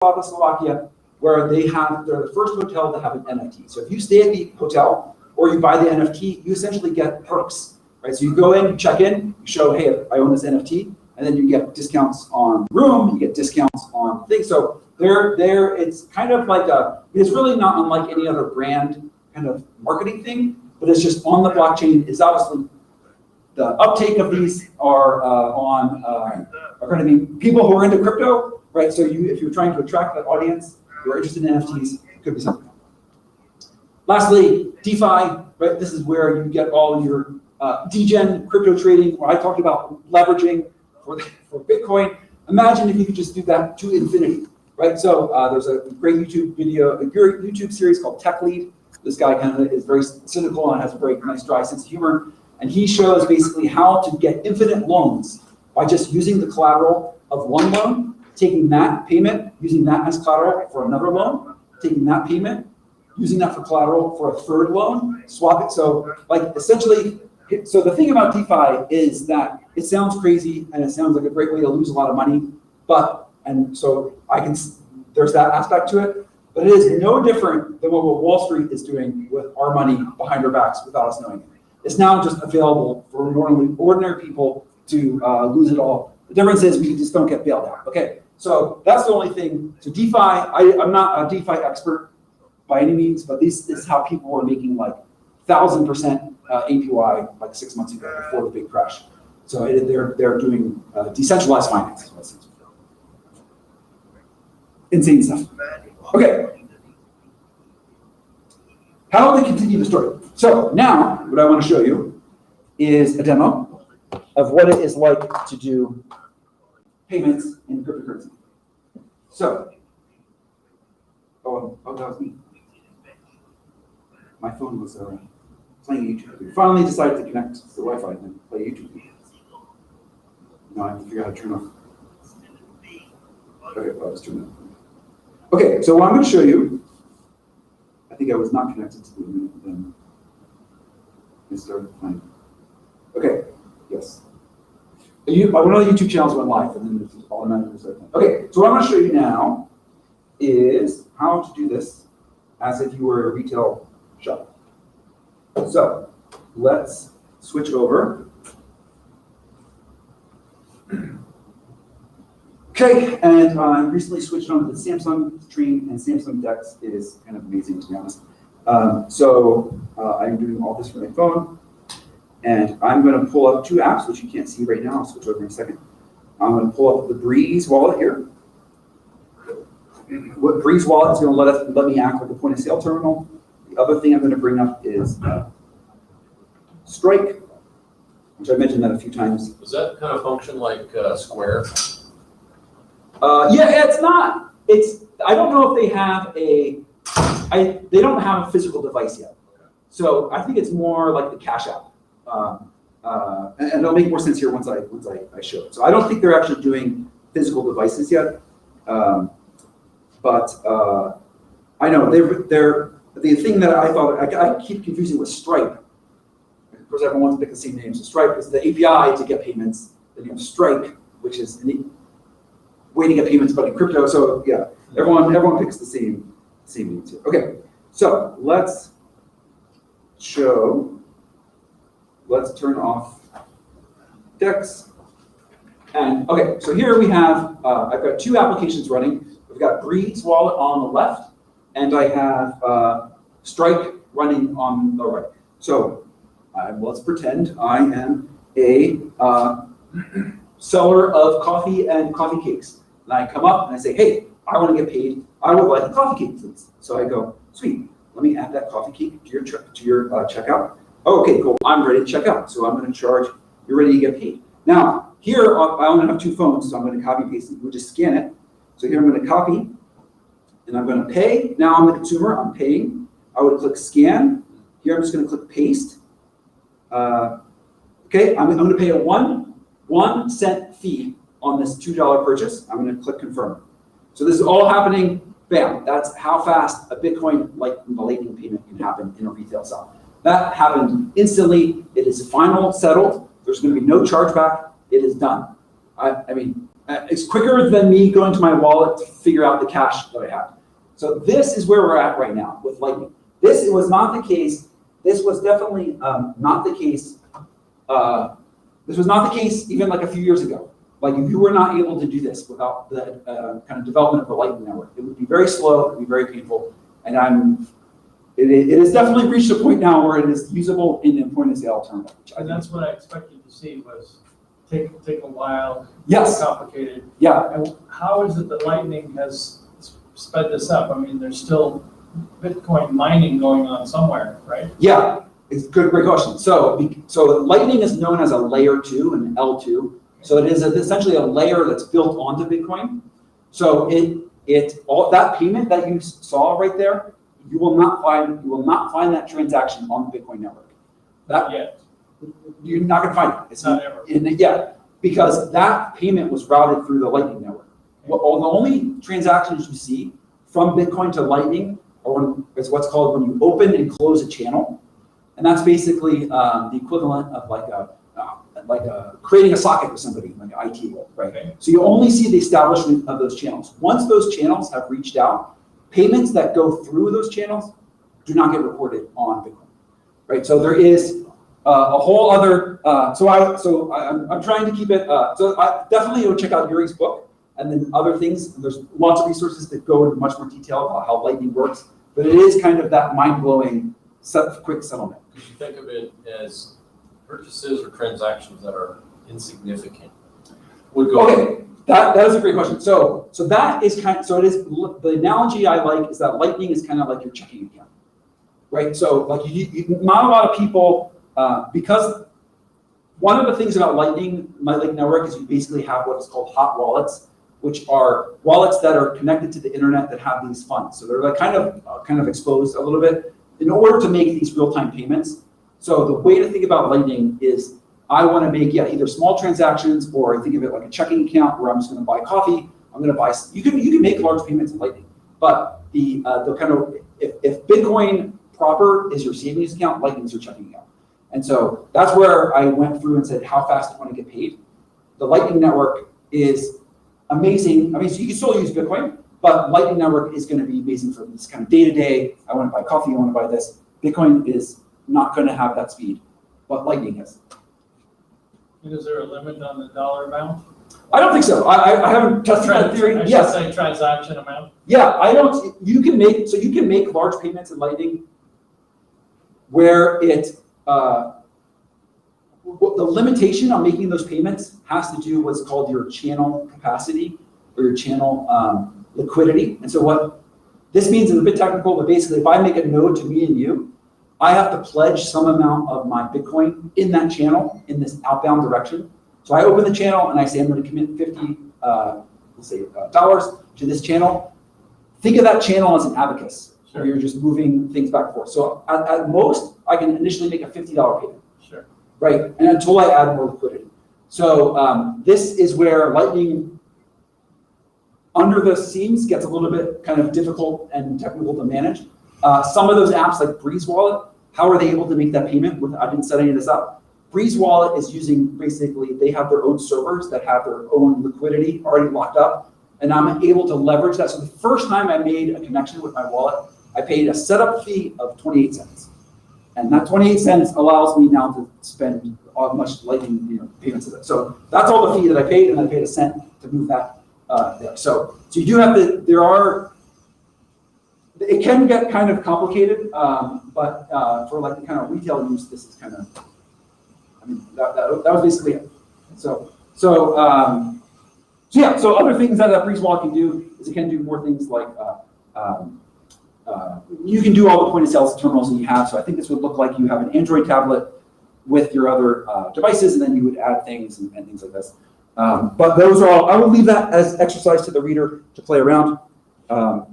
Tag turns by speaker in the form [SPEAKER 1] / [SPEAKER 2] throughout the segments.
[SPEAKER 1] Slovakia, where they're the first hotel to have an NFT. So if you stay at the hotel or you buy the NFT, you essentially get perks, right? So you go in, you check in, you show, hey, I own this NFT, and then you get discounts on room, you get discounts on things. So it's kind of like it's really not unlike any other brand kind of marketing thing, but it's just on the blockchain. Is obviously the uptake of these are going to be people who are into crypto, right? So if you're trying to attract that audience, you're interested in NFTs, it could be something. Lastly, DeFi, right? This is where you get all your degen crypto trading, where I talked about leveraging for Bitcoin. Imagine if you could just do that to infinity, right? So there's a great YouTube series called Tech Lead. This guy kind of is very cynical and has a very nice dry sense of humor. And he shows basically how to get infinite loans by just using the collateral of one loan, taking that payment, using that as collateral for another loan, taking that payment, using that for collateral for a third loan, swap it. So like essentially, so the thing about DeFi is that it sounds crazy and it sounds like a great way to lose a lot of money, there's that aspect to it, but it is no different than what Wall Street is doing with our money behind our backs without us knowing it. It's now just available for ordinary people to lose it all. The difference is we just don't get bailed out. Okay, so that's the only thing. So DeFi, I'm not a DeFi expert by any means, but this is how people were making like 1,000% APY like 6 months ago before the big crash. So they're doing decentralized finance. Insane stuff. Okay. How do they continue the story? So now, what I want to show you is a demo of what it is like to do payments in cryptocurrency. So, that was me. My phone was playing YouTube. We finally decided to connect to the Wi-Fi and play YouTube. Now I have to figure out how to turn off. Okay, well, let's turn it off. Okay, so what I'm going to show you, I think I was not connected to the unit then. I started playing. Okay, yes. One of the YouTube channels went live, and then it's automatically started playing. Okay, so what I'm going to show you now is how to do this as if you were a retail shop. So let's switch over. Okay, and I recently switched on to the Samsung stream, and Samsung Dex is kind of amazing, to be honest. I'm doing all this from my phone, and I'm going to pull up two apps, which you can't see right now. I'll switch over in a second. I'm going to pull up the Breeze wallet here. What Breeze wallet is going to let me act like a point of sale terminal. The other thing I'm going to bring up is Strike, which I mentioned that a few times.
[SPEAKER 2] Does that kind of function like Square?
[SPEAKER 1] Yeah, it's not. I don't know if they have they don't have a physical device yet. So I think it's more like the Cash App. And it'll make more sense here once I show it. So I don't think they're actually doing physical devices yet. But I know they're the thing that I thought I keep confusing with Stripe. Of course, everyone wants to pick the same name. So Stripe is the API to get payments. Then you have Strike, which is way to get payments, but in crypto. So yeah, everyone picks the same names here. Okay, so let's turn off Dex. And okay, so here we have I've got two applications running. We've got Breeze wallet on the left, and I have Strike running on the right. So let's pretend I am a seller of coffee and coffee cakes. And I come up and I say, hey, I want to get paid. I would like a coffee cake, please. So I go, sweet, let me add that coffee cake to your checkout. Oh, okay, cool, I'm ready to check out. So I'm going to charge, you're ready to get paid. Now, here I only have two phones, so I'm going to copy paste it. We'll just scan it. So here I'm going to copy, and I'm going to pay. Now I'm the consumer, I'm paying. I would click scan. Here I'm just going to click paste. Okay, I'm going to pay a 1 cent fee on this $2 purchase. I'm going to click confirm. So this is all happening, bam. That's how fast a Bitcoin, like the Lightning payment, can happen in a retail shop. That happened instantly. It is final, settled. There's going to be no chargeback. It is done. I mean, It's quicker than me going to my wallet to figure out the cash that I have. So this is where we're at right now with Lightning. This was not the case. This was definitely not the case. This was not the case even like a few years ago. Like if you were not able to do this without the kind of development of the Lightning Network, it would be very slow, it would be very painful. And it has definitely reached a point now where it is usable in a point of sale terminal.
[SPEAKER 3] And that's what I expected to see was take a while,
[SPEAKER 1] Yes.
[SPEAKER 3] complicated.
[SPEAKER 1] Yeah.
[SPEAKER 3] And how is it that Lightning has sped this up? I mean, there's still Bitcoin mining going on somewhere, right?
[SPEAKER 1] Yeah, it's a great question. So Lightning is known as a layer 2 and L2. So it is essentially a layer that's built onto Bitcoin. So all that payment that you saw right there, you will not find that transaction on the Bitcoin network.
[SPEAKER 3] Not yet.
[SPEAKER 1] You're not going to find it.
[SPEAKER 3] It's not ever.
[SPEAKER 1] Yeah, because that payment was routed through the Lightning network. Well, the only transactions you see from Bitcoin to Lightning is what's called when you open and close a channel, and that's basically the equivalent of like creating a socket with somebody, like an IT role, right?
[SPEAKER 3] Okay.
[SPEAKER 1] So you only see the establishment of those channels. Once those channels have reached out, payments that go through those channels do not get recorded on Bitcoin, right? So there is a whole other. I'm trying to keep it. So I definitely go check out Yuri's book. And then other things, there's lots of resources that go into much more detail about how Lightning works, but it is kind of that mind-blowing quick settlement.
[SPEAKER 2] You should think of it as purchases or transactions that are insignificant. Would go.
[SPEAKER 1] Okay, that is a great question. So that is the analogy I like is that Lightning is kind of like your checking account, right? So like not a lot of people, because one of the things about Lightning Network is you basically have what is called hot wallets, which are wallets that are connected to the internet that have these funds. So they're like kind of exposed a little bit in order to make these real-time payments. So the way to think about Lightning is I want to make either small transactions or I think of it like a checking account where I'm just going to buy coffee. I'm going to buy. You can make large payments in Lightning, but the kind of if Bitcoin proper is your savings account, Lightning is your checking account. And so that's where I went through and said, how fast do you want to get paid? The Lightning Network is amazing. I mean, so you can still use Bitcoin, but Lightning Network is going to be amazing for this kind of day-to-day. I want to buy coffee, I want to buy this. Bitcoin is not going to have that speed, but Lightning is.
[SPEAKER 3] And is there a limit on the dollar amount?
[SPEAKER 1] I don't think so. I haven't tested that theory. Yes.
[SPEAKER 3] Say transaction amount.
[SPEAKER 1] Yeah, I don't. You can make large payments in Lightning where the limitation on making those payments has to do with what's called your channel capacity or your channel liquidity. And so what this means is a bit technical, but basically if I make a node to me and you, I have to pledge some amount of my Bitcoin in that channel in this outbound direction. So I open the channel and I say I'm going to commit $50 dollars to this channel. Think of that channel as an abacus, where you're just moving things back and forth. So at most, I can initially make a $50 payment.
[SPEAKER 3] Sure.
[SPEAKER 1] Right, and until I add more liquidity. So this is where Lightning, under the scenes, gets a little bit kind of difficult and technical to manage. Some of those apps like Breeze Wallet, how are they able to make that payment? I didn't set any of this up. Breeze Wallet is using, basically, they have their own servers that have their own liquidity already locked up, and I'm able to leverage that. So the first time I made a connection with my wallet, I paid a setup fee of 28 cents. And that 28 cents allows me now to spend much Lightning payments. So that's all the fee that I paid, and I paid a cent to move that there. So you do have to, it can get kind of complicated, but for like the kind of retail use, this is kind of, I mean, that was basically it. So other things that Breeze Wallet can do is it can do more things like, you can do all the point of sale terminals that you have. So I think this would look like you have an Android tablet with your other devices, and then you would add things and things like this. But those are all, I will leave that as exercise to the reader to play around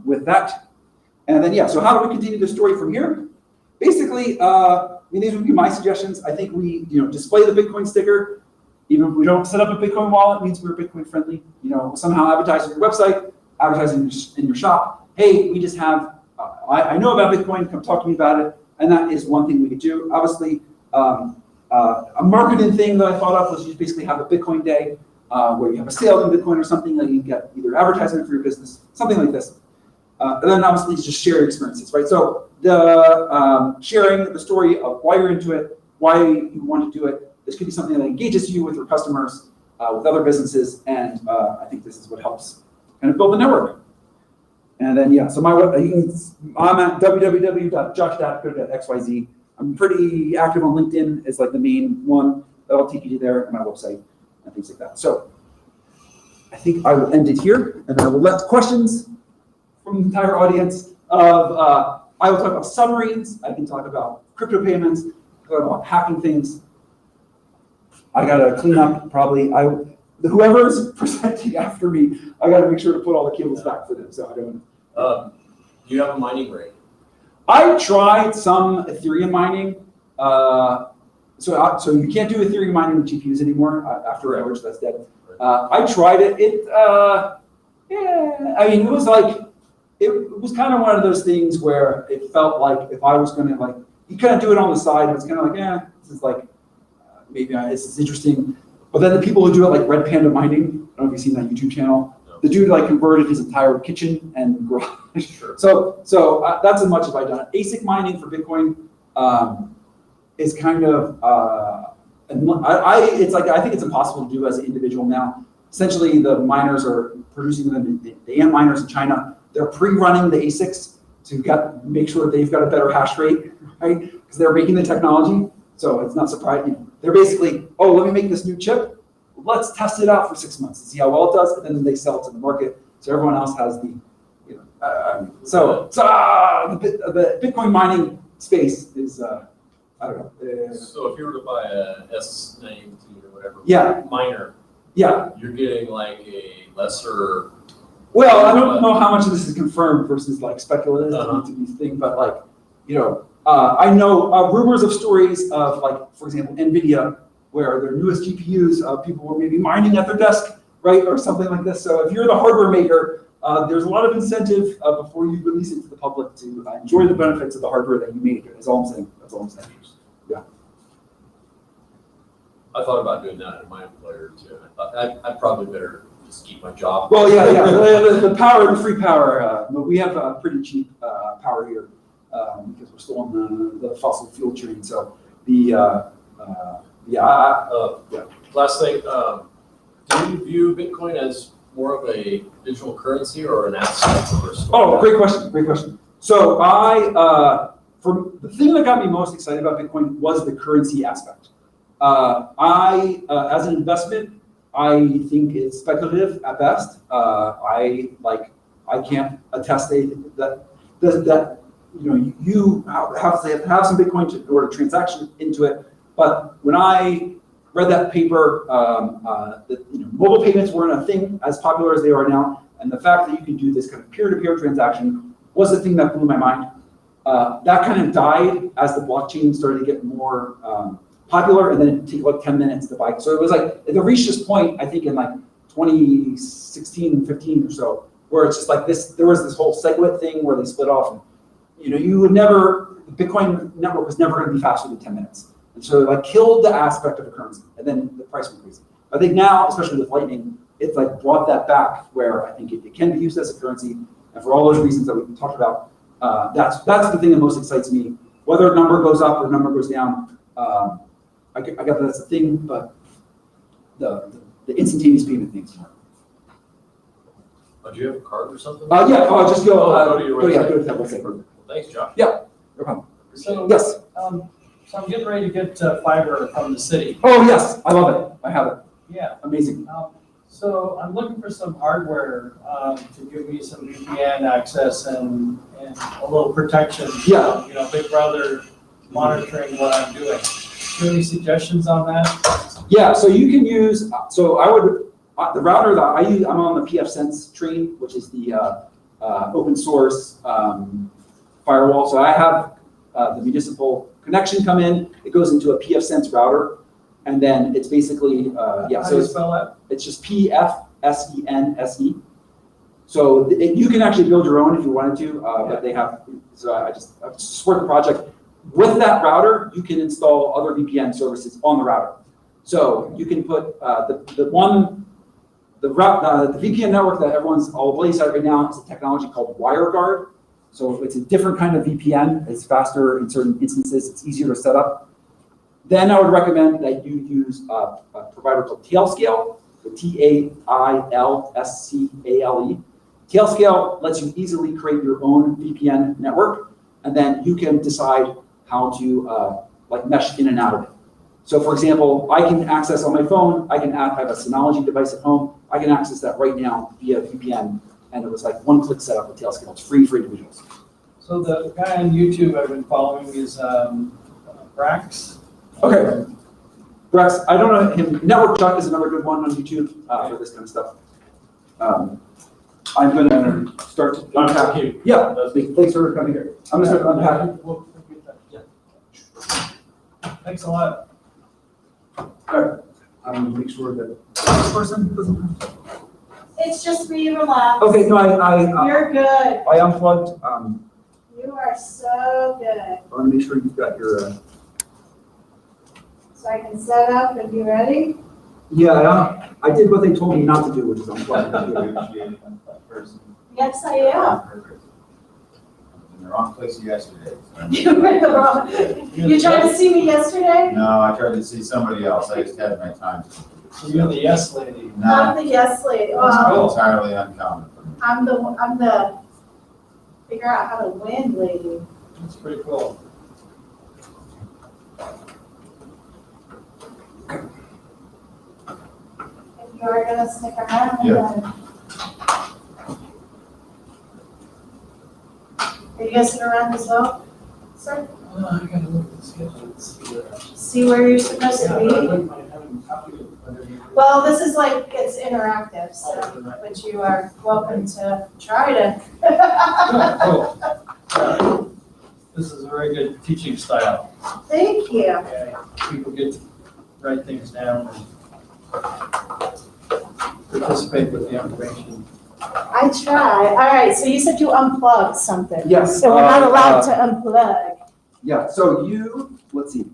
[SPEAKER 1] with that. And then, so how do we continue the story from here? Basically, these would be my suggestions. I think we, display the Bitcoin sticker. Even if we don't set up a Bitcoin wallet, it means we're Bitcoin friendly. Somehow advertise on your website, advertising in your shop. Hey, we just have, I know about Bitcoin, come talk to me about it. And that is one thing we could do. Obviously, a marketing thing that I thought of was just basically have a Bitcoin day. where you have a sale in Bitcoin or something, that you get either advertisement for your business, something like this. And then obviously it's just shared experiences, right? So the sharing the story of why you're into it, why you want to do it. This could be something that engages you with your customers, with other businesses, and I think this is what helps kind of build the network. And then yeah, so I'm at www.josh.co.xyz. I'm pretty active on LinkedIn. It's like the main one that'll take you to there, and my website and things like that. So I think I will end it here, and I will let questions from the entire audience of, I will talk about submarines, I can talk about crypto payments, talk about hacking things. I gotta clean up probably, whoever's presenting after me, I gotta make sure to put all the cables back for them, so I don't.
[SPEAKER 2] Do you have a mining rig?
[SPEAKER 1] I tried some Ethereum mining. So you can't do Ethereum mining with GPUs anymore after hours, that's dead. I tried it, yeah, I mean, it was kind of one of those things where it felt like if I was going to like, you kind of do it on the side, it's kind of like, yeah, this is like, maybe this is interesting. But then the people who do it like Red Panda Mining, I don't know if you've seen that YouTube channel,
[SPEAKER 2] No.
[SPEAKER 1] the dude like converted his entire kitchen and garage.
[SPEAKER 2] Sure.
[SPEAKER 1] So that's as much as I've done. ASIC mining for Bitcoin is kind of, I think it's impossible to do as an individual now. Essentially, the miners are producing them, the AMP miners in China, they're pre-running the ASICs to make sure that they've got a better hash rate, right? Because they're making the technology. So it's not surprising. They're basically, oh, let me make this new chip. Let's test it out for 6 months and see how well it does, and then they sell it to the market. So everyone else has the, the Bitcoin mining space is, I don't know.
[SPEAKER 2] So if you were to buy a S92 or whatever
[SPEAKER 1] Yeah.
[SPEAKER 2] miner,
[SPEAKER 1] Yeah.
[SPEAKER 2] you're getting like a lesser.
[SPEAKER 1] Well, I don't know how much of this is confirmed versus like speculative to be thing, but like, I know rumors of stories of like, for example, NVIDIA, where their newest GPUs, people were maybe mining at their desk, right, or something like this. So if you're the hardware maker, there's a lot of incentive before you release it to the public to enjoy the benefits of the hardware that you made. That's all I'm saying. That's all I'm saying. Yeah.
[SPEAKER 2] I thought about doing that in my employer too. I thought I'd probably better just keep my job.
[SPEAKER 1] Well, yeah. The power, the free power. But we have pretty cheap power here because we're still on the fossil fuel train. So
[SPEAKER 2] Last thing, do you view Bitcoin as more of a digital currency or an asset?
[SPEAKER 1] Oh, great question. So for the thing that got me most excited about Bitcoin was the currency aspect. As an investment, I think it's speculative at best. I can't attest that you have to have some Bitcoin in order to transaction into it. But when I read that paper, mobile payments weren't a thing as popular as they are now, and the fact that you can do this kind of peer-to-peer transaction was the thing that blew my mind. That kind of died as the blockchain started to get more popular, and then it took like 10 minutes to buy. So it was like, it reached this point, I think in like 2016, 15 or so, where it's just like this, there was this whole SegWit thing where they split off. And, the Bitcoin network was never going to be faster than 10 minutes. And so it like killed the aspect of a currency, and then the price went crazy. I think now, especially with Lightning, it's like brought that back where I think it can be used as a currency. And for all those reasons that we talked about, that's the thing that most excites me. Whether a number goes up or a number goes down, I got that that's a thing, but the instantaneous payment things.
[SPEAKER 2] Do you have a card or something?
[SPEAKER 1] I'll just go.
[SPEAKER 2] Go to your website.
[SPEAKER 1] Go to that website.
[SPEAKER 2] Well, thanks, Josh.
[SPEAKER 1] Yeah, no problem.
[SPEAKER 3] So,
[SPEAKER 1] Yes.
[SPEAKER 3] So I'm getting ready to get fiber from the city.
[SPEAKER 1] Oh yes, I love it. I have it.
[SPEAKER 3] Yeah.
[SPEAKER 1] Amazing.
[SPEAKER 3] So I'm looking for some hardware to give me some VPN access and a little protection.
[SPEAKER 1] Yeah.
[SPEAKER 3] Big Brother monitoring what I'm doing. Do you have any suggestions on that?
[SPEAKER 1] Yeah. So you can use. So I would the router that I use. I'm on the pfSense train, which is the open source firewall. So I have the municipal connection come in. It goes into a pfSense router, and then it's basically
[SPEAKER 3] How do you spell that?
[SPEAKER 1] It's just pfSense. So you can actually build your own if you wanted to, but they have. So I just support the project. With that router, you can install other VPN services on the router. So you can put the one The VPN network that everyone's all blazed at right now is a technology called WireGuard. So it's a different kind of VPN. It's faster in certain instances. It's easier to set up. Then I would recommend that you use a provider called Tailscale, the Tailscale. Tailscale lets you easily create your own VPN network, and then you can decide how to like mesh in and out of it. So for example, I can access on my phone, I have a Synology device at home, I can access that right now via VPN, and it was like one-click setup with Tailscale. It's free for individuals.
[SPEAKER 3] So the guy on YouTube I've been following is Brax.
[SPEAKER 1] Okay. Brax, I don't know him. Network Chuck is another good one on YouTube for this kind of stuff. I'm going to start to unpack. Yeah, thanks for coming here. I'm going to start unpacking.
[SPEAKER 3] Thanks a lot.
[SPEAKER 1] All right. I'm going to make sure that this person doesn't.
[SPEAKER 4] It's just for you, relax.
[SPEAKER 1] Okay, no,
[SPEAKER 4] You're good.
[SPEAKER 1] I unplugged.
[SPEAKER 4] You are so good.
[SPEAKER 1] I want to make sure you've got your.
[SPEAKER 4] So I can set up and be ready?
[SPEAKER 1] Yeah, I did what they told me not to do, which is unplug.
[SPEAKER 4] Yes, I am.
[SPEAKER 5] In the wrong place yesterday.
[SPEAKER 4] You were in the wrong. You tried to see me yesterday?
[SPEAKER 5] No, I tried to see somebody else. I just had my time.
[SPEAKER 3] So you're the yes lady.
[SPEAKER 5] No,
[SPEAKER 4] I'm the yes lady.
[SPEAKER 5] it's
[SPEAKER 4] Well,
[SPEAKER 5] entirely uncommon for me.
[SPEAKER 4] I'm the figure out how to win lady.
[SPEAKER 3] That's pretty cool.
[SPEAKER 4] If you are gonna stick around,
[SPEAKER 5] Yeah.
[SPEAKER 4] then. Are you guys sitting around as well, sir?
[SPEAKER 3] I gotta look at the schedule and see where.
[SPEAKER 4] See where you're supposed to
[SPEAKER 3] Yeah, I
[SPEAKER 4] be?
[SPEAKER 3] wouldn't mind having a copy of it.
[SPEAKER 4] Well, this is like, it's interactive, so, but you are welcome to try to.
[SPEAKER 3] Yeah, cool. This is a very good teaching style.
[SPEAKER 4] Thank you.
[SPEAKER 3] Yeah, people get to write things down and participate with the information.
[SPEAKER 4] I try. All right, so you said you unplugged something.
[SPEAKER 1] Yes.
[SPEAKER 4] So we're not allowed to unplug.
[SPEAKER 1] Yeah. So let's see.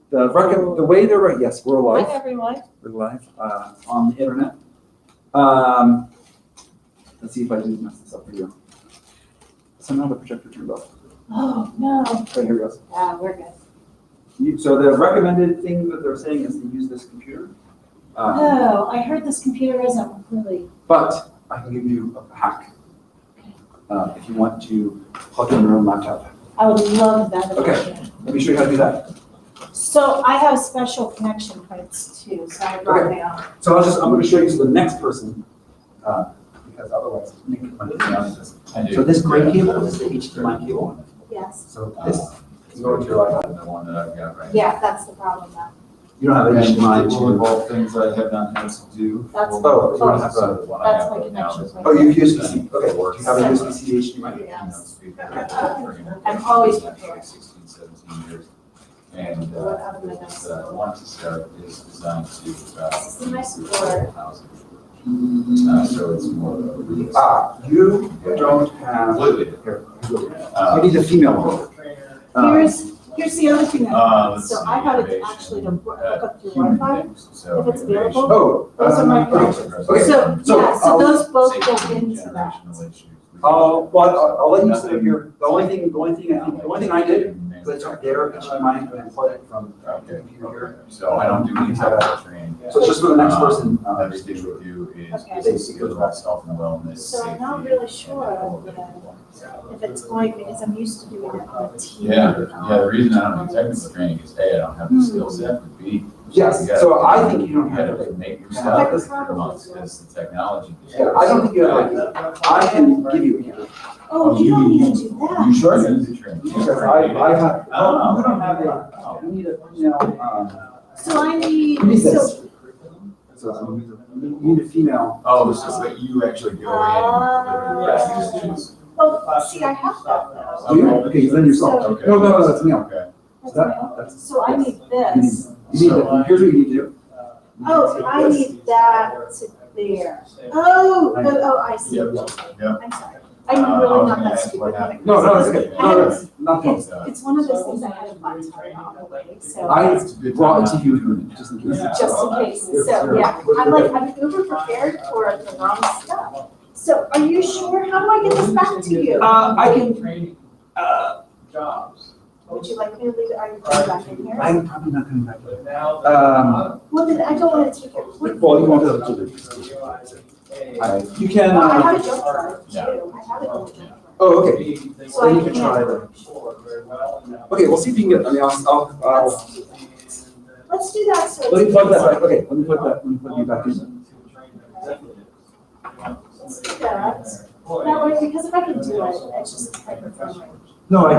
[SPEAKER 1] The way they're right. Yes, we're alive.
[SPEAKER 4] Hi, everyone.
[SPEAKER 1] We're live on the internet. Let's see if I didn't mess this up for you. Somehow the projector turned off.
[SPEAKER 4] Oh, no.
[SPEAKER 1] Okay, here it goes.
[SPEAKER 4] Yeah, we're good.
[SPEAKER 1] So the recommended thing that they're saying is to use this computer.
[SPEAKER 4] Oh, I heard this computer isn't really.
[SPEAKER 1] But I can give you a hack if you want to plug in your own laptop.
[SPEAKER 4] I would love that. if
[SPEAKER 1] Okay.
[SPEAKER 4] you could.
[SPEAKER 1] Let me show you how to do that.
[SPEAKER 4] So I have special connection points too, so I brought my own.
[SPEAKER 1] So I'm going to show you to the next person because otherwise Nick might be on this. So this gray cable is the HDMI cable.
[SPEAKER 4] Yes.
[SPEAKER 1] So this can go into your laptop.
[SPEAKER 5] The one that I've got right
[SPEAKER 4] Yeah, that's the problem now.
[SPEAKER 1] You don't have
[SPEAKER 5] now.
[SPEAKER 1] HDMI.
[SPEAKER 5] And it will involve things I have not had to do.
[SPEAKER 4] That's-
[SPEAKER 1] you don't have
[SPEAKER 5] So the one I
[SPEAKER 4] that's
[SPEAKER 5] have
[SPEAKER 4] my
[SPEAKER 5] right now
[SPEAKER 4] connection
[SPEAKER 5] is-
[SPEAKER 4] point.
[SPEAKER 1] Oh, you have USB-C. Okay. Do you have a USB-C HDMI?
[SPEAKER 4] Yes.
[SPEAKER 5] I'm
[SPEAKER 4] I'm always prepared.
[SPEAKER 5] 16, 17 years. And
[SPEAKER 4] What other than
[SPEAKER 5] this one to start is designed to
[SPEAKER 4] This is my support.
[SPEAKER 5] housing. So it's more of a real.
[SPEAKER 1] You don't have.
[SPEAKER 5] Completely.
[SPEAKER 1] Here, you need the female one.
[SPEAKER 4] Here's the other thing.
[SPEAKER 5] Let's
[SPEAKER 4] So
[SPEAKER 5] see,
[SPEAKER 4] I have it
[SPEAKER 5] innovation,
[SPEAKER 4] actually to hook up through
[SPEAKER 5] human
[SPEAKER 4] Wi-Fi.
[SPEAKER 5] things. So
[SPEAKER 4] if it's available.
[SPEAKER 1] Oh.
[SPEAKER 4] Those are my
[SPEAKER 1] okay.
[SPEAKER 4] connections.
[SPEAKER 1] Okay.
[SPEAKER 4] So,
[SPEAKER 1] So,
[SPEAKER 4] yeah, so those both go into that.
[SPEAKER 1] Well, I'll let you sit up here. The only thing I did is I took their HDMI and unplugged it from the
[SPEAKER 5] Okay,
[SPEAKER 1] computer here.
[SPEAKER 5] so I don't do any type of training.
[SPEAKER 1] So it's just for the next person.
[SPEAKER 5] Everything we do is
[SPEAKER 4] Okay.
[SPEAKER 5] basically about health and wellness.
[SPEAKER 4] So I'm not
[SPEAKER 5] safety,
[SPEAKER 4] really sure
[SPEAKER 5] and
[SPEAKER 4] if it's going, because I'm used to doing it on a team.
[SPEAKER 5] Yeah, the reason I don't do technical training is, A, I don't have the skill set, but B.
[SPEAKER 1] Yes,
[SPEAKER 5] you gotta-
[SPEAKER 1] so I think you don't
[SPEAKER 5] You
[SPEAKER 1] have
[SPEAKER 5] gotta
[SPEAKER 1] to.
[SPEAKER 5] make
[SPEAKER 4] I
[SPEAKER 5] yourself
[SPEAKER 4] could probably
[SPEAKER 5] amongst
[SPEAKER 4] do it.
[SPEAKER 5] this, the technology.
[SPEAKER 1] Yeah, I don't think you have to. I can give you here.
[SPEAKER 4] Oh, you don't even do that.
[SPEAKER 5] You sure need the training.
[SPEAKER 1] Because I have.
[SPEAKER 5] I don't know.
[SPEAKER 1] You don't have a. You need
[SPEAKER 4] So I need,
[SPEAKER 1] you need
[SPEAKER 4] so,
[SPEAKER 1] this. So you need a female.
[SPEAKER 5] Oh, so that you actually go in.
[SPEAKER 4] oh, see, I have that though.
[SPEAKER 1] Do you? Okay, then yourself.
[SPEAKER 4] So-
[SPEAKER 5] Okay.
[SPEAKER 1] No, that's male.
[SPEAKER 5] Okay.
[SPEAKER 4] That's
[SPEAKER 1] That-
[SPEAKER 4] my-
[SPEAKER 1] that's-
[SPEAKER 4] So I need this.
[SPEAKER 1] You need that. Here's what you need to do.
[SPEAKER 4] Oh, I need that to there. Oh, I see.
[SPEAKER 5] Yep.
[SPEAKER 4] what you're saying.
[SPEAKER 5] Yep.
[SPEAKER 4] I'm sorry. I'm
[SPEAKER 5] I
[SPEAKER 4] really
[SPEAKER 5] was
[SPEAKER 4] not
[SPEAKER 5] gonna
[SPEAKER 4] that
[SPEAKER 5] ask what
[SPEAKER 4] stupid.
[SPEAKER 5] happened.
[SPEAKER 1] No, it's okay. No, nothing.
[SPEAKER 4] It's one of those things I had a flat tire on the way, so.
[SPEAKER 1] I brought it to you just in case.
[SPEAKER 4] Just in case, so, yeah, I'm uber prepared for the wrong stuff. So are you sure? How do I get this back to you?
[SPEAKER 1] I can,
[SPEAKER 3] Training, jobs.
[SPEAKER 4] Would you like me to leave it, are you coming back in here?
[SPEAKER 1] I'm probably not coming back.
[SPEAKER 3] But now.
[SPEAKER 4] Well, then I don't want to take your.
[SPEAKER 1] Well, you won't be able to do it. You can,
[SPEAKER 4] Well, I have a jump drive too, I have it on the jump drive.
[SPEAKER 1] oh, okay.
[SPEAKER 4] So I
[SPEAKER 1] you can
[SPEAKER 4] can.
[SPEAKER 1] try that. Okay, we'll see if we can get, I mean, I'll,
[SPEAKER 4] Let's do that, so.
[SPEAKER 1] let me plug that back, okay, let me plug you back in.
[SPEAKER 4] Let's do that. That way, because if I can do it, it's just like a fun.
[SPEAKER 1] No, I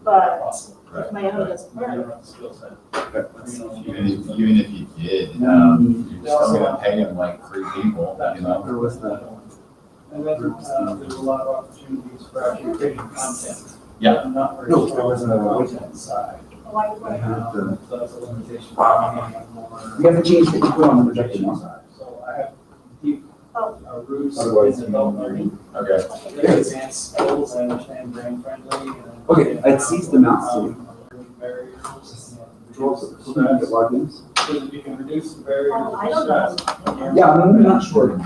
[SPEAKER 4] But if my own doesn't work.
[SPEAKER 5] Even if you did, you're still gonna pay him like 3 people, you know?
[SPEAKER 1] There was that.
[SPEAKER 3] And then, there's a lot of opportunities for actually creating content.
[SPEAKER 5] Yeah.
[SPEAKER 3] Not very
[SPEAKER 1] No,
[SPEAKER 3] strong
[SPEAKER 1] there was
[SPEAKER 3] on the
[SPEAKER 1] a-
[SPEAKER 3] content side.
[SPEAKER 1] I had the,
[SPEAKER 3] So that's a limitation.
[SPEAKER 1] you have to change what you put on the projection now.
[SPEAKER 3] So I have deep roots
[SPEAKER 1] Otherwise,
[SPEAKER 3] in adult learning.
[SPEAKER 5] Okay.
[SPEAKER 3] Very advanced skills, I understand brain friendly. and-
[SPEAKER 1] Okay, I'd seized the mouse, so-
[SPEAKER 3] Barriers.
[SPEAKER 1] So we can get logged in.
[SPEAKER 3] So that you can reduce the barriers.
[SPEAKER 4] Oh, I don't know.
[SPEAKER 1] Yeah, I'm not sure.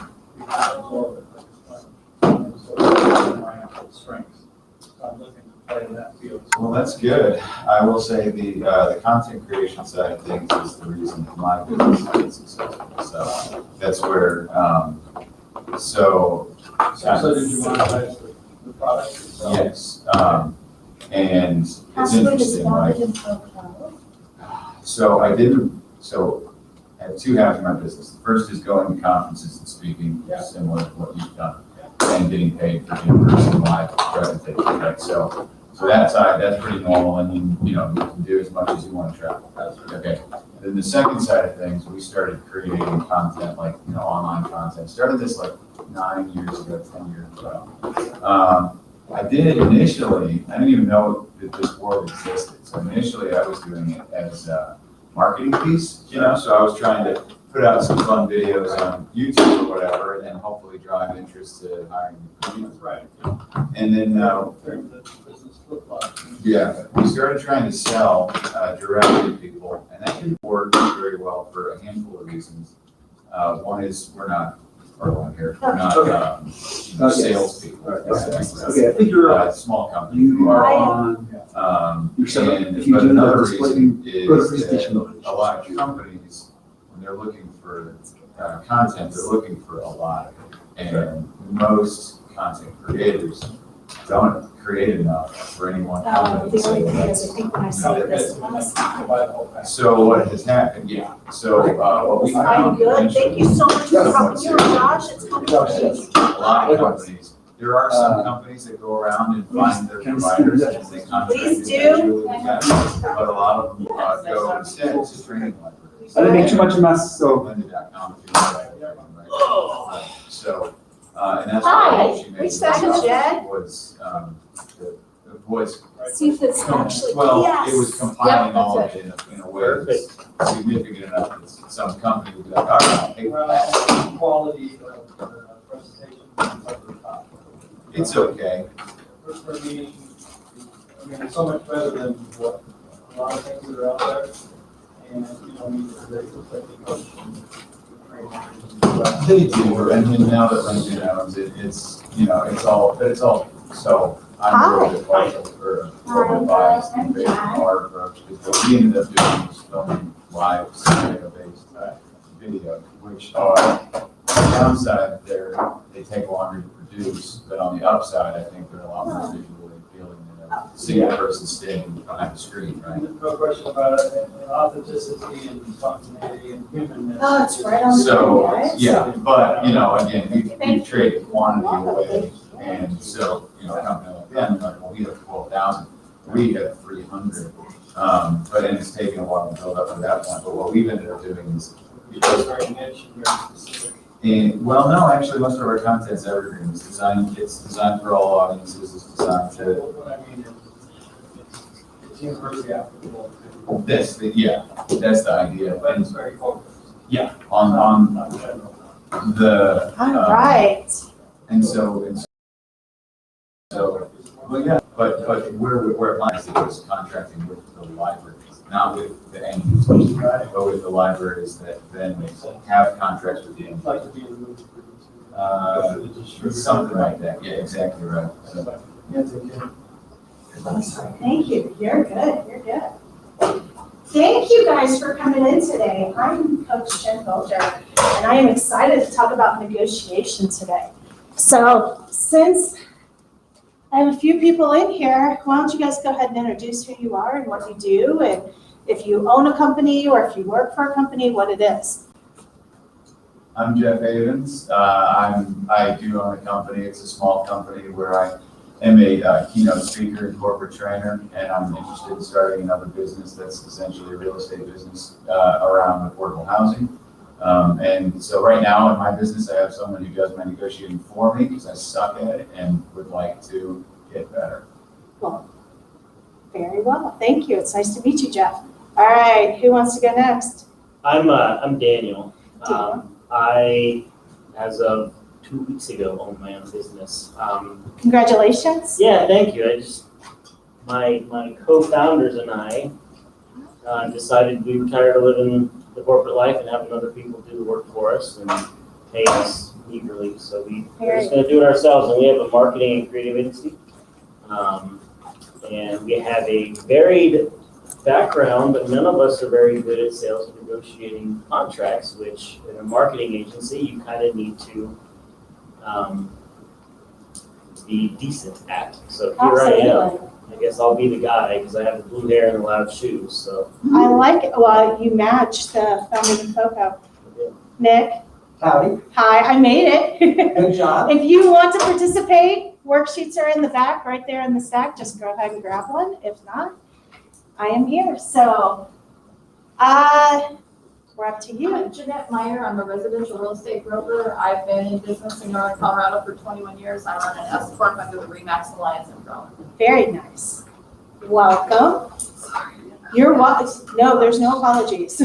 [SPEAKER 3] Strengths. So I'm looking to play in that field.
[SPEAKER 5] Well, that's good. I will say the content creation side of things is the reason my business has been successful. So that's where, so.
[SPEAKER 3] So did you monetize the product itself?
[SPEAKER 5] Yes, and it's
[SPEAKER 4] Password is
[SPEAKER 5] interesting, like,
[SPEAKER 4] logged in FoCo.
[SPEAKER 5] so I have 2 halves of my business. The first is going to conferences and speaking, similar to what you've done, and getting paid for in-person live presentations, right? So that side, that's pretty normal, and you can do as much as you want to travel. Okay. Then the second side of things, we started creating content, like, online content. Started this like 9 years ago, 10 years ago. I did initially, I didn't even know that this world existed. So initially I was doing it as a marketing piece, so I was trying to put out some fun videos on YouTube or whatever, and then hopefully drive interest to hiring new people.
[SPEAKER 3] Right.
[SPEAKER 5] And then,
[SPEAKER 3] Turn the business flip flop.
[SPEAKER 5] yeah, we started trying to sell directly to people, and that didn't work very well for a handful of reasons. One is we're not salespeople.
[SPEAKER 1] Okay, I think you're,
[SPEAKER 5] Small company.
[SPEAKER 1] you are on, you're set up. If you
[SPEAKER 5] But
[SPEAKER 1] do
[SPEAKER 5] another
[SPEAKER 1] that display,
[SPEAKER 5] reason
[SPEAKER 1] go to
[SPEAKER 5] is
[SPEAKER 1] presentation
[SPEAKER 5] that
[SPEAKER 1] mode.
[SPEAKER 5] a lot of companies, when they're looking for content, they're looking for a lot of it. And most content creators don't create enough for any one company.
[SPEAKER 4] The only
[SPEAKER 5] So
[SPEAKER 4] thing
[SPEAKER 5] that's-
[SPEAKER 4] is, I think when I saw this last.
[SPEAKER 5] So what has happened, so what we
[SPEAKER 4] I'm
[SPEAKER 5] found.
[SPEAKER 4] good, thank you so much for
[SPEAKER 1] Yes.
[SPEAKER 4] coming here, Josh, it's helpful.
[SPEAKER 5] A lot of companies, there are some companies that go around and find their providers and they contract
[SPEAKER 4] Please do.
[SPEAKER 5] individually with them, but a lot of them go instead to training libraries.
[SPEAKER 1] I didn't make too much of a mess, so.
[SPEAKER 5] Blended.com, if you know that, right? So, and that's
[SPEAKER 4] Hi,
[SPEAKER 5] why she made
[SPEAKER 4] reach back
[SPEAKER 5] this
[SPEAKER 4] to Jed.
[SPEAKER 5] was, the voice.
[SPEAKER 4] See if it's actually,
[SPEAKER 5] Well,
[SPEAKER 4] yes.
[SPEAKER 5] it was compiling
[SPEAKER 4] Yep,
[SPEAKER 5] all of
[SPEAKER 4] that's
[SPEAKER 5] it in a way that's significant enough that some company would be like, all right, I'll pay for that.
[SPEAKER 3] Well, quality of presentation is at the top.
[SPEAKER 5] It's okay.
[SPEAKER 3] For me, I mean, it's so much better than what a lot of things that are out there. And, they look like they coach and
[SPEAKER 5] They do, and then now that LinkedIn owns it, it's all, so I'm a little bit partial for corporate bias and based on our approach, because what we ended up doing was filming live scenario-based video, which are, on the downside, they take longer to produce, but on the upside, I think they're a lot more visually appealing than a single person standing behind the screen, right?
[SPEAKER 3] There's no question about it, and authenticity and spontaneity and humanness.
[SPEAKER 4] Oh, it's right on the
[SPEAKER 5] So,
[SPEAKER 4] money, right?
[SPEAKER 5] yeah, but, again, we trade quantity away, and so, a company like them, like, well, we have 12,000, we have 300. But then it's taken a while to build up to that point, but what we've ended up doing is,
[SPEAKER 3] It's very niche and very specific.
[SPEAKER 5] well, no, actually, most of our content's evergreen, it's designed for all audiences, it's designed to,
[SPEAKER 3] What I mean is, it's universally applicable to,
[SPEAKER 5] that's the idea.
[SPEAKER 3] but it's very focused.
[SPEAKER 5] Yeah, on
[SPEAKER 3] Not general.
[SPEAKER 5] the.
[SPEAKER 4] All right.
[SPEAKER 5] And so So, well, yeah, but where it lies, it was contracting with the libraries, not with the end users, but with the libraries that then have contracts with the end.
[SPEAKER 3] Like to be a movie producer.
[SPEAKER 5] Something like that, yeah, exactly right. So,
[SPEAKER 3] Yeah, it's okay.
[SPEAKER 4] Thank you. You're good. You're good. Thank you guys for coming in today. I'm Coach Jen Bolger, and I am excited to talk about negotiation today. So since I have a few people in here, why don't you guys go ahead and introduce who you are and what you do, and if you own a company or if you work for a company, what it is.
[SPEAKER 5] I'm Jeff Avens. I do own a company. It's a small company where I am a keynote speaker and corporate trainer, and I'm interested in starting another business that's essentially a real estate business around affordable housing. And so right now in my business, I have someone who does my negotiating for me because I suck at it and would like to get better.
[SPEAKER 4] Well, very well. Thank you. It's nice to meet you, Jeff. All right, who wants to go next?
[SPEAKER 6] I'm Daniel.
[SPEAKER 4] Daniel.
[SPEAKER 6] I, as of 2 weeks ago, owned my own business.
[SPEAKER 4] Congratulations.
[SPEAKER 6] Yeah, thank you. My co-founders and I decided we were tired of living the corporate life and having other people do the work for us and pay us meagerly. So we're just going to do it ourselves. And we have a marketing and creative agency. And we have a varied background, but none of us are very good at sales and negotiating contracts, which in a marketing agency, you kind of need to be decent at. So here I am. I guess I'll be the guy because I have the blue hair and the loud shoes. So
[SPEAKER 4] I like it. Well, you match the founding FoCo.
[SPEAKER 6] yeah.
[SPEAKER 4] Nick.
[SPEAKER 7] Howdy,
[SPEAKER 4] Hi, I made it.
[SPEAKER 7] good job.
[SPEAKER 4] If you want to participate, worksheets are in the back, right there in the stack. Just go ahead and grab one. If not, I am here. So, we're up to you.
[SPEAKER 8] I'm Jeanette Meyer. I'm a residential real estate broker. I've been in business in Northern Colorado for 21 years. I run an S Corp under the RE/MAX Alliance umbrella.
[SPEAKER 4] Very nice. Welcome. You're welcome. No, there's no apologies.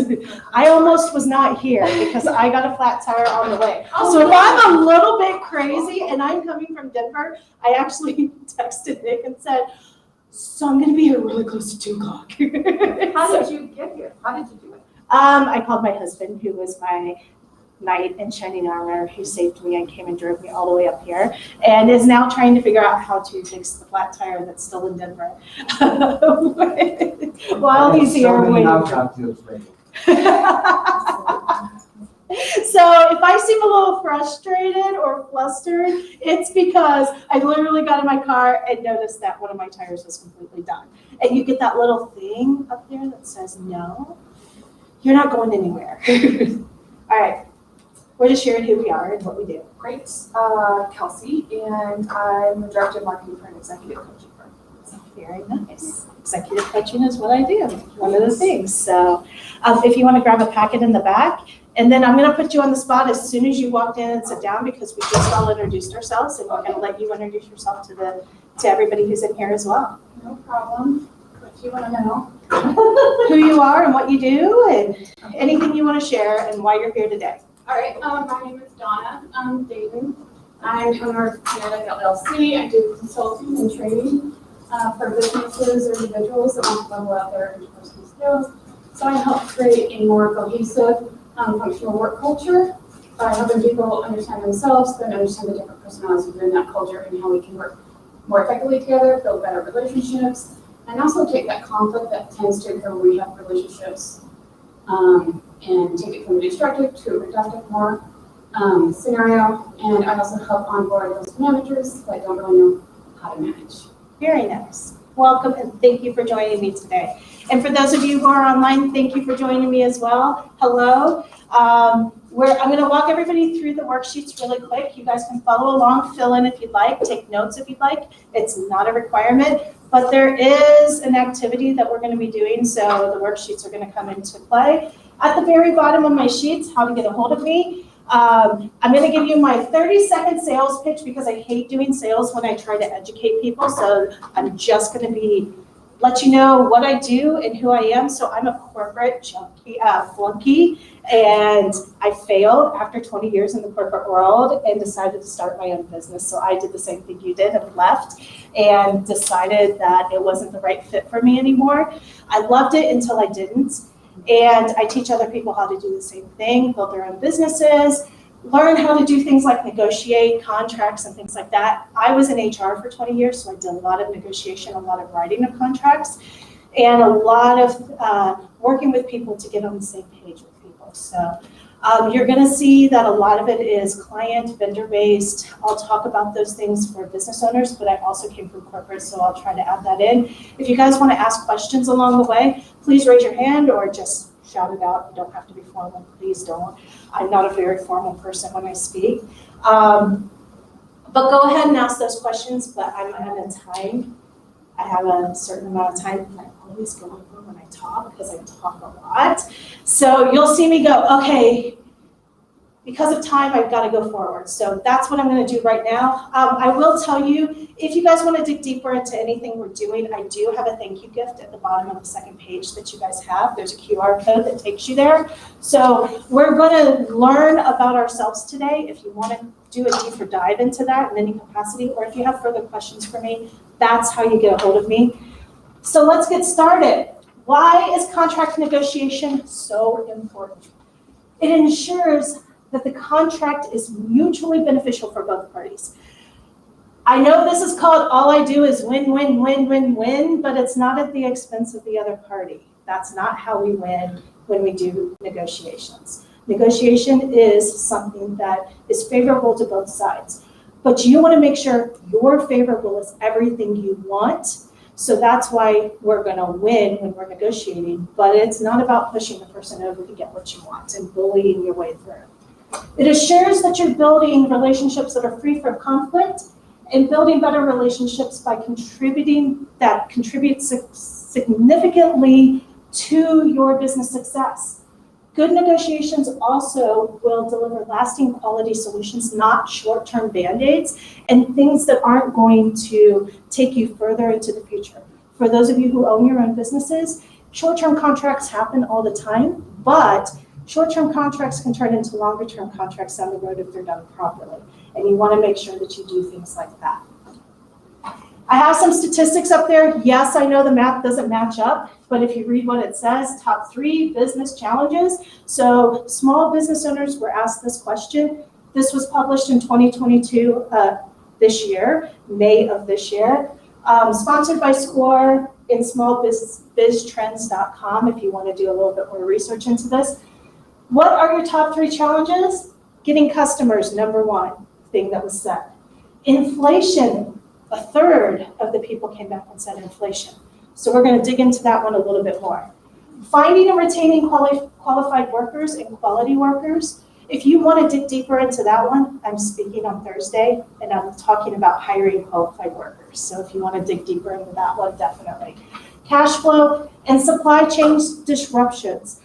[SPEAKER 4] I almost was not here because I got a flat tire on the way. So if I'm a little bit crazy and I'm coming from Denver, I actually texted Nick and said, so I'm going to be here really close to 2 o'clock.
[SPEAKER 8] How did you get here? How did you do it?
[SPEAKER 4] I called my husband, who was my knight in shining armor, who saved me and came and drove me all the way up here, and is now trying to figure out how to fix the flat tire that's still in Denver. While he's here waiting. So if I seem a little frustrated or flustered, it's because I literally got in my car and noticed that one of my tires was completely done. And you get that little thing up there that says, no, you're not going anywhere. All right, we're just sharing who we are and what we do.
[SPEAKER 8] Great. Kelsey, and I'm the director of marketing for an executive coaching firm.
[SPEAKER 4] Very nice. Executive coaching is what I do, one of the things. So if you want to grab a packet in the back, and then I'm going to put you on the spot as soon as you walked in and sit down because we just all introduced ourselves, and we're going to let you introduce yourself to everybody who's in here as well.
[SPEAKER 8] No problem. If you want to know.
[SPEAKER 4] Who you are and what you do and anything you want to share and why you're here today.
[SPEAKER 8] All right. My name is Donna David. I'm owner of Canada LLC. I do consulting and training for businesses or individuals that want to level out their interpersonal skills. So I help create a more cohesive, functional work culture by helping people understand themselves, then understand the different personalities within that culture and how we can work more effectively together, build better relationships, and also take that conflict that tends to occur when we have relationships and take it from a destructive to a productive more scenario. And I also help onboard those managers that don't really know how to manage.
[SPEAKER 4] Very nice. Welcome and thank you for joining me today. And for those of you who are online, thank you for joining me as well. Hello. I'm going to walk everybody through the worksheets really quick. You guys can follow along, fill in if you'd like, take notes if you'd like. It's not a requirement, but there is an activity that we're going to be doing, so the worksheets are going to come into play. At the very bottom of my sheets, how to get a hold of me. I'm going to give you my 30-second sales pitch because I hate doing sales when I try to educate people, so I'm just going to be let you know what I do and who I am. So I'm a corporate flunky, and I failed after 20 years in the corporate world and decided to start my own business. So I did the same thing you did and left and decided that it wasn't the right fit for me anymore. I loved it until I didn't. And I teach other people how to do the same thing, build their own businesses, learn how to do things like negotiate contracts and things like that. I was in HR for 20 years, so I did a lot of negotiation, a lot of writing of contracts, and a lot of working with people to get on the same page with people. So you're gonna see that a lot of it is client, vendor-based. I'll talk about those things for business owners, but I also came from corporate, so I'll try to add that in. If you guys wanna ask questions along the way, please raise your hand or just shout it out. You don't have to be formal, please don't. I'm not a very formal person when I speak. But go ahead and ask those questions, but I'm out of time. I have a certain amount of time, and I always go over when I talk because I talk a lot. So you'll see me go, okay, because of time, I've got to go forward. So that's what I'm going to do right now. I will tell you, if you guys want to dig deeper into anything we're doing, I do have a thank you gift at the bottom of the second page that you guys have. There's a QR code that takes you there. So we're going to learn about ourselves today. If you want to do a deeper dive into that in any capacity, or if you have further questions for me, that's how you get a hold of me. So let's get started. Why is contract negotiation so important? It ensures that the contract is mutually beneficial for both parties. I know this is called all I do is win, win, win, win, win, but it's not at the expense of the other party. That's not how we win when we do negotiations. Negotiation is something that is favorable to both sides, but you want to make sure your favorable is everything you want. So that's why we're going to win when we're negotiating, but it's not about pushing the person over to get what you want and bullying your way through. It assures that you're building relationships that are free from conflict and building better relationships by contribute significantly to your business success. Good negotiations also will deliver lasting quality solutions, not short-term band-aids and things that aren't going to take you further into the future. For those of you who own your own businesses, short-term contracts happen all the time, but short-term contracts can turn into longer-term contracts down the road if they're done properly. And you want to make sure that you do things like that. I have some statistics up there. Yes, I know the math doesn't match up, but if you read what it says, top 3 business challenges. So small business owners were asked this question. This was published in 2022, this year, May of this year. Sponsored by SCORE in smallbiztrends.com if you want to do a little bit more research into this. What are your top 3 challenges? Getting customers, number 1 thing that was said. Inflation, a third of the people came back and said inflation. So we're going to dig into that one a little bit more. Finding and retaining qualified workers and quality workers. If you want to dig deeper into that one, I'm speaking on Thursday, and I'm talking about hiring qualified workers. So if you want to dig deeper into that one, definitely. Cash flow and supply chain disruptions.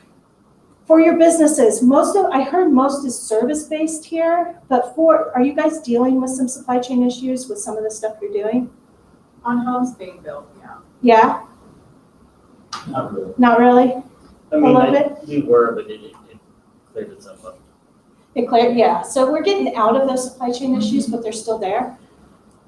[SPEAKER 4] For your businesses, I heard most is service-based here, but are you guys dealing with some supply chain issues with some of the stuff you're doing?
[SPEAKER 7] On homes being built, yeah.
[SPEAKER 4] Yeah?
[SPEAKER 6] Not really.
[SPEAKER 4] Not really?
[SPEAKER 6] I mean,
[SPEAKER 4] little bit?
[SPEAKER 6] we were, but it cleared itself up.
[SPEAKER 4] It cleared, yeah. So we're getting out of those supply chain issues, but they're still there.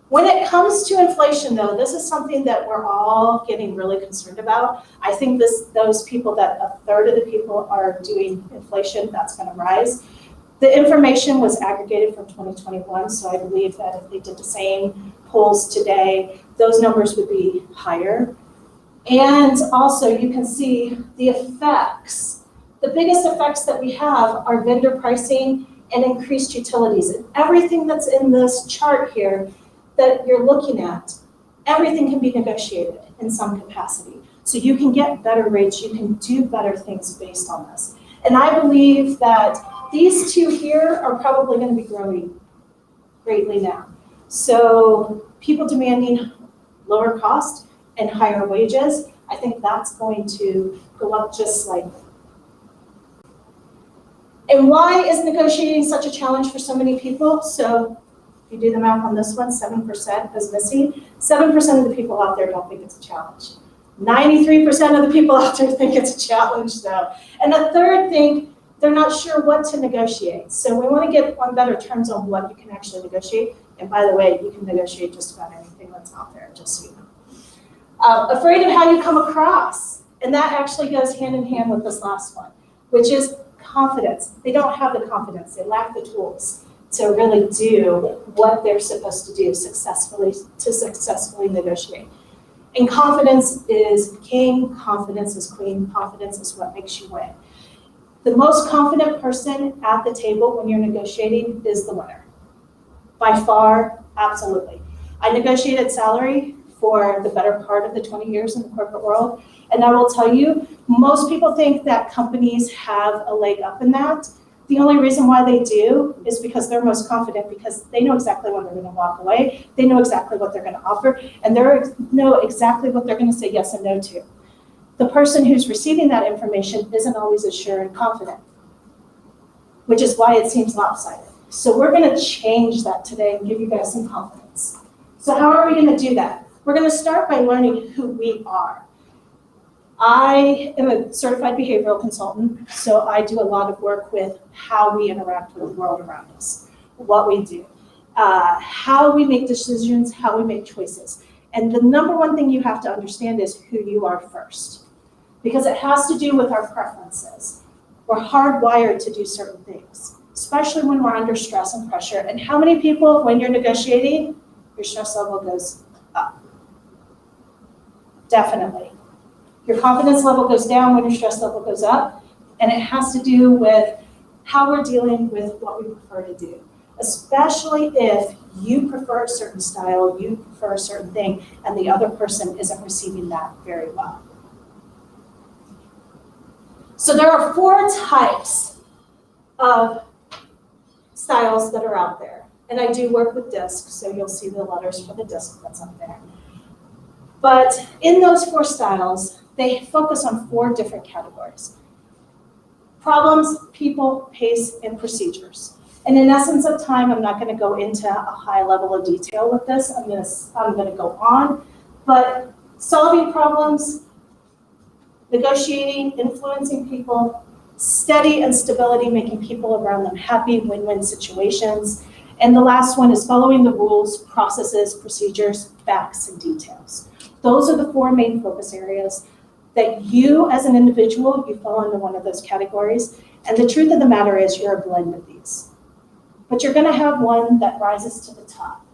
[SPEAKER 4] When it comes to inflation, though, this is something that we're all getting really concerned about. I think those people that a third of the people are doing inflation, that's going to rise. The information was aggregated from 2021, so I believe that if they did the same polls today, those numbers would be higher. And also, you can see the effects. The biggest effects that we have are vendor pricing and increased utilities. And everything that's in this chart here that you're looking at, everything can be negotiated in some capacity. So you can get better rates, you can do better things based on this. And I believe that these 2 here are probably going to be growing greatly now. So people demanding lower cost and higher wages, I think that's going to go up just slightly. And why is negotiating such a challenge for so many people? So if you do the math on this one, 7% is missing. 7% of the people out there don't think it's a challenge. 93% of the people out there think it's a challenge though. And a third think they're not sure what to negotiate. So we want to get on better terms on what you can actually negotiate. And by the way, you can negotiate just about anything that's out there, just so you know. Afraid of how you come across. And that actually goes hand in hand with this last one, which is confidence. They don't have the confidence. They lack the tools to really do what they're supposed to do successfully negotiate. And confidence is king, confidence is queen, confidence is what makes you win. The most confident person at the table when you're negotiating is the winner. By far, absolutely. I negotiated salary for the better part of the 20 years in the corporate world. And I will tell you, most people think that companies have a leg up in that. The only reason why they do is because they're most confident, because they know exactly when they're going to walk away. They know exactly what they're going to offer, and they know exactly what they're going to say yes and no to. The person who's receiving that information isn't always as sure and confident, which is why it seems lopsided. So we're going to change that today and give you guys some confidence. So how are we going to do that? We're going to start by learning who we are. I am a certified behavioral consultant, so I do a lot of work with how we interact with the world around us, what we do, how we make decisions, how we make choices. And the number one thing you have to understand is who you are first, because it has to do with our preferences. We're hardwired to do certain things, especially when we're under stress and pressure. And how many people, when you're negotiating, your stress level goes up? Definitely. Your confidence level goes down when your stress level goes up, and it has to do with how we're dealing with what we prefer to do, especially if you prefer a certain style, you prefer a certain thing, and the other person isn't receiving that very well. So there are 4 types of styles that are out there, and I do work with DISC, so you'll see the letters for the DISC that's up there. But in those 4 styles, they focus on 4 different categories: problems, people, pace, and procedures. And in essence of time, I'm not going to go into a high level of detail with this. I'm going to go on, but solving problems, negotiating, influencing people, steady and stability, making people around them happy, win-win situations. And the last one is following the rules, processes, procedures, facts, and details. Those are the 4 main focus areas that you as an individual, you fall into one of those categories. And the truth of the matter is you're a blend of these. But you're gonna have one that rises to the top.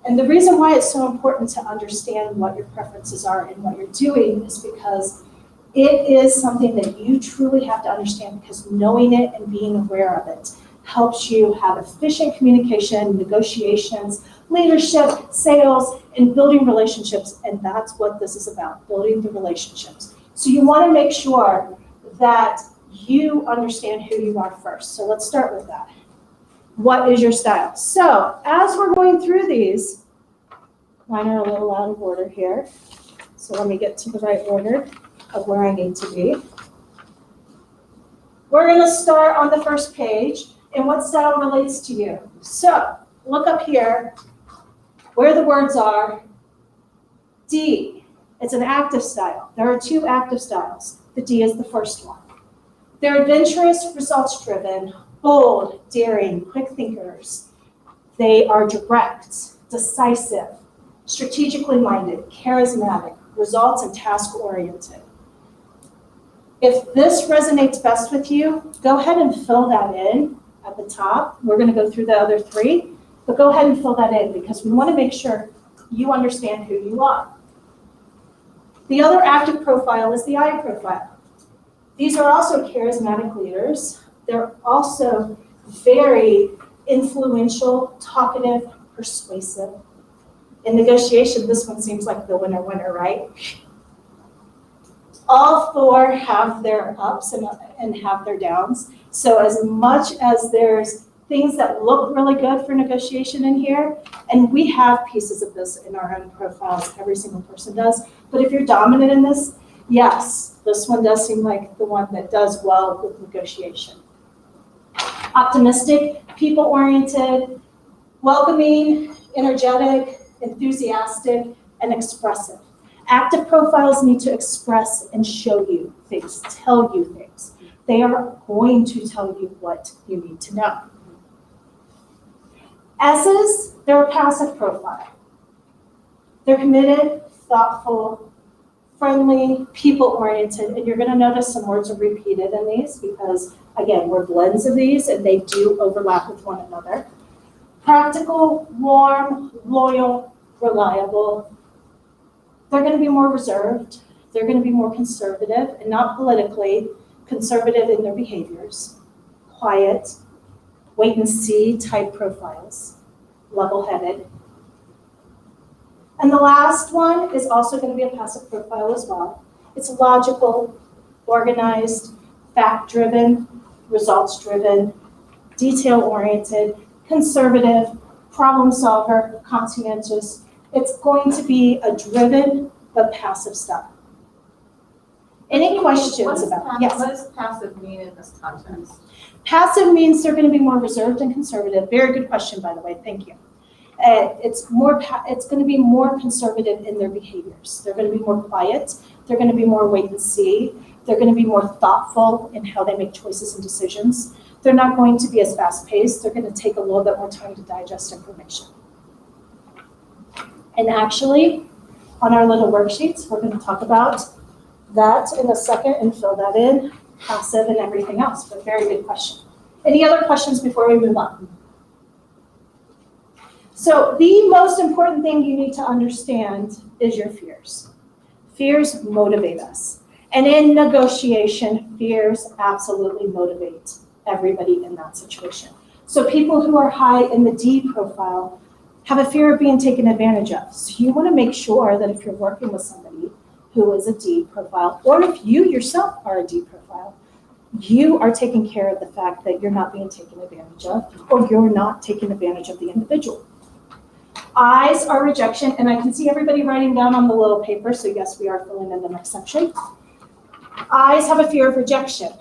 [SPEAKER 4] And the reason why it's so important to understand what your preferences are and what you're doing is because it is something that you truly have to understand, because knowing it and being aware of it helps you have efficient communication, negotiations, leadership, sales, and building relationships. And that's what this is about, building the relationships. So you want to make sure that you understand who you are first. So let's start with that. What is your style? So as we're going through these, mine are a little out of order here. So let me get to the right order of where I need to be. We're going to start on the first page and what style relates to you. So look up here where the words are. D, it's an active style. There are 2 active styles. The D is the first one. They're adventurous, results-driven, bold, daring, quick thinkers. They are direct, decisive, strategically minded, charismatic, results and task-oriented. If this resonates best with you, go ahead and fill that in at the top. We're going to go through the other 3, but go ahead and fill that in, because we want to make sure you understand who you are. The other active profile is the I profile. These are also charismatic leaders. They're also very influential, talkative, persuasive. In negotiation, this one seems like the winner, right? All 4 have their ups and have their downs. So as much as there's things that look really good for negotiation in here, and we have pieces of this in our own profiles, every single person does, but if you're dominant in this, yes, this one does seem like the one that does well with negotiation. Optimistic, people-oriented, welcoming, energetic, enthusiastic, and expressive. Active profiles need to express and show you things, tell you things. They are going to tell you what you need to know. S's, they're a passive profile. They're committed, thoughtful, friendly, people-oriented, and you're going to notice some words are repeated in these because, again, we're blends of these and they do overlap with one another. Practical, warm, loyal, reliable. They're going to be more reserved. They're going to be more conservative, and not politically, conservative in their behaviors. Quiet, wait and see type profiles, level-headed. And the last one is also going to be a passive profile as well. It's logical, organized, fact-driven, results-driven, detail-oriented, conservative, problem solver, conscientious. It's going to be a driven but passive style. Any questions about? Yes.
[SPEAKER 7] What does passive mean in this context?
[SPEAKER 4] Passive means they're going to be more reserved and conservative. Very good question, by the way. Thank you. It's going to be more conservative in their behaviors. They're going to be more quiet. They're going to be more wait and see. They're going to be more thoughtful in how they make choices and decisions. They're not going to be as fast-paced. They're going to take a little bit more time to digest information. And actually, on our little worksheets, we're going to talk about that in a second and fill that in, passive and everything else. But very good question. Any other questions before we move on? So the most important thing you need to understand is your fears. Fears motivate us. And in negotiation, fears absolutely motivate everybody in that situation. So people who are high in the D profile have a fear of being taken advantage of. So you want to make sure that if you're working with somebody who is a D profile, or if you yourself are a D profile, you are taking care of the fact that you're not being taken advantage of, or you're not taking advantage of the individual. I's are rejection, and I can see everybody writing down on the little paper, so yes, we are filling in the next section. I's have a fear of rejection.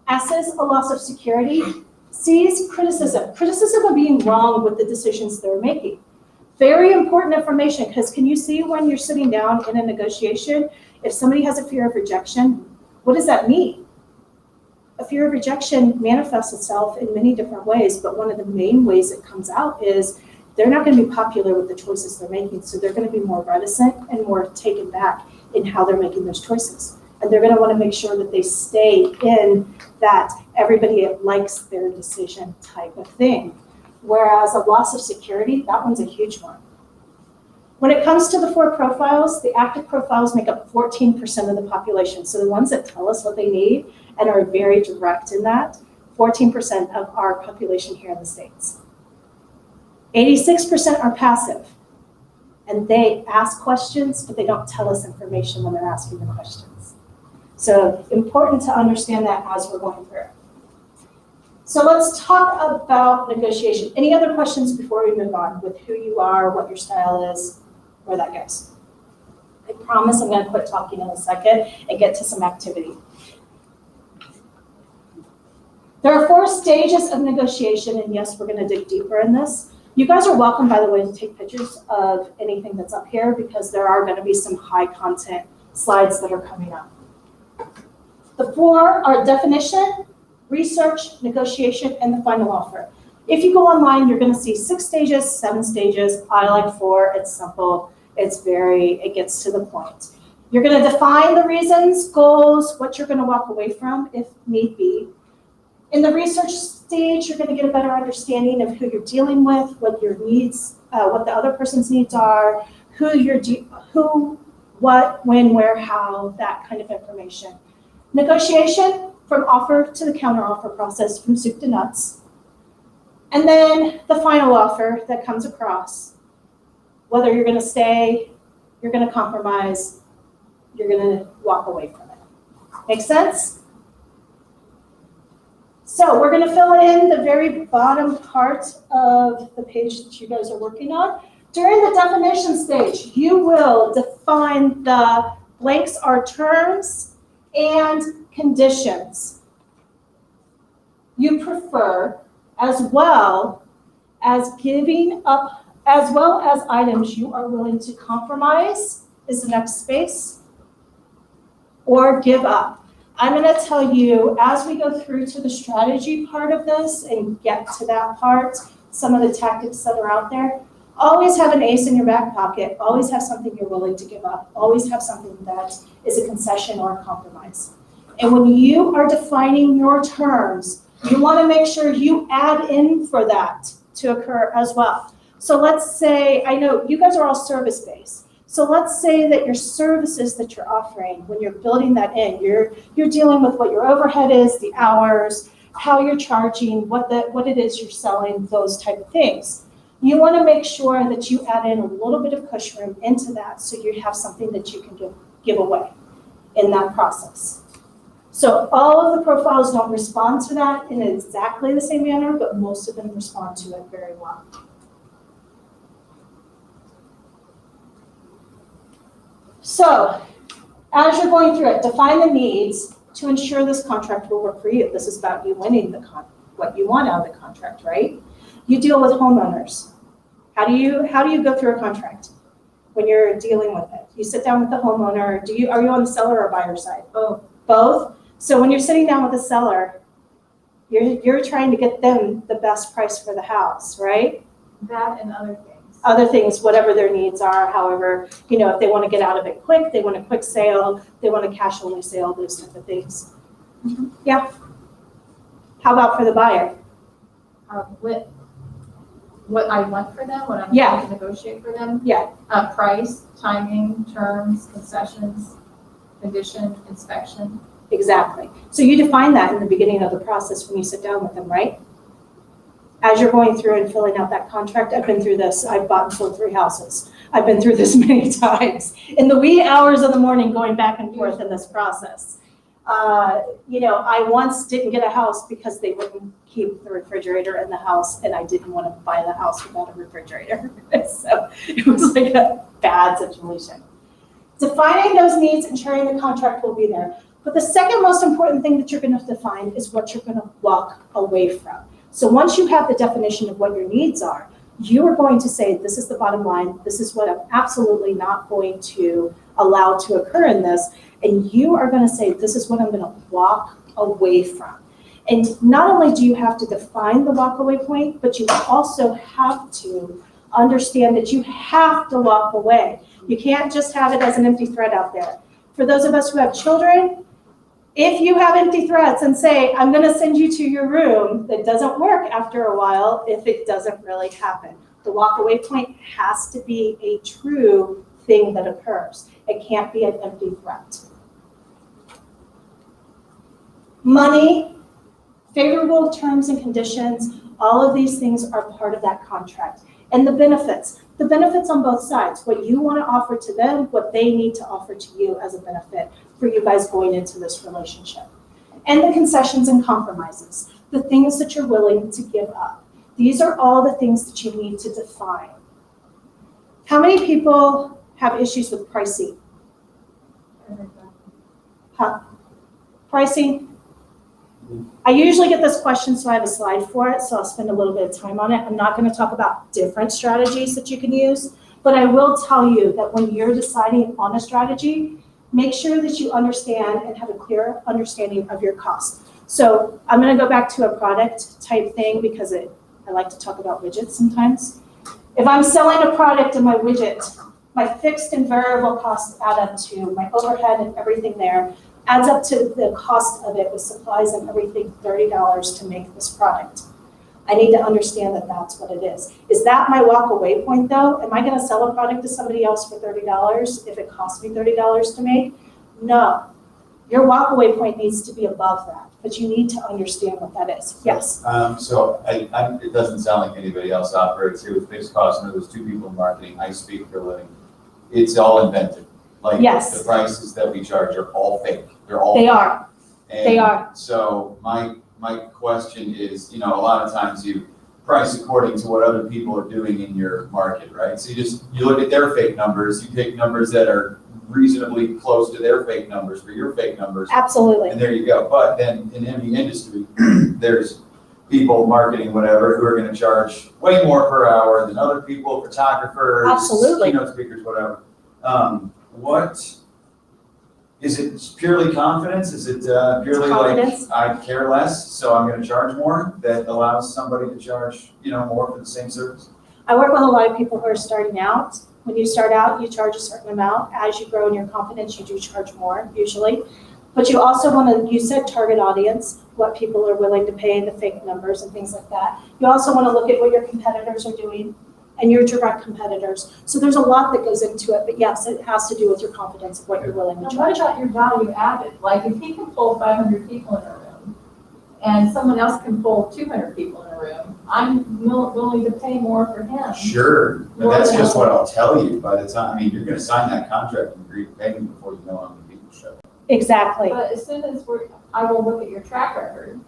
[SPEAKER 4] S's, a loss of security. C's, criticism. Criticism of being wrong with the decisions they're making. Very important information, because can you see when you're sitting down in a negotiation, if somebody has a fear of rejection, what does that mean? A fear of rejection manifests itself in many different ways, but one of the main ways it comes out is they're not going to be popular with the choices they're making, so they're going to be more reticent and more taken back in how they're making those choices. And they're going to want to make sure that they stay in that everybody likes their decision type of thing. Whereas a loss of security, that one's a huge one. When it comes to the 4 profiles, the active profiles make up 14% of the population. So the ones that tell us what they need and are very direct in that, 14% of our population here in the States. 86% are passive. And they ask questions, but they don't tell us information when they're asking the questions. So important to understand that as we're going through. So let's talk about negotiation. Any other questions before we move on with who you are, what your style is, where that goes? I promise I'm going to quit talking in a second and get to some activity. There are 4 stages of negotiation, and yes, we're going to dig deeper in this. You guys are welcome, by the way, to take pictures of anything that's up here because there are going to be some high content slides that are coming up. The 4 are definition, research, negotiation, and the final offer. If you go online, you're going to see 6 stages, 7 stages. I like 4. It's simple. It gets to the point. You're going to define the reasons, goals, what you're going to walk away from if need be. In the research stage, you're going to get a better understanding of who you're dealing with, what your needs, what the other person's needs are, who, what, when, where, how, that kind of information. Negotiation, from offer to the counteroffer process, from soup to nuts. And then the final offer that comes across, whether you're going to stay, you're going to compromise, you're going to walk away from it. Make sense? So we're going to fill in the very bottom part of the page that you guys are working on. During the definition stage, you will define the blanks are terms and conditions you prefer, as well as giving up, as well as items you are willing to compromise is the next space, or give up. I'm gonna tell you, as we go through to the strategy part of this and get to that part, some of the tactics that are out there, always have an ace in your back pocket, always have something you're willing to give up, always have something that is a concession or a compromise. And when you are defining your terms, you wanna make sure you add in for that to occur as well. So let's say, I know you guys are all service-based. So let's say that your services that you're offering, when you're building that in, you're dealing with what your overhead is, the hours, how you're charging, what it is you're selling, those type of things. You want to make sure that you add in a little bit of push room into that so you have something that you can give away in that process. So all of the profiles don't respond to that in exactly the same manner, but most of them respond to it very well. So as you're going through it, define the needs to ensure this contract will work for you. This is about you winning what you want out of the contract, right? You deal with homeowners. How do you go through a contract when you're dealing with it? You sit down with the homeowner. Are you on the seller or buyer side? Both. So when you're sitting down with the seller, you're trying to get them the best price for the house, right?
[SPEAKER 7] That and other things.
[SPEAKER 4] Other things, whatever their needs are, however, if they want to get out of it quick, they want a quick sale, they want a cash only sale, those type of things. Mm-hmm. Yeah. How about for the buyer?
[SPEAKER 7] What I want for them, what I'm
[SPEAKER 4] Yeah.
[SPEAKER 7] trying to negotiate for them.
[SPEAKER 4] Yeah.
[SPEAKER 7] Price, timing, terms, concessions, condition, inspection.
[SPEAKER 4] Exactly. So you define that in the beginning of the process when you sit down with them, right? As you're going through and filling out that contract, I've been through this. I've bought and sold 3 houses. I've been through this many times. In the wee hours of the morning, going back and forth in this process. I once didn't get a house because they wouldn't keep the refrigerator in the house, and I didn't want to buy the house without a refrigerator. So it was like a bad situation. Defining those needs, ensuring the contract will be there. But the second most important thing that you're going to define is what you're going to walk away from. So once you have the definition of what your needs are, you are going to say, this is the bottom line, this is what I'm absolutely not going to allow to occur in this, and you are going to say, this is what I'm going to walk away from. And not only do you have to define the walk away point, but you also have to understand that you have to walk away. You can't just have it as an empty threat out there. For those of us who have children, if you have empty threats and say, I'm going to send you to your room, that doesn't work after a while if it doesn't really happen. The walk away point has to be a true thing that occurs. It can't be an empty threat. Money, favorable terms and conditions, all of these things are part of that contract. And the benefits on both sides, what you want to offer to them, what they need to offer to you as a benefit for you guys going into this relationship. And the concessions and compromises, the things that you're willing to give up. These are all the things that you need to define. How many people have issues with pricing? Pricing? I usually get this question, so I have a slide for it, so I'll spend a little bit of time on it. I'm not going to talk about different strategies that you can use, but I will tell you that when you're deciding on a strategy, make sure that you understand and have a clear understanding of your cost. So I'm going to go back to a product type thing because I like to talk about widgets sometimes. If I'm selling a product and my widget, my fixed and variable costs add up to my overhead and everything there, adds up to the cost of it with supplies and everything, $30 to make this product. I need to understand that that's what it is. Is that my walk away point though? Am I going to sell a product to somebody else for $30 if it costs me $30 to make? No. Your walk away point needs to be above that, but you need to understand what that is. Yes?
[SPEAKER 5] So it doesn't sound like anybody else operates here with fixed costs. I know there's 2 people in marketing. I speak for a living. It's all invented. Like
[SPEAKER 4] Yes.
[SPEAKER 5] the prices that we charge are all fake. They're all
[SPEAKER 4] They
[SPEAKER 5] fake.
[SPEAKER 4] are.
[SPEAKER 5] And
[SPEAKER 4] They are.
[SPEAKER 5] So my question is, a lot of times you price according to what other people are doing in your market, right? So you look at their fake numbers, you take numbers that are reasonably close to their fake numbers for your fake numbers,
[SPEAKER 4] Absolutely.
[SPEAKER 5] and there you go. But then in the industry, there's people marketing whatever who are going to charge way more per hour than other people, photographers,
[SPEAKER 4] Absolutely.
[SPEAKER 5] keynote speakers, whatever. What, is it purely confidence? Is it purely like,
[SPEAKER 4] Confidence.
[SPEAKER 5] I care less, so I'm gonna charge more, that allows somebody to charge, more for the same service?
[SPEAKER 4] I work with a lot of people who are starting out. When you start out, you charge a certain amount. As you grow in your confidence, you do charge more usually. But you also want to, you said target audience, what people are willing to pay, the fake numbers and things like that. You also want to look at what your competitors are doing and your direct competitors. So there's a lot that goes into it, but yes, it has to do with your confidence of what you're willing to
[SPEAKER 7] And what
[SPEAKER 4] charge.
[SPEAKER 7] about your value added? Like if he can pull 500 people in a room and someone else can pull 200 people in a room, I'm willing to pay more for him.
[SPEAKER 5] Sure, but that's just what I'll tell you by the time, you're gonna sign that contract and agree to pay me before you know how many people show up.
[SPEAKER 4] Exactly.
[SPEAKER 7] But as soon as I will look at your track record.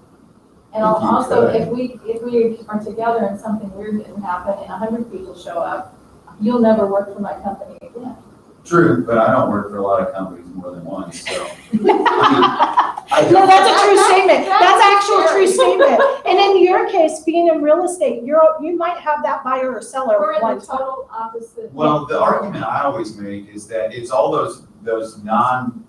[SPEAKER 7] And I'll
[SPEAKER 5] If you
[SPEAKER 7] also,
[SPEAKER 5] could.
[SPEAKER 7] if we are together and something weird didn't happen and 100 people show up, you'll never work for my company again.
[SPEAKER 5] True, but I don't work for a lot of companies more than one, so.
[SPEAKER 4] No, that's a true statement. That's actual true statement. And in your case, being in real estate, you might have that buyer or seller
[SPEAKER 7] We're in
[SPEAKER 4] one
[SPEAKER 7] the total opposite.
[SPEAKER 5] Well, the argument I always make is that it's all those non,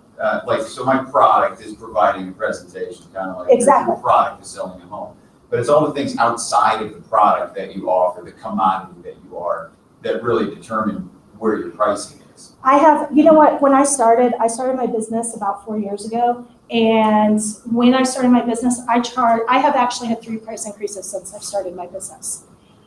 [SPEAKER 5] so my product is providing a presentation, kind of like.
[SPEAKER 4] Exactly.
[SPEAKER 5] Your product is selling a home. But it's all the things outside of the product that you offer, the commodity that you are, that really determine where your pricing is.
[SPEAKER 4] I have, you know what, when I started my business about 4 years ago. And when I started my business, I have actually had 3 price increases since I've started my business.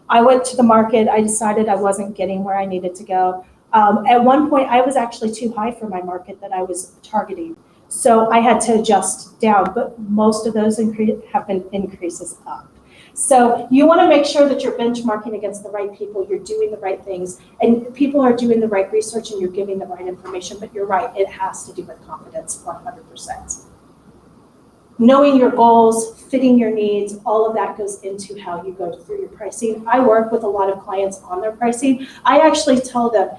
[SPEAKER 4] I went to the market, I decided I wasn't getting where I needed to go. At one point, I was actually too high for my market that I was targeting. So I had to adjust down, but most of those have been increases up. So you want to make sure that you're benchmarking against the right people, you're doing the right things, and people are doing the right research and you're giving the right information, but you're right, it has to do with confidence 100%. Knowing your goals, fitting your needs, all of that goes into how you go through your pricing. I work with a lot of clients on their pricing. I actually tell them,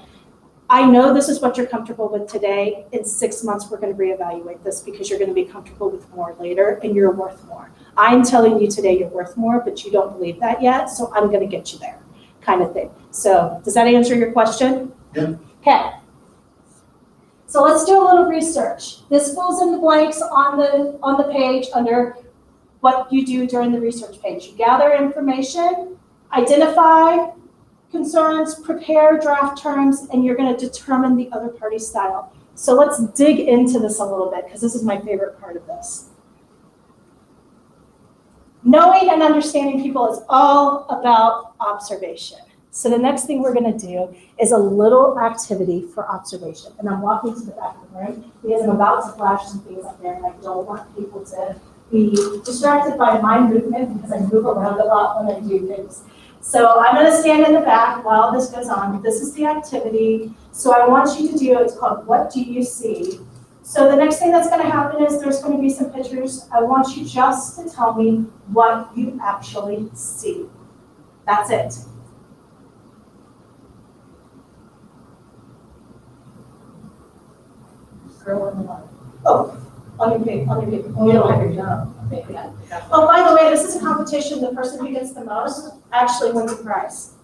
[SPEAKER 4] I know this is what you're comfortable with today. In 6 months, we're going to reevaluate this because you're going to be comfortable with more later and you're worth more. I'm telling you today you're worth more, but you don't believe that yet, so I'm going to get you there, kind of thing. So does that answer your question?
[SPEAKER 5] Yeah.
[SPEAKER 4] Okay. So let's do a little research. This fills in the blanks on the page under what you do during the research page. You gather information, identify concerns, prepare draft terms, and you're going to determine the other party's style. So let's dig into this a little bit because this is my favorite part of this. Knowing and understanding people is all about observation. So the next thing we're going to do is a little activity for observation. And I'm walking to the back of the room because I'm about to flash some things up there and I don't want people to be distracted by my movement because I move around a lot when I do things. So I'm going to stand in the back while this goes on. This is the activity. So I want you to do, it's called What Do You See? So the next thing that's going to happen is there's going to be some pictures. I want you just to tell me what you actually see. That's it. Girl in the light. Oh, on your paper, You don't have your job. Oh, by the way, this is a competition. The person who gets the most actually wins a prize.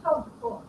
[SPEAKER 4] Oh, cool.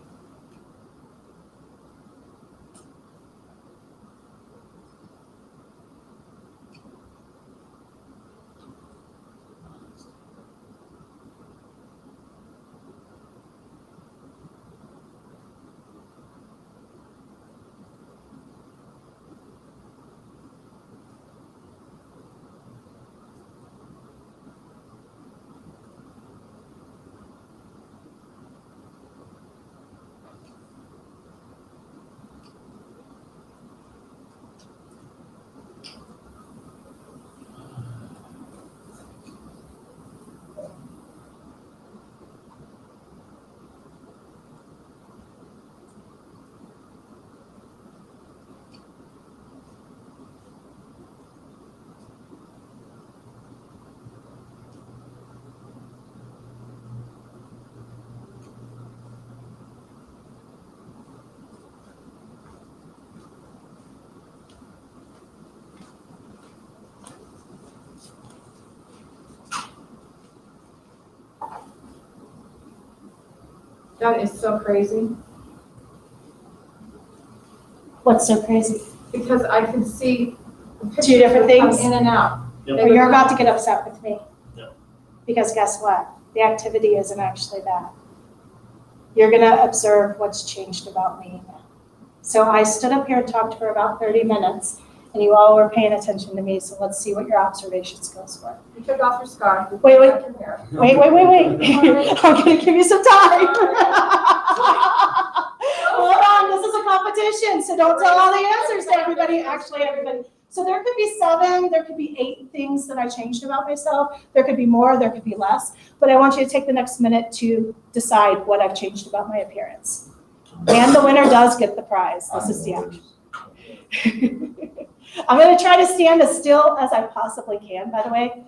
[SPEAKER 7] That is so crazy,
[SPEAKER 4] What's so crazy?
[SPEAKER 7] because I can see the pictures
[SPEAKER 4] Two different
[SPEAKER 7] would come
[SPEAKER 4] things?
[SPEAKER 7] in and out.
[SPEAKER 6] Yep.
[SPEAKER 4] Or you're about to get upset with me.
[SPEAKER 6] No.
[SPEAKER 4] Because guess what? The activity isn't actually that. You're gonna observe what's changed about me. So I stood up here and talked for about 30 minutes, and you all were paying attention to me, so let's see what your observation skills were.
[SPEAKER 7] You took off your scarf. you
[SPEAKER 4] Wait,
[SPEAKER 7] took
[SPEAKER 4] wait.
[SPEAKER 7] off your hair.
[SPEAKER 4] Wait. I'm gonna give you some time. Hold on, this is a competition, so don't tell all the answers to everybody, actually everybody. So there could be 7, there could be 8 things that I changed about myself. There could be more, there could be less. But I want you to take the next minute to decide what I've changed about my appearance. And the winner does get the prize. This is the action. I'm gonna try to stand as still as I possibly can, by the way.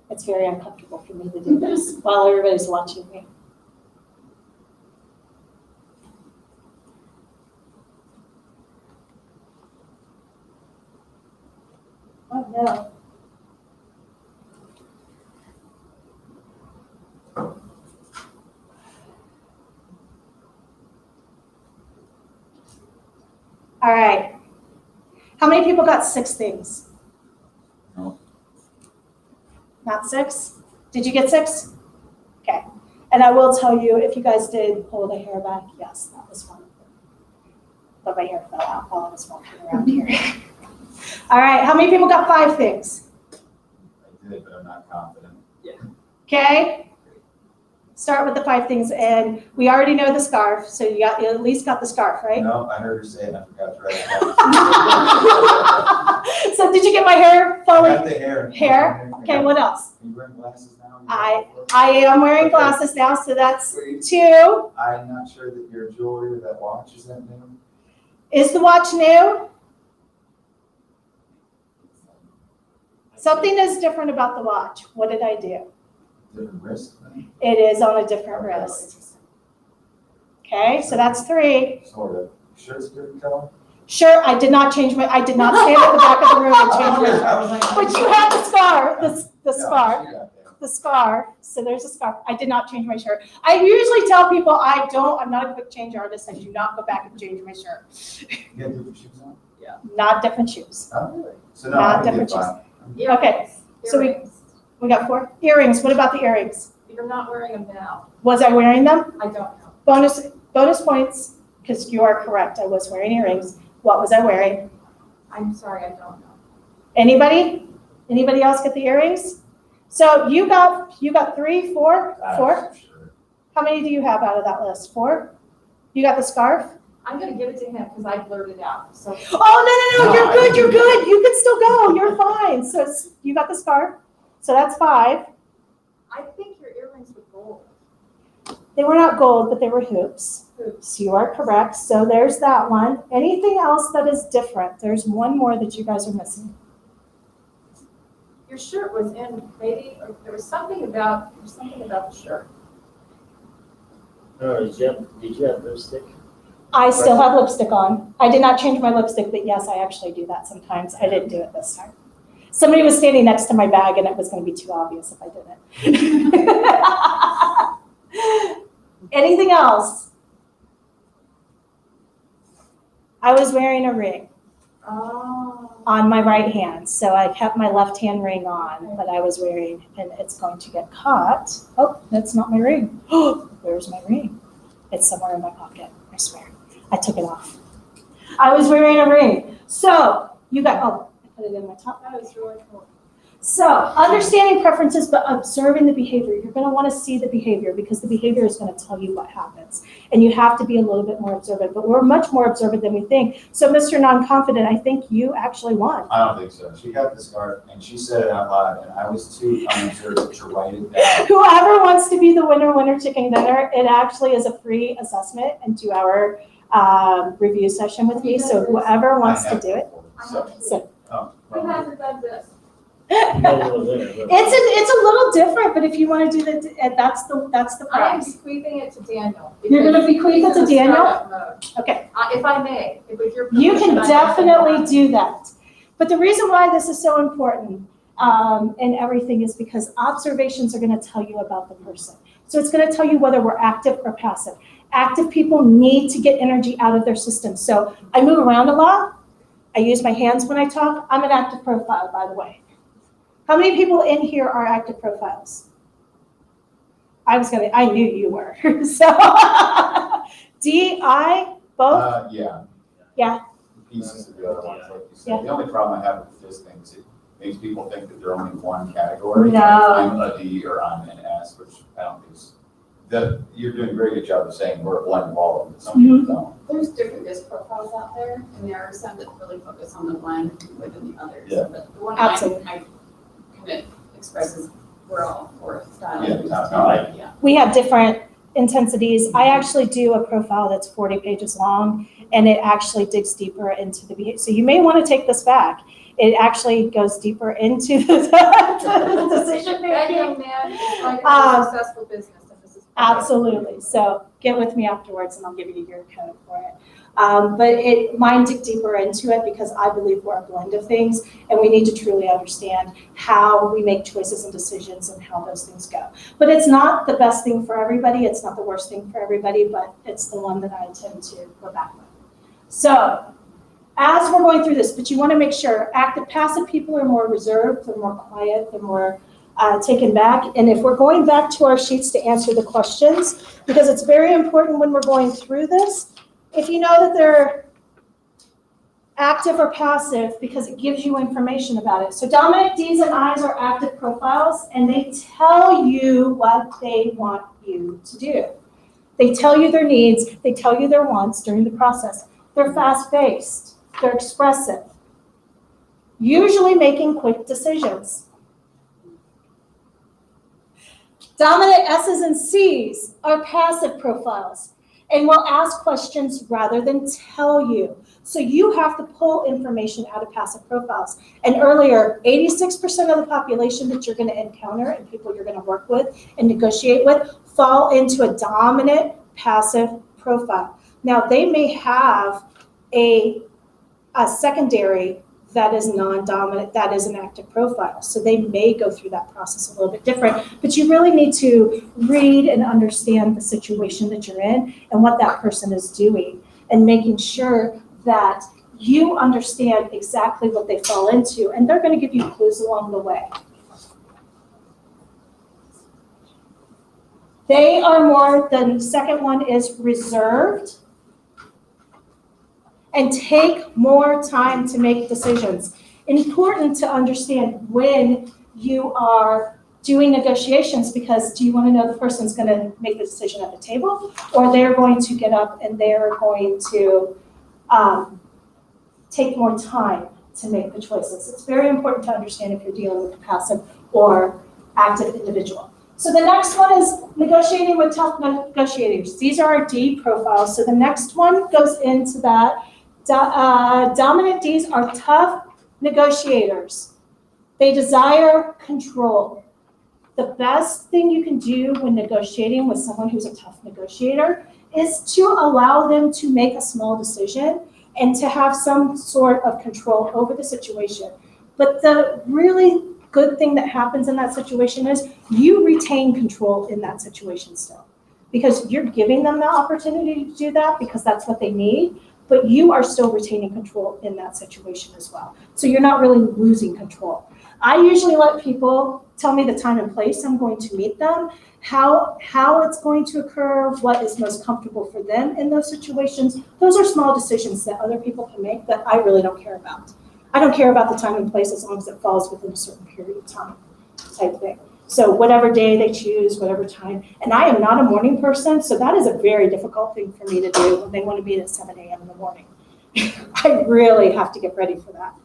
[SPEAKER 4] It's very uncomfortable for me to do this while everybody's watching me. Oh, no. All right. How many people got 6 things?
[SPEAKER 5] No.
[SPEAKER 4] Not 6? Did you get 6? Okay. And I will tell you, if you guys did pull the hair back, yes, that was one of them. But my hair fell out while I was walking around here. All right. How many people got 5 things?
[SPEAKER 5] I did, but I'm not confident.
[SPEAKER 4] Okay. Start with the 5 things, and we already know the scarf, so you at least got the scarf, right?
[SPEAKER 5] No, I heard her say it, and I forgot to write it
[SPEAKER 4] So did you get my hair
[SPEAKER 5] down. I
[SPEAKER 4] falling?
[SPEAKER 5] got the hair.
[SPEAKER 4] Hair? Okay, what else?
[SPEAKER 5] Are you wearing glasses now?
[SPEAKER 4] I am wearing glasses now, so that's 2.
[SPEAKER 5] I'm not sure that your jewelry or that watch is that new.
[SPEAKER 4] Is the watch new? Something is different about the watch. What did I do?
[SPEAKER 5] Different wrist thing?
[SPEAKER 4] It is on a different wrist. Okay, so that's 3.
[SPEAKER 5] Sort of. Sure it's different color?
[SPEAKER 4] Sure, I did not stand at the back of the room and change my shirt. But you have the scarf, the scarf. The scarf, so there's a scarf. I did not change my shirt. I usually tell people I'm not a quick change artist. I do not go back and change my shirt.
[SPEAKER 5] You got different shoes on?
[SPEAKER 4] Not different shoes.
[SPEAKER 5] Oh, really? So no,
[SPEAKER 4] Not
[SPEAKER 5] I did
[SPEAKER 4] different
[SPEAKER 5] fine.
[SPEAKER 4] Okay, so we got 4 earrings. What about the earrings?
[SPEAKER 7] You're not wearing them now.
[SPEAKER 4] Was I wearing them?
[SPEAKER 7] I don't know.
[SPEAKER 4] Bonus points, because you are correct. I was wearing earrings. What was I wearing?
[SPEAKER 7] I'm sorry, I don't know.
[SPEAKER 4] Anybody? Anybody else get the earrings? So you got 3, 4?
[SPEAKER 5] Sure.
[SPEAKER 4] How many do you have out of that list? 4? You got the scarf?
[SPEAKER 7] I'm gonna give it to him because I blurted out, so.
[SPEAKER 4] Oh, no,
[SPEAKER 5] No,
[SPEAKER 4] you're
[SPEAKER 5] I
[SPEAKER 4] good, you're
[SPEAKER 5] didn't.
[SPEAKER 4] good. You can still go, you're fine. So you got the scarf, so that's 5.
[SPEAKER 7] I think your earrings were gold.
[SPEAKER 4] They were not gold, but they were hoops. So you are correct. So there's that one. Anything else that is different? There's one more that you guys are missing.
[SPEAKER 7] Your shirt was in, maybe, or there was something about the shirt.
[SPEAKER 6] Oh, did you have lipstick?
[SPEAKER 4] I still have lipstick on. I did not change my lipstick, but yes, I actually do that sometimes. I didn't do it this time. Somebody was standing next to my bag and it was going to be too obvious if I didn't. Anything else? I was wearing a ring
[SPEAKER 7] Oh.
[SPEAKER 4] on my right hand, so I kept my left hand ring on, but I was wearing, and it's going to get caught. Oh, that's not my ring. Oh, where's my ring? It's somewhere in my pocket, I swear. I took it off. I was wearing a ring. So you got, oh, I put it in my top.
[SPEAKER 7] That was really cool.
[SPEAKER 4] So understanding preferences, but observing the behavior. You're going to want to see the behavior because the behavior is going to tell you what happens. And you have to be a little bit more observant, but we're much more observant than we think. So Mr. Non-Confident, I think you actually won.
[SPEAKER 5] I don't think so. She got the scarf and she said it out loud and I was too unobservant to write it down.
[SPEAKER 4] Whoever wants to be the winner chicken dinner, it actually is a free assessment and 2-hour review session with me. So whoever wants to do it. So
[SPEAKER 5] Oh,
[SPEAKER 7] Who
[SPEAKER 5] well,
[SPEAKER 7] hasn't done this?
[SPEAKER 6] You know the winner, but-
[SPEAKER 4] it's a little different, but if you want to do that, that's the
[SPEAKER 7] I am
[SPEAKER 4] prize.
[SPEAKER 7] bequeathing it to Daniel.
[SPEAKER 4] You're going to
[SPEAKER 7] because
[SPEAKER 4] bequeath it
[SPEAKER 7] he's
[SPEAKER 4] to
[SPEAKER 7] in
[SPEAKER 4] Daniel?
[SPEAKER 7] startup mode.
[SPEAKER 4] Okay.
[SPEAKER 7] If I may, if with your
[SPEAKER 4] You
[SPEAKER 7] permission,
[SPEAKER 4] can
[SPEAKER 7] I'd like to
[SPEAKER 4] definitely
[SPEAKER 7] have-
[SPEAKER 4] do that. But the reason why this is so important, and everything is because observations are going to tell you about the person. So it's going to tell you whether we're active or passive. Active people need to get energy out of their system. So I move around a lot. I use my hands when I talk. I'm an active profile, by the way. How many people in here are active profiles? I knew you were. So D, I, both?
[SPEAKER 5] Yeah.
[SPEAKER 4] Yeah.
[SPEAKER 5] Pieces of the other ones, like you
[SPEAKER 4] Yeah.
[SPEAKER 5] said. The only problem I have with this thing is it makes people think that they're only one category.
[SPEAKER 4] No.
[SPEAKER 5] I'm a D or I'm an S, which I don't think is, you're doing a very good job of saying we're a blend of all of them, but some people don't.
[SPEAKER 8] There's different disc profiles out there, and there are some that really focus on the one within the others.
[SPEAKER 5] Yeah.
[SPEAKER 8] But the one
[SPEAKER 4] Absolutely.
[SPEAKER 8] I kind of expresses we're all for style.
[SPEAKER 5] Yeah, no,
[SPEAKER 8] Yeah.
[SPEAKER 4] We have different intensities. I actually do a profile that's 40 pages long, and it actually digs deeper into the behavior. So you may want to take this back. It actually goes deeper into the decision
[SPEAKER 7] That
[SPEAKER 4] making.
[SPEAKER 7] young man is going to have a successful business. If this is
[SPEAKER 4] Absolutely. So get with me afterwards and I'll give you your code for it. But mine dig deeper into it because I believe we're a blend of things and we need to truly understand how we make choices and decisions and how those things go. But it's not the best thing for everybody. It's not the worst thing for everybody, but it's the one that I tend to go back with. So as we're going through this, but you want to make sure active, passive people are more reserved, they're more quiet, they're more taken back. And if we're going back to our sheets to answer the questions, because it's very important when we're going through this, if you know that they're active or passive, because it gives you information about it. So dominant Ds and Is are active profiles, and they tell you what they want you to do. They tell you their needs, they tell you their wants during the process. They're fast-paced, they're expressive, usually making quick decisions. Dominant S's and C's are passive profiles and will ask questions rather than tell you. So you have to pull information out of passive profiles. And earlier, 86% of the population that you're going to encounter and people you're going to work with and negotiate with fall into a dominant passive profile. Now, they may have a secondary that is non-dominant, that is an active profile. So they may go through that process a little bit different, but you really need to read and understand the situation that you're in and what that person is doing and making sure that you understand exactly what they fall into, and they're going to give you clues along the way. They are more, the second one is reserved and take more time to make decisions. Important to understand when you are doing negotiations, because do you want to know the person's going to make the decision at the table, or they're going to get up and they're going to take more time to make the choices. It's very important to understand if you're dealing with a passive or active individual. So the next one is negotiating with tough negotiators. These are our D profiles. So the next one goes into that. Dominant Ds are tough negotiators. They desire control. The best thing you can do when negotiating with someone who's a tough negotiator is to allow them to make a small decision and to have some sort of control over the situation. But the really good thing that happens in that situation is you retain control in that situation still, because you're giving them the opportunity to do that because that's what they need, but you are still retaining control in that situation as well. So you're not really losing control. I usually let people tell me the time and place I'm going to meet them, how it's going to occur, what is most comfortable for them in those situations. Those are small decisions that other people can make that I really don't care about. I don't care about the time and place as long as it falls within a certain period of time type thing. So whatever day they choose, whatever time. And I am not a morning person, so that is a very difficult thing for me to do when they want to meet at 7 a.m. in the morning. I really have to get ready for that.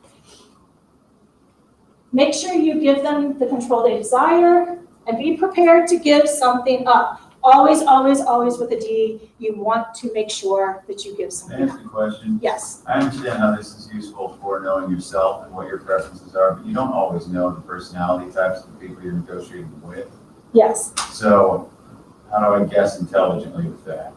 [SPEAKER 4] Make sure you give them the control they desire and be prepared to give something up. Always, always, always with a D, you want to make sure that you give
[SPEAKER 5] Can I
[SPEAKER 4] something
[SPEAKER 5] ask
[SPEAKER 4] up.
[SPEAKER 5] a question?
[SPEAKER 4] Yes.
[SPEAKER 5] I understand how this is useful for knowing yourself and what your preferences are, but you don't always know the personality types of the people you're negotiating with.
[SPEAKER 4] Yes.
[SPEAKER 5] So how do I guess intelligently with that?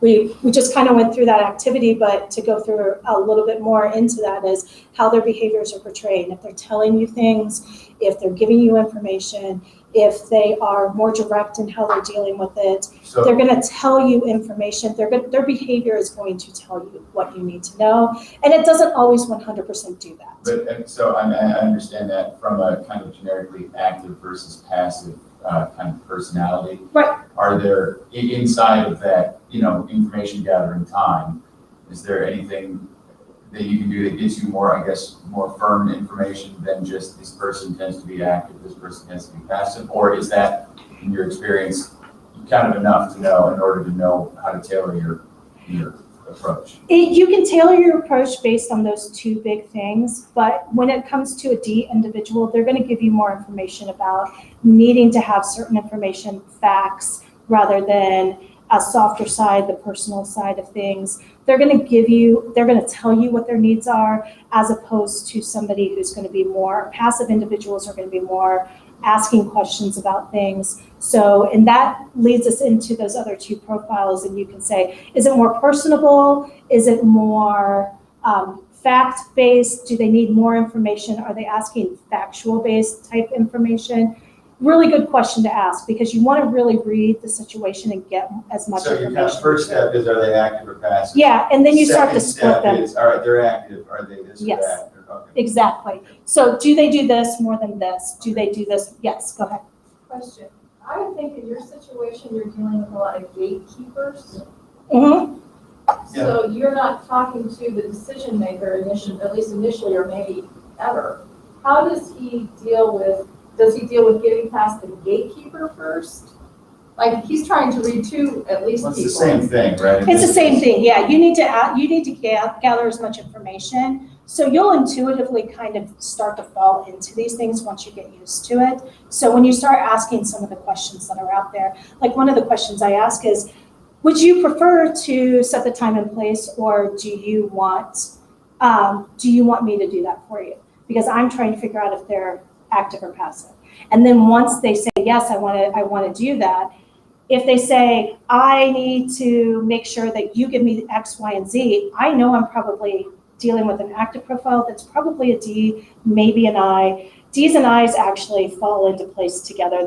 [SPEAKER 4] we just kind of went through that activity, but to go through a little bit more into that is how their behaviors are portrayed. If they're telling you things, if they're giving you information, if they are more direct in how they're dealing with it,
[SPEAKER 5] So,
[SPEAKER 4] they're going to tell you information. Their behavior is going to tell you what you need to know, and it doesn't always 100% do that.
[SPEAKER 5] but, and so I understand that from a kind of generically active versus passive kind of personality.
[SPEAKER 4] Right.
[SPEAKER 5] Are there, inside of that, information gathering time, is there anything that you can do that gets you more, I guess, more firm information than just this person tends to be active, this person tends to be passive? Or is that, in your experience, kind of enough to know in order to know how to tailor your approach?
[SPEAKER 4] You can tailor your approach based on those two big things, but when it comes to a D individual, they're going to give you more information about needing to have certain information, facts, rather than a softer side, the personal side of things. They're going to tell you what their needs are, as opposed to somebody who's going to be more passive. Individuals are going to be more asking questions about things. So, and that leads us into those other two profiles. And you can say, is it more personable? Is it more fact-based? Do they need more information? Are they asking factual-based type information? Really good question to ask, because you want to really read the situation and get as much
[SPEAKER 5] So
[SPEAKER 4] information.
[SPEAKER 5] your kind of first step is, are they active or passive?
[SPEAKER 4] Yeah, and then you start to
[SPEAKER 5] Second
[SPEAKER 4] split
[SPEAKER 5] step
[SPEAKER 4] them.
[SPEAKER 5] is, all right, they're active, are they this or
[SPEAKER 4] Yes.
[SPEAKER 5] that? Okay.
[SPEAKER 4] Exactly. So do they do this more than this? Do they do this? Yes, go ahead.
[SPEAKER 7] Question. I would think in your situation, you're dealing with a lot of gatekeepers.
[SPEAKER 4] Mm-hmm.
[SPEAKER 7] So you're not talking to the decision maker initially, at least initially, or maybe ever. How does he deal with getting past the gatekeeper first? Like, he's trying to read to at least
[SPEAKER 5] Well,
[SPEAKER 7] people.
[SPEAKER 5] it's the same thing, right?
[SPEAKER 4] It's the same thing. Yeah, you need to gather as much information. So you'll intuitively kind of start to fall into these things once you get used to it. So when you start asking some of the questions that are out there, like one of the questions I ask is, would you prefer to set the time and place, or do you want me to do that for you? Because I'm trying to figure out if they're active or passive. And then once they say, yes, I want to do that, if they say, I need to make sure that you give me X, Y, and Z, I know I'm probably dealing with an active profile that's probably a D, maybe an I. Ds and Is actually fall into place together.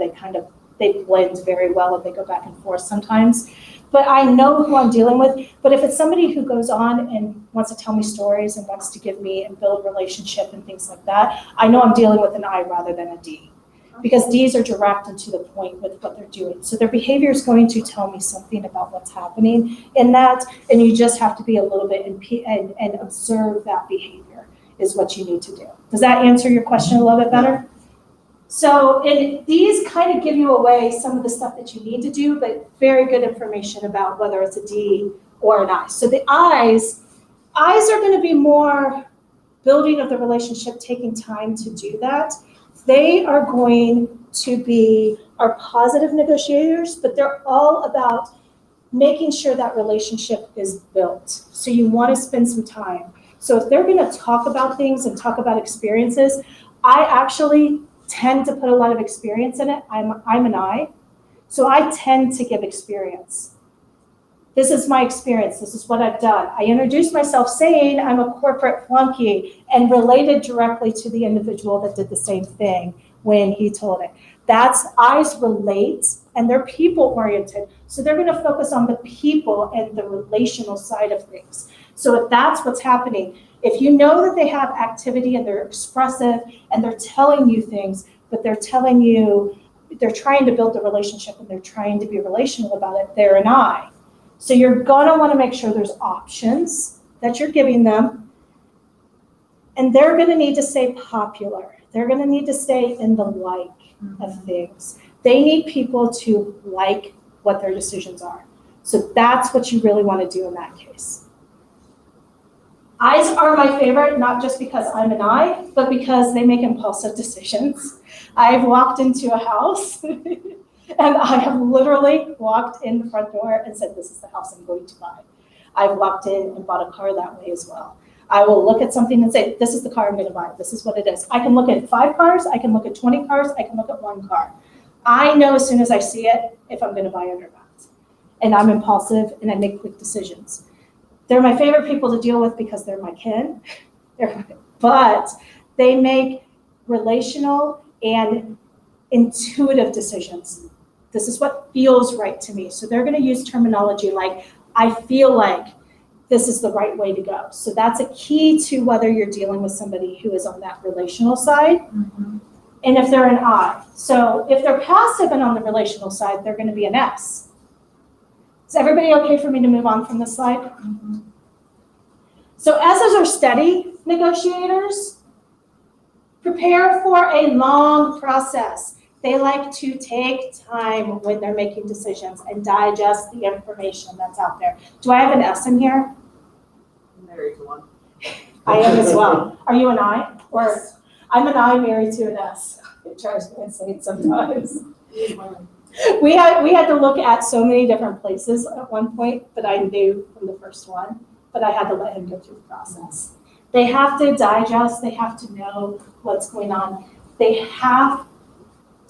[SPEAKER 4] They blend very well, and they go back and forth sometimes. But I know who I'm dealing with. But if it's somebody who goes on and wants to tell me stories and wants to give me and build relationship and things like that, I know I'm dealing with an I rather than a D. Because Ds are direct and to the point with what they're doing. So their behavior is going to tell me something about what's happening in that, and you just have to be a little bit and observe that behavior is what you need to do. Does that answer your question a little bit better? So, and these kind of give you away some of the stuff that you need to do, but very good information about whether it's a D or an I. So the I's are going to be more building of the relationship, taking time to do that. They are going to be our positive negotiators, but they're all about making sure that relationship is built. So you want to spend some time. So if they're going to talk about things and talk about experiences, I actually tend to put a lot of experience in it. I'm an I, so I tend to give experience. This is my experience. This is what I've done. I introduced myself saying I'm a corporate flunky and related directly to the individual that did the same thing when he told it. That's I's relate, and they're people oriented. So they're going to focus on the people and the relational side of things. So if that's what's happening, if you know that they have activity and they're expressive and they're telling you things, but they're telling you, they're trying to build the relationship and they're trying to be relational about it, they're an I. So you're going to want to make sure there's options that you're giving them. And they're going to need to stay popular. They're going to need to stay in the like of things. They need people to like what their decisions are. So that's what you really want to do in that case. I's are my favorite, not just because I'm an I, but because they make impulsive decisions. I've walked into a house and I have literally walked in the front door and said, this is the house I'm going to buy. I've walked in and bought a car that way as well. I will look at something and say, this is the car I'm going to buy. This is what it is. I can look at 5 cars. I can look at 20 cars. I can look at 1 car. I know as soon as I see it if I'm going to buy it or not. and I'm impulsive and I make quick decisions. They're my favorite people to deal with because they're my kin, but they make relational and intuitive decisions. This is what feels right to me. So they're going to use terminology like, I feel like this is the right way to go. So that's a key to whether you're dealing with somebody who is on that relational side.
[SPEAKER 7] Mm-hmm.
[SPEAKER 4] And if they're an I. So if they're passive and on the relational side, they're going to be an S. Is everybody okay for me to move on from this slide?
[SPEAKER 7] Mm-hmm.
[SPEAKER 4] So S's are steady negotiators. Prepare for a long process. They like to take time when they're making decisions and digest the information that's out there. Do I have an S in here?
[SPEAKER 7] Married to one.
[SPEAKER 4] I am as well. Are you an I? Or I'm an I married to an S. It drives me insane sometimes. We had to look at so many different places at one point, but I knew from the first one, but I had to let him go through the process. They have to digest, they have to know what's going on. They have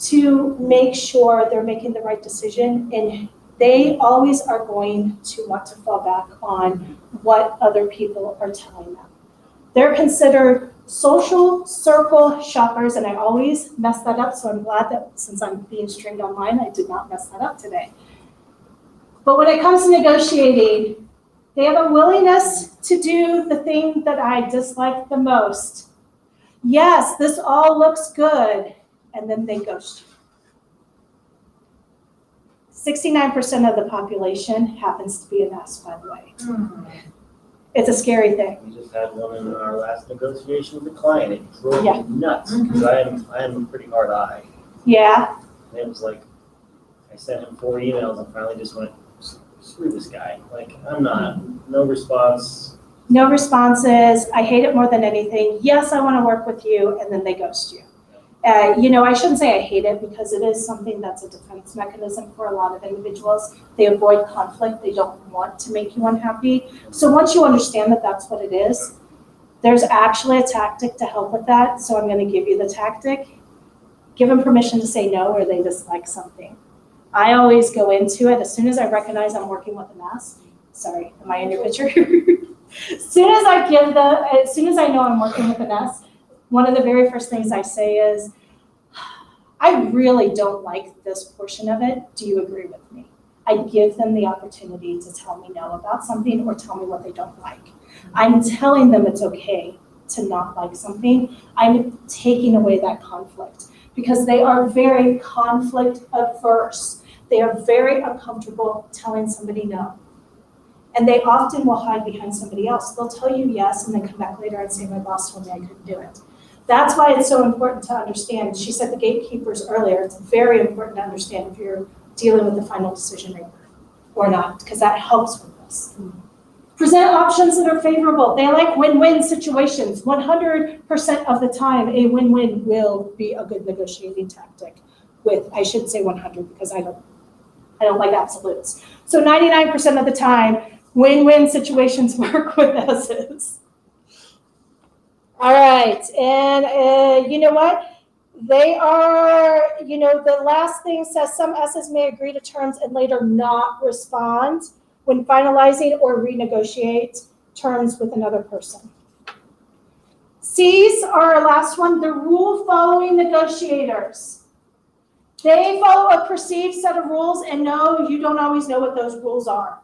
[SPEAKER 4] to make sure they're making the right decision, and they always are going to want to fall back on what other people are telling them. They're considered social circle shoppers, and I always mess that up, so I'm glad that since I'm being streamed online, I did not mess that up today. But when it comes to negotiating, they have a willingness to do the thing that I dislike the most. Yes, this all looks good, and then they ghost you. 69% of the population happens to be an S, by the way. It's a scary thing.
[SPEAKER 6] We just had one in our last negotiation with a client. It drove
[SPEAKER 4] Yeah.
[SPEAKER 6] me nuts because I am a pretty hard eye.
[SPEAKER 4] Yeah,
[SPEAKER 6] And it was like, I sent him 4 emails and finally just went, screw this guy. Like, I'm not, no response.
[SPEAKER 4] no responses. I hate it more than anything. Yes, I want to work with you, and then they ghost you. I shouldn't say I hate it because it is something that's a defense mechanism for a lot of individuals. They avoid conflict. They don't want to make you unhappy. So once you understand that that's what it is, there's actually a tactic to help with that. So I'm going to give you the tactic. Give them permission to say no or they dislike something. I always go into it as soon as I recognize I'm working with an S. Sorry, am I in your picture? As soon as I know I'm working with an S, one of the very first things I say is, I really don't like this portion of it. Do you agree with me? I give them the opportunity to tell me no about something or tell me what they don't like. I'm telling them it's okay to not like something. I'm taking away that conflict because they are very conflict averse. They are very uncomfortable telling somebody no. And they often will hide behind somebody else. They'll tell you yes and then come back later and say, my boss told me I couldn't do it. That's why it's so important to understand. She said the gatekeepers earlier. It's very important to understand if you're dealing with the final decision maker or not, because that helps with this. Present options that are favorable. They like win-win situations. 100% of the time, a win-win will be a good negotiating tactic. I should say 100 because I don't like absolutes. So 99% of the time, win-win situations work with S's. All right, and you know what? They are, the last thing says some S's may agree to terms and later not respond when finalizing or renegotiate terms with another person. C's are our last one, the rule-following negotiators. They follow a perceived set of rules, and no, you don't always know what those rules are.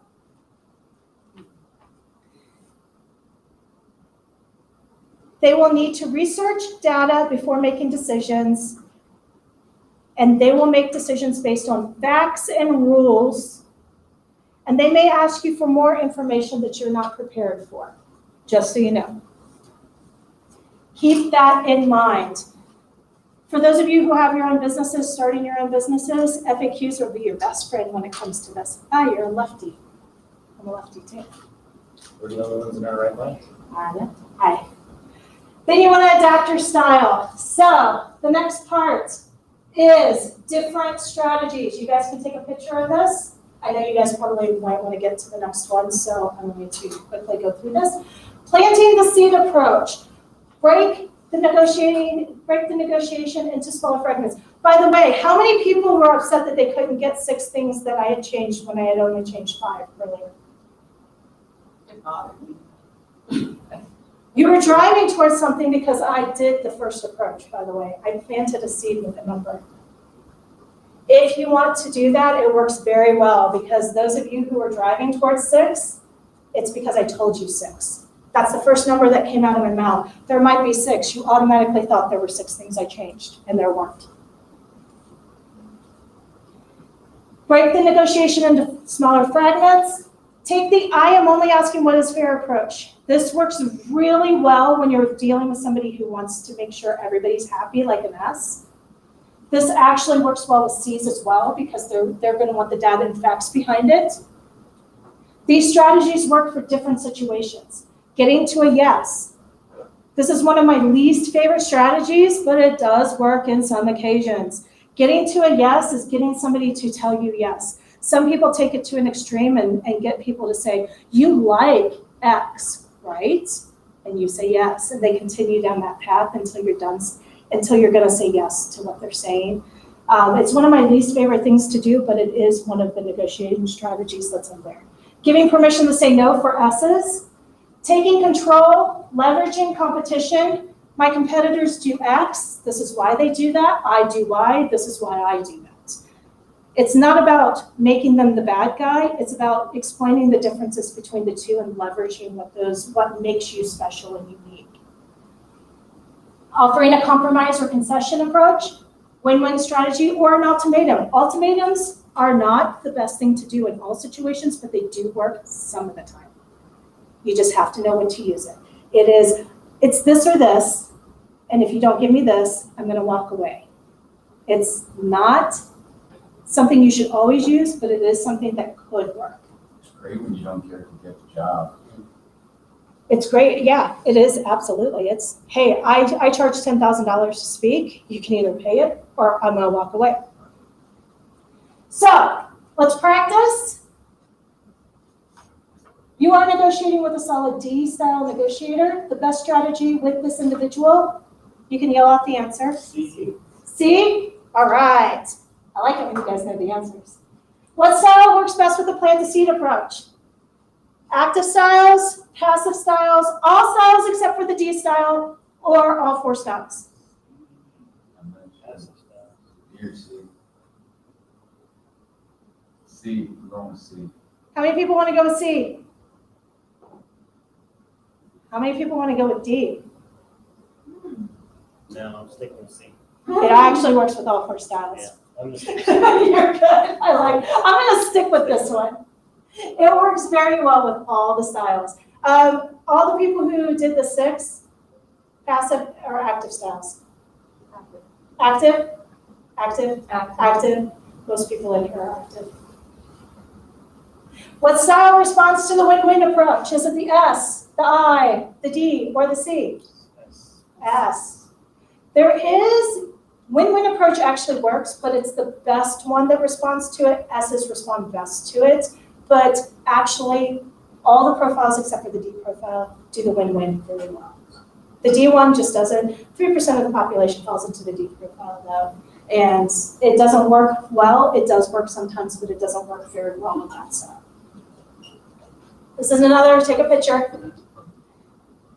[SPEAKER 4] They will need to research data before making decisions, and they will make decisions based on facts and rules, and they may ask you for more information that you're not prepared for, just so you know. Keep that in mind. For those of you who have your own businesses, starting your own businesses, FAQs will be your best friend when it comes to this. You're a lefty. I'm a lefty too.
[SPEAKER 6] We're the only ones in our right mind.
[SPEAKER 4] I know. Hi. Then you want to adapt your style. So the next part is different strategies. You guys can take a picture of this. I know you guys probably might want to get to the next one, so I'm going to quickly go through this. Planting the seed approach. Break the negotiation into smaller fragments. By the way, how many people were upset that they couldn't get 6 things that I had changed when I had only changed 5 earlier?
[SPEAKER 7] It bothered me.
[SPEAKER 4] You were driving towards something because I did the first approach, by the way. I planted a seed with a number. If you want to do that, it works very well because those of you who are driving towards 6, it's because I told you 6. That's the first number that came out of my mouth. There might be 6. You automatically thought there were 6 things I changed, and there weren't. Break the negotiation into smaller fragments. Take the I am only asking what is fair approach. This works really well when you're dealing with somebody who wants to make sure everybody's happy, like an S. This actually works well with C's as well because they're going to want the data and facts behind it. These strategies work for different situations. Getting to a yes. This is one of my least favorite strategies, but it does work in some occasions. Getting to a yes is getting somebody to tell you yes. Some people take it to an extreme and get people to say, you like X, right? And you say yes, and they continue down that path until you're done, until you're gonna say yes to what they're saying. It's one of my least favorite things to do, but it is one of the negotiating strategies that's in there. Giving permission to say no for S's. Taking control, leveraging competition. My competitors do X, this is why they do that. I do Y, this is why I do that. It's not about making them the bad guy, it's about explaining the differences between the two and leveraging what makes you special and unique. Offering a compromise or concession approach, win-win strategy, or an ultimatum. Ultimatums are not the best thing to do in all situations, but they do work some of the time. You just have to know when to use it. It's this or this, and if you don't give me this, I'm gonna walk away. It's not something you should always use, but it is something that could work.
[SPEAKER 5] It's great when you don't care to get the job.
[SPEAKER 4] It's great, yeah, it is, absolutely. It's, hey, I charge $10,000 to speak, you can either pay it or I'm gonna walk away. So, let's practice. You are negotiating with a solid D-style negotiator. The best strategy with this individual, you can yell out the answer. C? All right. I like it when you guys know the answers. What style works best with the plant to seed approach? Active styles, passive styles, all styles except for the D style, or all 4 styles?
[SPEAKER 5] I'm going to choose B or C. C, I'm going with C.
[SPEAKER 4] How many people want to go with C? How many people want to go with D?
[SPEAKER 6] No, I'm sticking with C.
[SPEAKER 4] It actually works with all 4 styles.
[SPEAKER 6] Yeah, I'm just
[SPEAKER 4] You're good. I'm going to stick with this one. It works very well with all the styles. All the people who did the 6, passive or active styles? Active? Active? Active. Most people in here are active. What style responds to the win-win approach? Is it the S, the I, the D, or the C? S. There is, win-win approach actually works, but it's the best one that responds to it. S's respond best to it. But actually, all the profiles except for the D profile do the win-win really well. The D one just doesn't. 3% of the population falls into the D profile though. And it doesn't work well. It does work sometimes, but it doesn't work very well on that side. This is another, take a picture.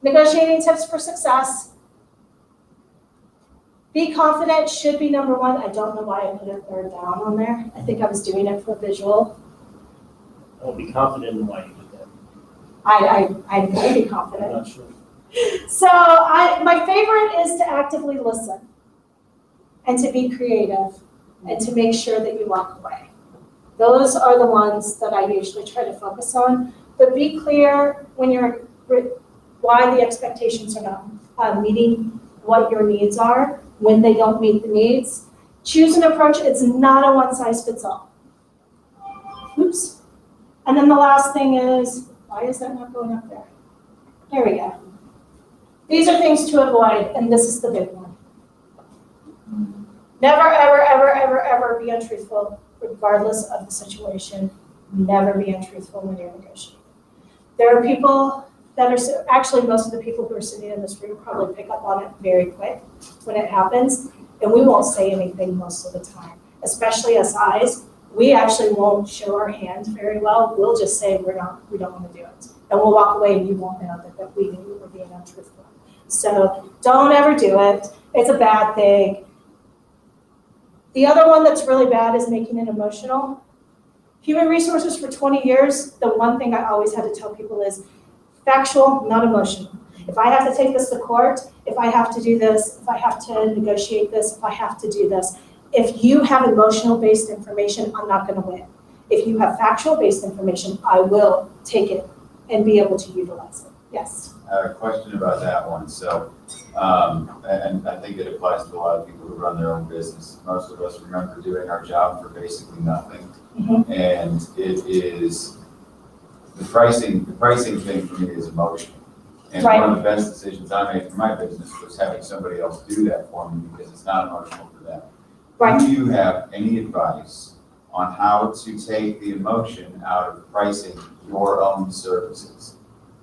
[SPEAKER 4] Negotiating tips for success. Be confident should be number 1. I don't know why I put a third down on there. I think I was doing it for visual.
[SPEAKER 6] I'll be confident in why you did that.
[SPEAKER 4] I'm going to be confident.
[SPEAKER 6] I'm not sure.
[SPEAKER 4] So my favorite is to actively listen and to be creative and to make sure that you walk away. Those are the ones that I usually try to focus on. But be clear when you're why the expectations are not meeting what your needs are. When they don't meet the needs, choose an approach. It's not a one-size-fits-all. Oops. And then the last thing is, why is that not going up there? There we go. These are things to avoid, and this is the big one. Never, ever, ever, ever, ever be untruthful, regardless of the situation. Never be untruthful when you're negotiating. There are people that are, actually most of the people who are sitting in this room probably pick up on it very quick when it happens. and we won't say anything most of the time, especially as eyes. We actually won't show our hand very well. We'll just say we don't want to do it. And we'll walk away and you won't know that we knew we were being untruthful. So don't ever do it. It's a bad thing. The other one that's really bad is making it emotional. Human resources for 20 years, the one thing I always had to tell people is factual, not emotional. If I have to take this to court, if I have to do this, if I have to negotiate this, if I have to do this, if you have emotional-based information, I'm not going to win. If you have factual-based information, I will take it and be able to utilize it. Yes.
[SPEAKER 5] I have a question about that one. So, and I think it applies to a lot of people who run their own business. Most of us remember doing our job for basically nothing.
[SPEAKER 4] Mm-hmm.
[SPEAKER 5] And it is, the pricing thing for me is emotional. And
[SPEAKER 4] Right.
[SPEAKER 5] one of the best decisions I made for my business was having somebody else do that for me because it's not emotional for them.
[SPEAKER 4] Right.
[SPEAKER 5] Do you have any advice on how to take the emotion out of pricing your own services?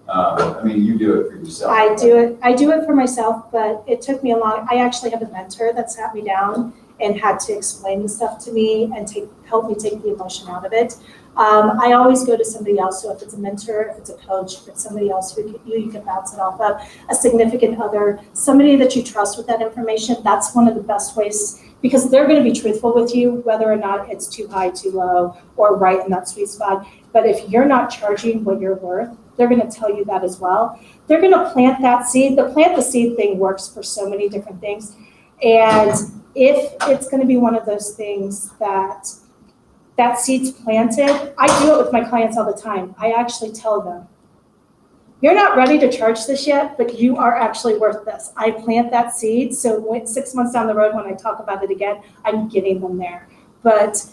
[SPEAKER 5] I mean, you do it for yourself.
[SPEAKER 4] I do it for myself, but it took me I actually have a mentor that sat me down and had to explain the stuff to me and help me take the emotion out of it. I always go to somebody else. So if it's a mentor, if it's a coach, if it's somebody else who you can bounce it off of, a significant other, somebody that you trust with that information, that's one of the best ways, because they're going to be truthful with you, whether or not it's too high, too low, or right in that sweet spot. But if you're not charging what you're worth, they're going to tell you that as well. They're going to plant that seed. The plant the seed thing works for so many different things. And if it's going to be one of those things that seed's planted, I do it with my clients all the time. I actually tell them, you're not ready to charge this yet, but you are actually worth this. I plant that seed, so 6 months down the road when I talk about it again, I'm getting them there. But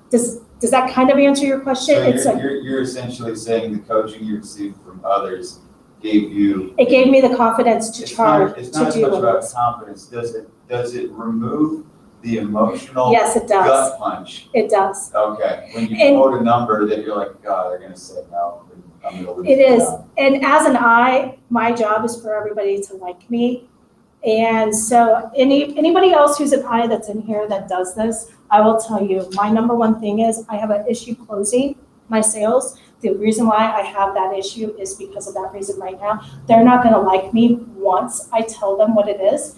[SPEAKER 4] does that kind of answer your question?
[SPEAKER 5] So you're essentially saying the coaching you received from others gave you.
[SPEAKER 4] It gave me the confidence to charge,
[SPEAKER 5] It's
[SPEAKER 4] to
[SPEAKER 5] not as
[SPEAKER 4] do
[SPEAKER 5] much about
[SPEAKER 4] it.
[SPEAKER 5] confidence. Does it remove the emotional
[SPEAKER 4] Yes, it does.
[SPEAKER 5] gut punch?
[SPEAKER 4] It does.
[SPEAKER 5] Okay, when you
[SPEAKER 4] And-
[SPEAKER 5] quote a number that you're like, God, they're gonna say no, I'm gonna lose.
[SPEAKER 4] It
[SPEAKER 5] the
[SPEAKER 4] is.
[SPEAKER 5] job.
[SPEAKER 4] And as an I, my job is for everybody to like me. And so anybody else who's an I that's in here that does this, I will tell you, my number one thing is I have an issue closing my sales. The reason why I have that issue is because of that reason right now. They're not gonna like me once I tell them what it is.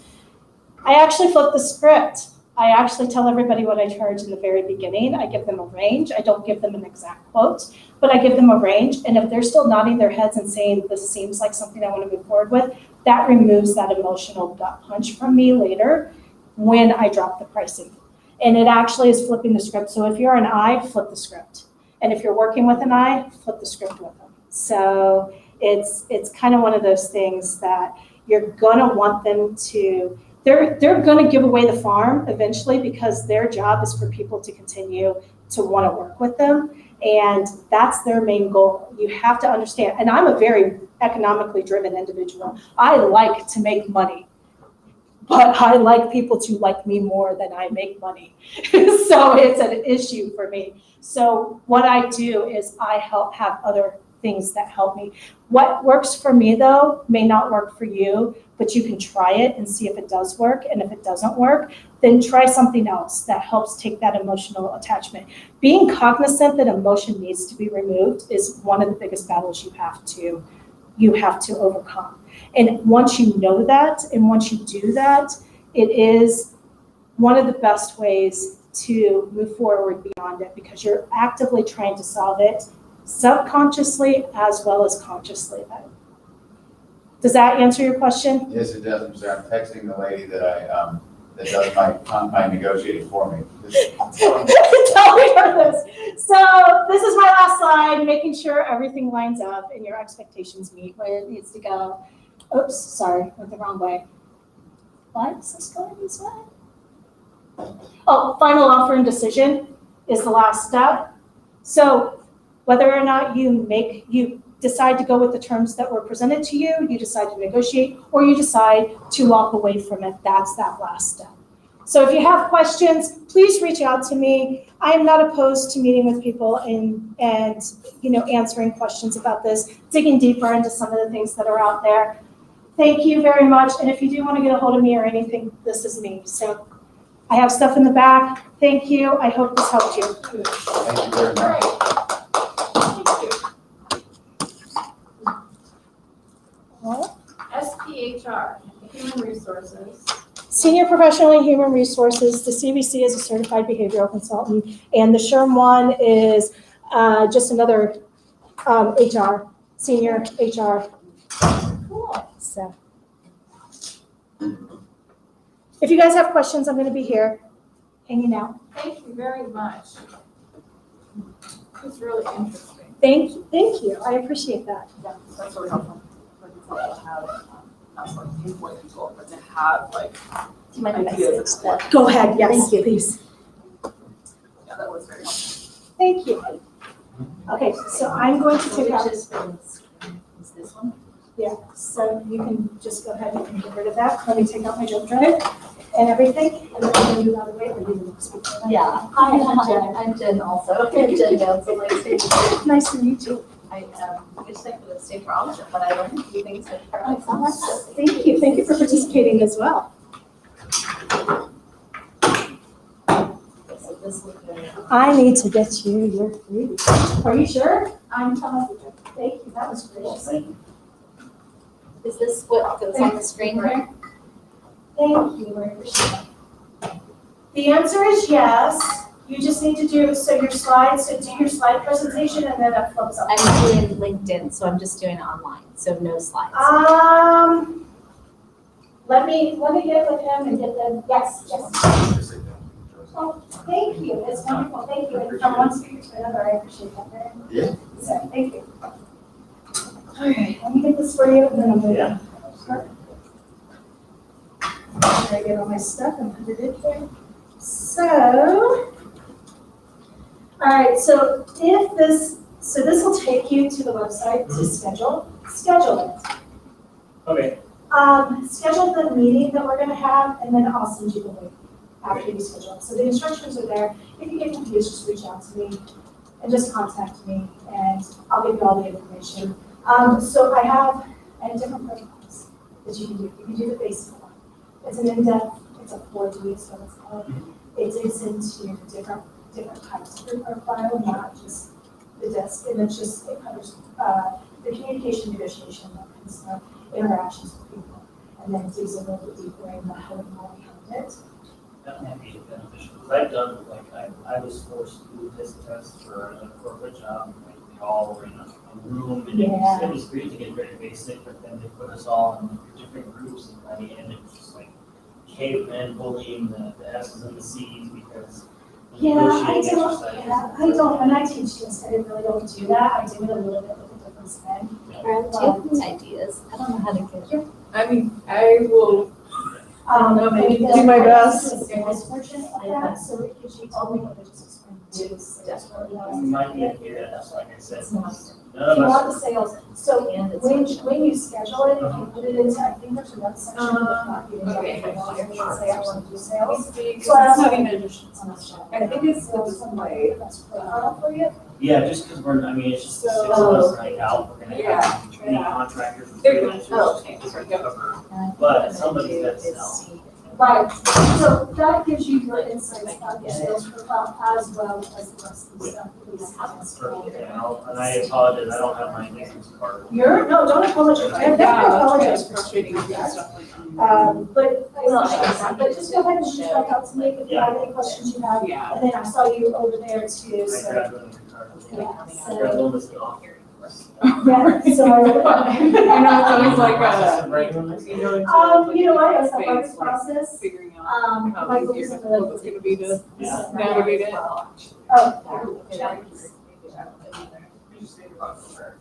[SPEAKER 4] I actually flip the script. I actually tell everybody what I charge in the very beginning. I give them a range. I don't give them an exact quote, but I give them a range. And if they're still nodding their heads and saying, this seems like something I want to move forward with, that removes that emotional gut punch from me later when I drop the pricing. And it actually is flipping the script. So if you're an I, flip the script. And if you're working with an I, flip the script with them. So it's kind of one of those things that you're gonna want them to, they're going to give away the farm eventually because their job is for people to continue to want to work with them. And that's their main goal. You have to understand, and I'm a very economically driven individual. I like to make money, but I like people to like me more than I make money. So it's an issue for me. So what I do is I have other things that help me. What works for me though may not work for you, but you can try it and see if it does work. And if it doesn't work, then try something else that helps take that emotional attachment. Being cognizant that emotion needs to be removed is one of the biggest battles you have to overcome. And once you know that, and once you do that, it is one of the best ways to move forward beyond it because you're actively trying to solve it subconsciously as well as consciously. Does that answer your question?
[SPEAKER 5] Yes, it does. I'm sorry, I'm texting the lady that that does my negotiating for me.
[SPEAKER 4] Tell me about this. So this is my last slide, making sure everything lines up and your expectations meet where it needs to go. Oops, sorry, went the wrong way. Why is this going this way? Oh, final offer and decision is the last step. So whether or not you decide to go with the terms that were presented to you, you decide to negotiate, or you decide to walk away from it, that's that last step. So if you have questions, please reach out to me. I am not opposed to meeting with people and answering questions about this, digging deeper into some of the things that are out there. Thank you very much. And if you do want to get a hold of me or anything, this is me. So I have stuff in the back. Thank you. I hope this helped you.
[SPEAKER 5] Thank you very much.
[SPEAKER 7] SPHR, Human Resources.
[SPEAKER 4] Senior Professional in Human Resources, the CVC is a certified behavioral consultant, and the SHRM one is just another HR, senior HR.
[SPEAKER 7] Cool.
[SPEAKER 4] So, if you guys have questions, I'm going to be here hanging out.
[SPEAKER 7] Thank you very much. It's really interesting.
[SPEAKER 4] Thank you. I appreciate that.
[SPEAKER 9] Yeah, that's really helpful. Like, it's like to have, not like pinpoint control, but to have like
[SPEAKER 10] Do you mind if I
[SPEAKER 9] ideas
[SPEAKER 10] sit?
[SPEAKER 9] of what.
[SPEAKER 4] Go ahead. Yes,
[SPEAKER 10] Thank you.
[SPEAKER 4] please.
[SPEAKER 9] Yeah, that was very helpful.
[SPEAKER 4] Thank you. Okay, so I'm going to take out.
[SPEAKER 10] Which is this one?
[SPEAKER 4] Yeah, so you can just go ahead and get rid of that. Let me take out my jump drive and everything, and then I'm going to move out of the way for you to speak.
[SPEAKER 10] Yeah. Hi, I'm Jen. I'm Jen also. I'm Jen Johnson.
[SPEAKER 4] Nice to meet you.
[SPEAKER 10] I just think for the state province, but I don't do things like that.
[SPEAKER 4] Thank you. Thank you for participating as well.
[SPEAKER 10] So this will go.
[SPEAKER 4] I need to get you your food. Are you sure? I'm telling you. Thank you. That was gracious.
[SPEAKER 6] Thank you.
[SPEAKER 10] Is this what goes on the screen here?
[SPEAKER 4] Thank you. I appreciate it. The answer is yes. You just need to do, so your slides, so do your slide presentation and then it flips up.
[SPEAKER 10] I'm doing LinkedIn, so I'm just doing it online, so no slides.
[SPEAKER 4] Let me get with him and get them, yes. Oh, thank you, it's wonderful, thank you, and from one speaker to another, I appreciate that very much.
[SPEAKER 5] Yeah.
[SPEAKER 4] So, thank you. All right, let me get this for you, and then I'm gonna.
[SPEAKER 6] Yeah.
[SPEAKER 4] I get all my stuff and put it in here. So, all right, so this will take you to the website to schedule it.
[SPEAKER 6] Okay,
[SPEAKER 4] Schedule the meeting that we're gonna have, and then I'll send you the link after you schedule it. So the instructions are there. If you get confused, just reach out to me and just contact me, and I'll give you all the information. So I have different protocols that you can do. You can do the basic one. It's an in-depth, it's a 4D, so it's called. It digs into different types of your profile, not just the desk, and it covers the communication, negotiation, that kind of stuff, interactions with people, and then it digs a little bit deeper in the how and why behind it.
[SPEAKER 6] that might be beneficial, because I've done, like, I was forced to do this test for a corporate job, like, we all were in a room, and it was great to get very basic, but then they put us all in different groups, and by the end, it was just like cavemen bullying the S's and the C's, because
[SPEAKER 4] Yeah,
[SPEAKER 6] negotiating
[SPEAKER 4] I don't, when I teach this, I really don't do that. I do it a little bit with a different spin.
[SPEAKER 10] Do you have any ideas? I don't know how to get it.
[SPEAKER 9] I mean, I will,
[SPEAKER 4] Maybe
[SPEAKER 9] do my best.
[SPEAKER 4] The sales portion of that, so it gives you all the other just explain to us.
[SPEAKER 6] You might be able to get it, like I said,
[SPEAKER 4] It's not.
[SPEAKER 6] none
[SPEAKER 4] If you
[SPEAKER 6] of us,
[SPEAKER 4] want the sales, so
[SPEAKER 10] And it's
[SPEAKER 4] when you schedule it, if you put it into, I think there's another section of the document that you can say, I want to do sales. So I also think
[SPEAKER 9] I think it's the way.
[SPEAKER 4] That's profile for you.
[SPEAKER 6] yeah, just because we're, I mean, it's just the 6 of us night out, we're gonna have many contractors and
[SPEAKER 9] There you go.
[SPEAKER 6] freelancers
[SPEAKER 9] Oh,
[SPEAKER 6] to
[SPEAKER 9] okay. Sorry, yep.
[SPEAKER 6] cover, but somebody's got to sell.
[SPEAKER 4] Right, so that gives you your insights about your sales profile as well as the rest of the stuff.
[SPEAKER 6] Perfect, and I apologize, I don't have my business card.
[SPEAKER 4] No, don't apologize, I never apologize for
[SPEAKER 9] frustrating
[SPEAKER 4] doing
[SPEAKER 9] and
[SPEAKER 4] that.
[SPEAKER 9] stuff like
[SPEAKER 4] But just go ahead and reach back out to me if you have any questions you have.
[SPEAKER 9] Yeah.
[SPEAKER 4] And then I saw you over there too,
[SPEAKER 6] I
[SPEAKER 4] so,
[SPEAKER 6] grabbed one of the cards.
[SPEAKER 4] yeah,
[SPEAKER 6] I grabbed
[SPEAKER 4] so,
[SPEAKER 6] one that's off here.
[SPEAKER 4] yeah, so
[SPEAKER 9] I know it's always like
[SPEAKER 4] you know what, it's a learning process.
[SPEAKER 9] Figuring out how
[SPEAKER 4] Michael
[SPEAKER 9] easy
[SPEAKER 4] was
[SPEAKER 9] or
[SPEAKER 4] in
[SPEAKER 9] difficult it's gonna be to
[SPEAKER 6] Yeah.
[SPEAKER 9] navigate it.
[SPEAKER 4] Oh,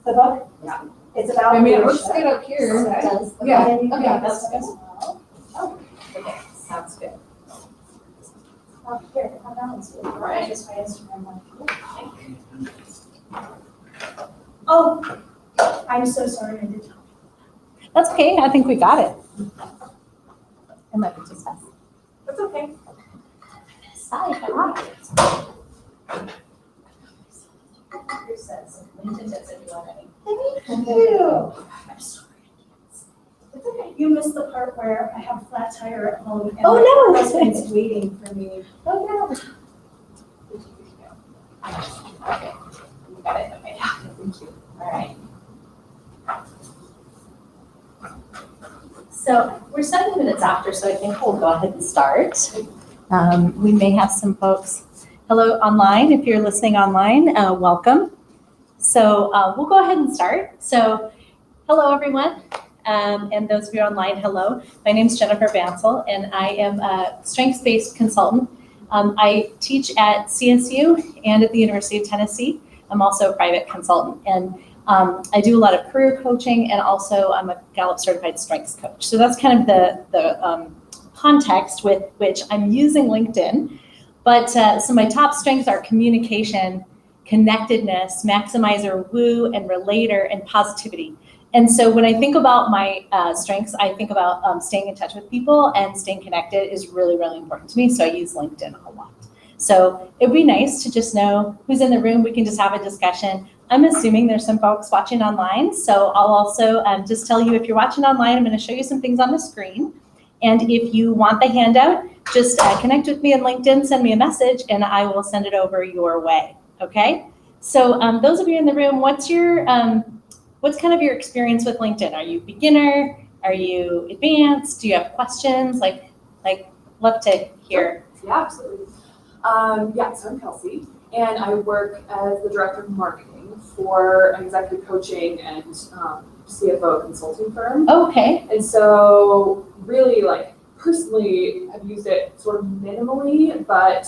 [SPEAKER 4] the book?
[SPEAKER 9] Yeah.
[SPEAKER 4] It's about.
[SPEAKER 9] I mean, it looks
[SPEAKER 4] leadership.
[SPEAKER 9] good up here.
[SPEAKER 4] So,
[SPEAKER 10] does.
[SPEAKER 9] Yeah,
[SPEAKER 4] and then you can
[SPEAKER 9] okay,
[SPEAKER 4] have
[SPEAKER 9] that's
[SPEAKER 4] this
[SPEAKER 9] good.
[SPEAKER 4] as well. Oh,
[SPEAKER 10] Okay, sounds good.
[SPEAKER 4] here, have that one's good.
[SPEAKER 9] Right.
[SPEAKER 4] Just my Instagram one. Oh, I'm so sorry, I did.
[SPEAKER 10] That's okay, I think we got it. It might be too fast.
[SPEAKER 4] That's okay.
[SPEAKER 10] Hi,
[SPEAKER 4] Thank you. I'm sorry. It's okay. You missed the part where I have a flat tire at home and
[SPEAKER 10] Oh, no.
[SPEAKER 4] my husband's waiting for me.
[SPEAKER 10] Oh, no.
[SPEAKER 4] Okay, you got it, okay. Thank you. All right.
[SPEAKER 10] So we're 7 minutes after, so I think we'll go ahead and start. We may have some folks, hello online, if you're listening online, welcome. So we'll go ahead and start. So hello, everyone. And those of you online, hello. My name is Jennifer Bansel, and I am a strengths-based consultant. I teach at CSU and at the University of Tennessee. I'm also a private consultant, and I do a lot of career coaching, and also I'm a Gallup certified strengths coach. So that's kind of the context with which I'm using LinkedIn. But so my top strengths are communication, connectedness, maximizer, woo, and relator, and positivity. And so when I think about my strengths, I think about staying in touch with people, and staying connected is really, really important to me. So I use LinkedIn a lot. So it'd be nice to just know who's in the room. We can just have a discussion. I'm assuming there's some folks watching online. So I'll also just tell you, if you're watching online, I'm going to show you some things on the screen. And if you want the handout, just connect with me on LinkedIn, send me a message, and I will send it over your way. Okay? So those of you in the room, what's kind of your experience with LinkedIn? Are you beginner? Are you advanced? Do you have questions? Like love to hear.
[SPEAKER 9] Yeah, absolutely. So I'm Kelsey, and I work as the director of marketing for an executive coaching and CFO consulting firm.
[SPEAKER 10] Oh, okay.
[SPEAKER 9] And so really, personally, I've used it sort of minimally, but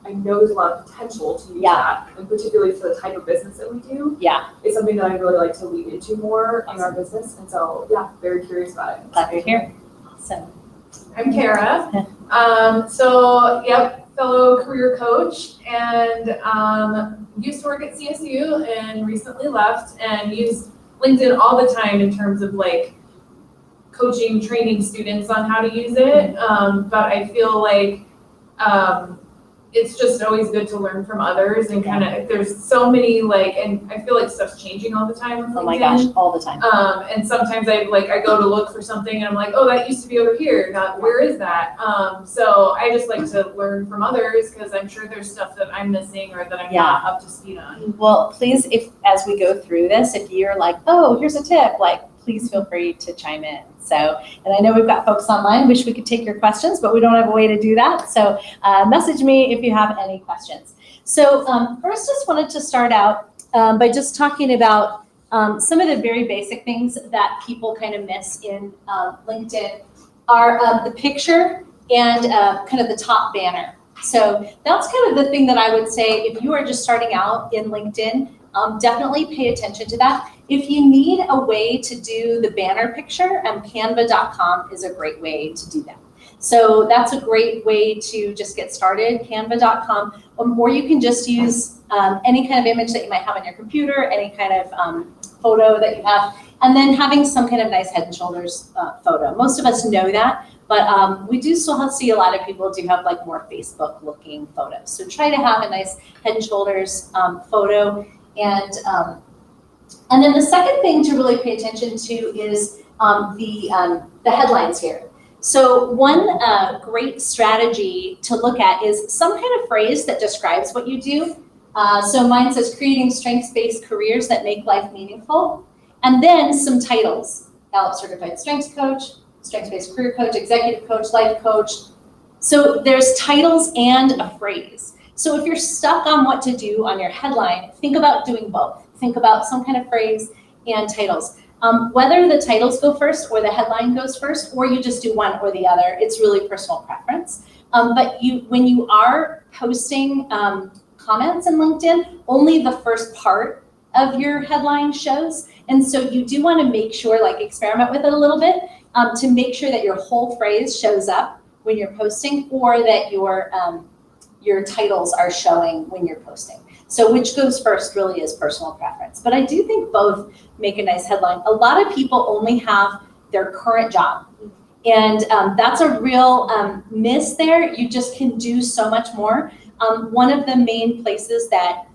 [SPEAKER 9] I know there's a lot of potential to use that, and particularly for the type of business that we do.
[SPEAKER 10] Yeah.
[SPEAKER 9] It's something that I really like to lean into more in our business, and so very curious about it.
[SPEAKER 10] Glad you're here. Awesome.
[SPEAKER 11] I'm Kara. Fellow career coach, and used to work at CSU and recently left, and use LinkedIn all the time in terms of coaching, training students on how to use it. But I feel like it's just always good to learn from others, and kind of, there's so many and I feel like stuff's changing all the time on LinkedIn.
[SPEAKER 10] Oh my gosh, all the time.
[SPEAKER 11] And sometimes I go to look for something and I'm like, oh, that used to be over here. Where is that? So I just like to learn from others, because I'm sure there's stuff that I'm missing or that I'm not up to speed on.
[SPEAKER 10] Well, please, if as we go through this, if you're like, oh, here's a tip, please feel free to chime in. So, and I know we've got folks online, wish we could take your questions, but we don't have a way to do that. So message me if you have any questions. So first, just wanted to start out by just talking about some of the very basic things that people kind of miss in LinkedIn are the picture and kind of the top banner. So that's kind of the thing that I would say, if you are just starting out in LinkedIn, definitely pay attention to that. If you need a way to do the banner picture, canva.com is a great way to do that. So that's a great way to just get started, canva.com, or you can just use any kind of image that you might have on your computer, any kind of photo that you have, and then having some kind of nice head and shoulders photo. Most of us know that, but we do still see a lot of people do have more Facebook looking photos. So try to have a nice head and shoulders photo. And then the second thing to really pay attention to is the headlines here. So one great strategy to look at is some kind of phrase that describes what you do. So mine says creating strengths-based careers that make life meaningful. And then some titles: Gallup certified strengths coach, strengths-based career coach, executive coach, life coach. So there's titles and a phrase. So if you're stuck on what to do on your headline, think about doing both. Think about some kind of phrase and titles. Whether the titles go first or the headline goes first, or you just do one or the other, it's really personal preference. But when you are posting comments in LinkedIn, only the first part of your headline shows. And so you do want to make sure, experiment with it a little bit to make sure that your whole phrase shows up when you're posting, or that your titles are showing when you're posting. So which goes first really is personal preference. But I do think both make a nice headline. A lot of people only have their current job. And that's a real miss there. You just can do so much more. One of the main places that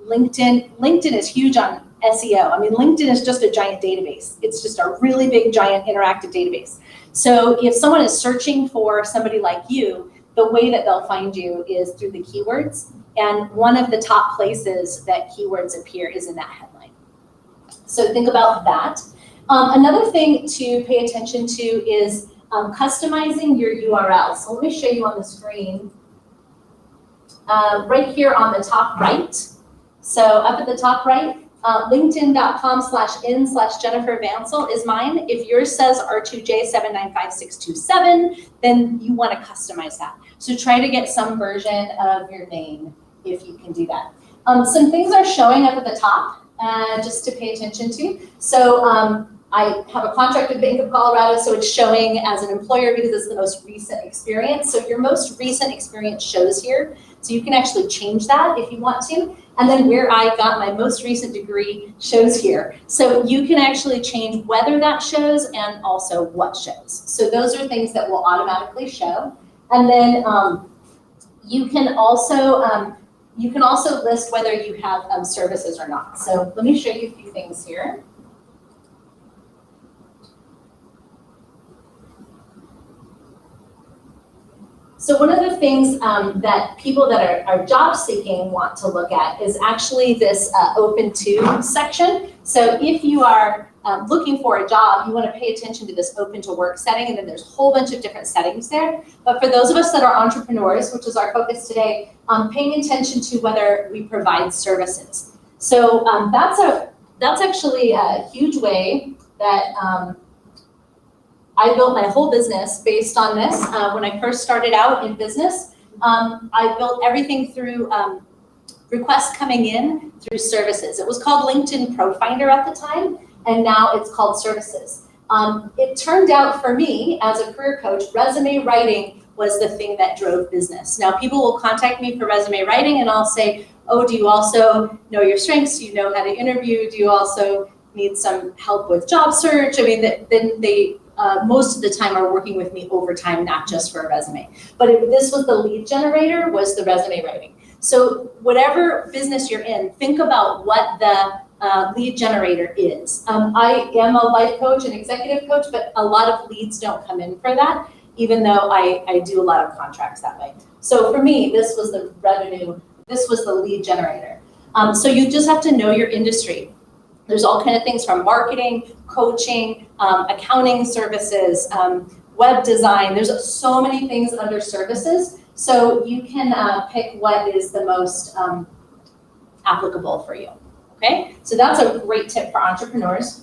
[SPEAKER 10] LinkedIn is huge on SEO. I mean, LinkedIn is just a giant database. It's just a really big, giant interactive database. So if someone is searching for somebody like you, the way that they'll find you is through the keywords. And one of the top places that keywords appear is in that headline. So think about that. Another thing to pay attention to is customizing your URL. So let me show you on the screen. Right here on the top right. So up at the top right, linkedin.com/in/Jennifer Vansel is mine. If yours says R2J795627, then you want to customize that. So try to get some version of your name if you can do that. Some things are showing up at the top just to pay attention to. So I have a contract with Bank of Colorado, so it's showing as an employer because it's the most recent experience. So your most recent experience shows here. So you can actually change that if you want to. And then where I got my most recent degree shows here. So you can actually change whether that shows and also what shows. So those are things that will automatically show. And then you can also list whether you have services or not. So let me show you a few things here. So one of the things that people that are job seeking want to look at is actually this open to section. So if you are looking for a job, you want to pay attention to this open to work setting, and then there's a whole bunch of different settings there. But for those of us that are entrepreneurs, which is our focus today, paying attention to whether we provide services. So that's actually a huge way that I built my whole business based on this. When I first started out in business, I built everything through requests coming in through services. It was called LinkedIn Pro Finder at the time, and now it's called services. It turned out for me as a career coach, resume writing was the thing that drove business. Now people will contact me for resume writing and I'll say, oh, do you also know your strengths? Do you know how to interview? Do you also need some help with job search? I mean, then they most of the time are working with me overtime, not just for a resume. But if this was the lead generator, was the resume writing. So whatever business you're in, think about what the lead generator is. I am a life coach and executive coach, but a lot of leads don't come in for that, even though I do a lot of contracts that way. So for me, this was the revenue, this was the lead generator. So you just have to know your industry. There's all kinds of things from marketing, coaching, accounting services, web design. There's so many things under services. So you can pick what is the most applicable for you, okay? So that's a great tip for entrepreneurs.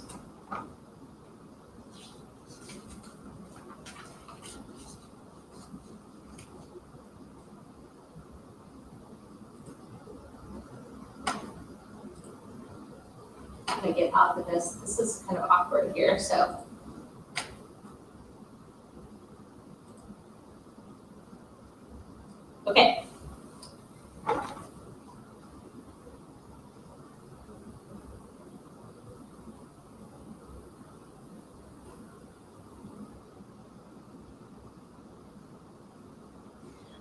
[SPEAKER 10] I'm gonna get off of this. This is kind of awkward here, so. Okay.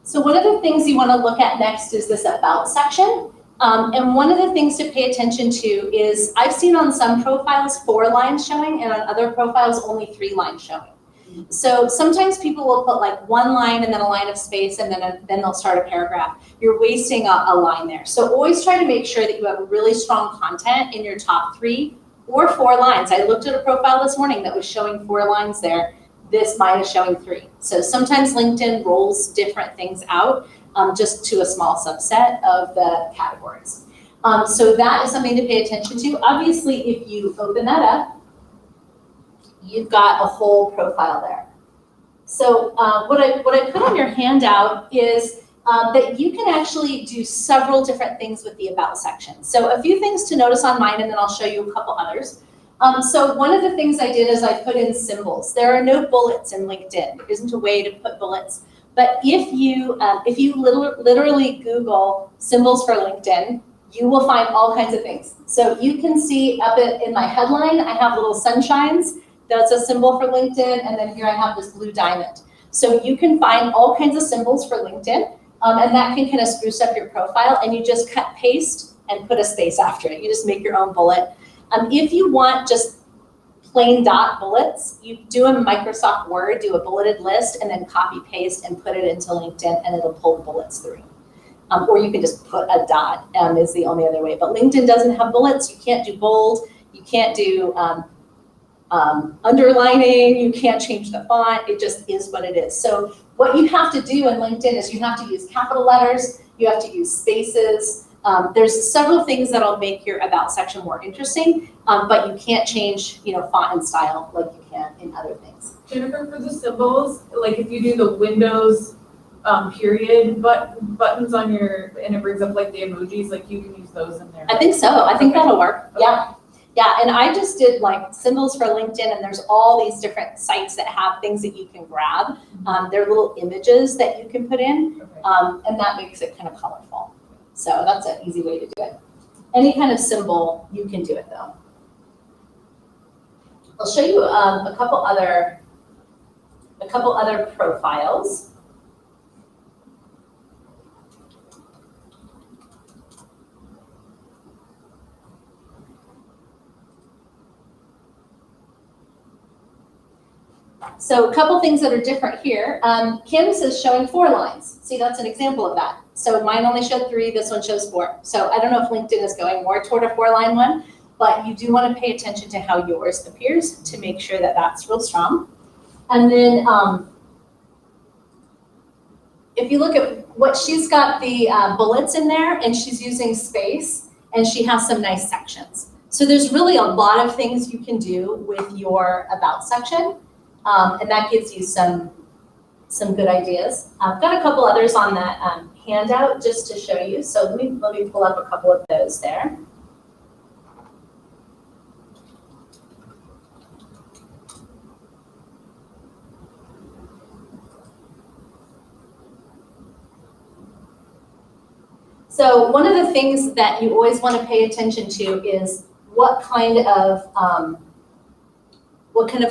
[SPEAKER 10] So one of the things you want to look at next is this about section. And one of the things to pay attention to is I've seen on some profiles 4 lines showing and on other profiles only 3 lines showing. So sometimes people will put like 1 line and then a line of space and then they'll start a paragraph. You're wasting a line there. So always try to make sure that you have really strong content in your top 3 or 4 lines. I looked at a profile this morning that was showing 4 lines there. This mine is showing 3. So sometimes LinkedIn rolls different things out just to a small subset of the categories. So that is something to pay attention to. Obviously, if you open that up, you've got a whole profile there. So what I put on your handout is that you can actually do several different things with the about section. So a few things to notice on mine, and then I'll show you a couple others. So one of the things I did is I put in symbols. There are no bullets in LinkedIn. There isn't a way to put bullets. But if you literally Google symbols for LinkedIn, you will find all kinds of things. So you can see up in my headline, I have little sunshines. That's a symbol for LinkedIn. And then here I have this blue diamond. So you can find all kinds of symbols for LinkedIn. And that can kind of spruce up your profile. And you just cut, paste, and put a space after it. You just make your own bullet. If you want just plain dot bullets, you do a Microsoft Word, do a bulleted list, and then copy paste and put it into LinkedIn, and it'll pull bullets through. Or you can just put a dot, is the only other way. But LinkedIn doesn't have bullets. You can't do bold. You can't do underlining. You can't change the font. It just is what it is. So what you have to do in LinkedIn is you have to use capital letters. You have to use spaces. There's several things that'll make your about section more interesting, but you can't change, font and style like you can in other things.
[SPEAKER 11] Jennifer, for the symbols, like if you do the Windows period buttons on and it brings up like the emojis, like you can use those in there.
[SPEAKER 10] I think so. I think that'll work. Okay. Yeah. Yeah, and I just did like symbols for LinkedIn, and there's all these different sites that have things that you can grab. They're little images that you can put in, and that makes it kind of colorful. So that's an easy way to do it. Any kind of symbol, you can do it though. I'll show you a couple other profiles. So a couple things that are different here. Canvas is showing 4 lines. See, that's an example of that. So mine only showed 3, this one shows 4. So I don't know if LinkedIn is going more toward a 4-line one, but you do want to pay attention to how yours appears to make sure that that's real strong. And then if you look at what she's got the bullets in there, and she's using space, and she has some nice sections. So there's really a lot of things you can do with your about section. And that gives you some good ideas. I've got a couple others on that handout just to show you. So let me pull up a couple of those there. So one of the things that you always want to pay attention to is what kind of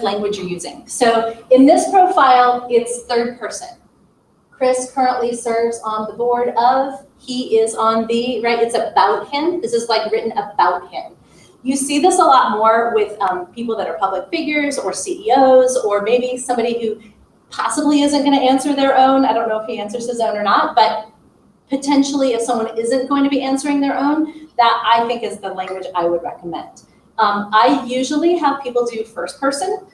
[SPEAKER 10] language you're using. So in this profile, it's third person. Chris currently serves on the board of, he is on the, right, it's about him. This is like written about him. You see this a lot more with people that are public figures or CEOs, or maybe somebody who possibly isn't going to answer their own. I don't know if he answers his own or not, but potentially if someone isn't going to be answering their own, that I think is the language I would recommend. I usually have people do first person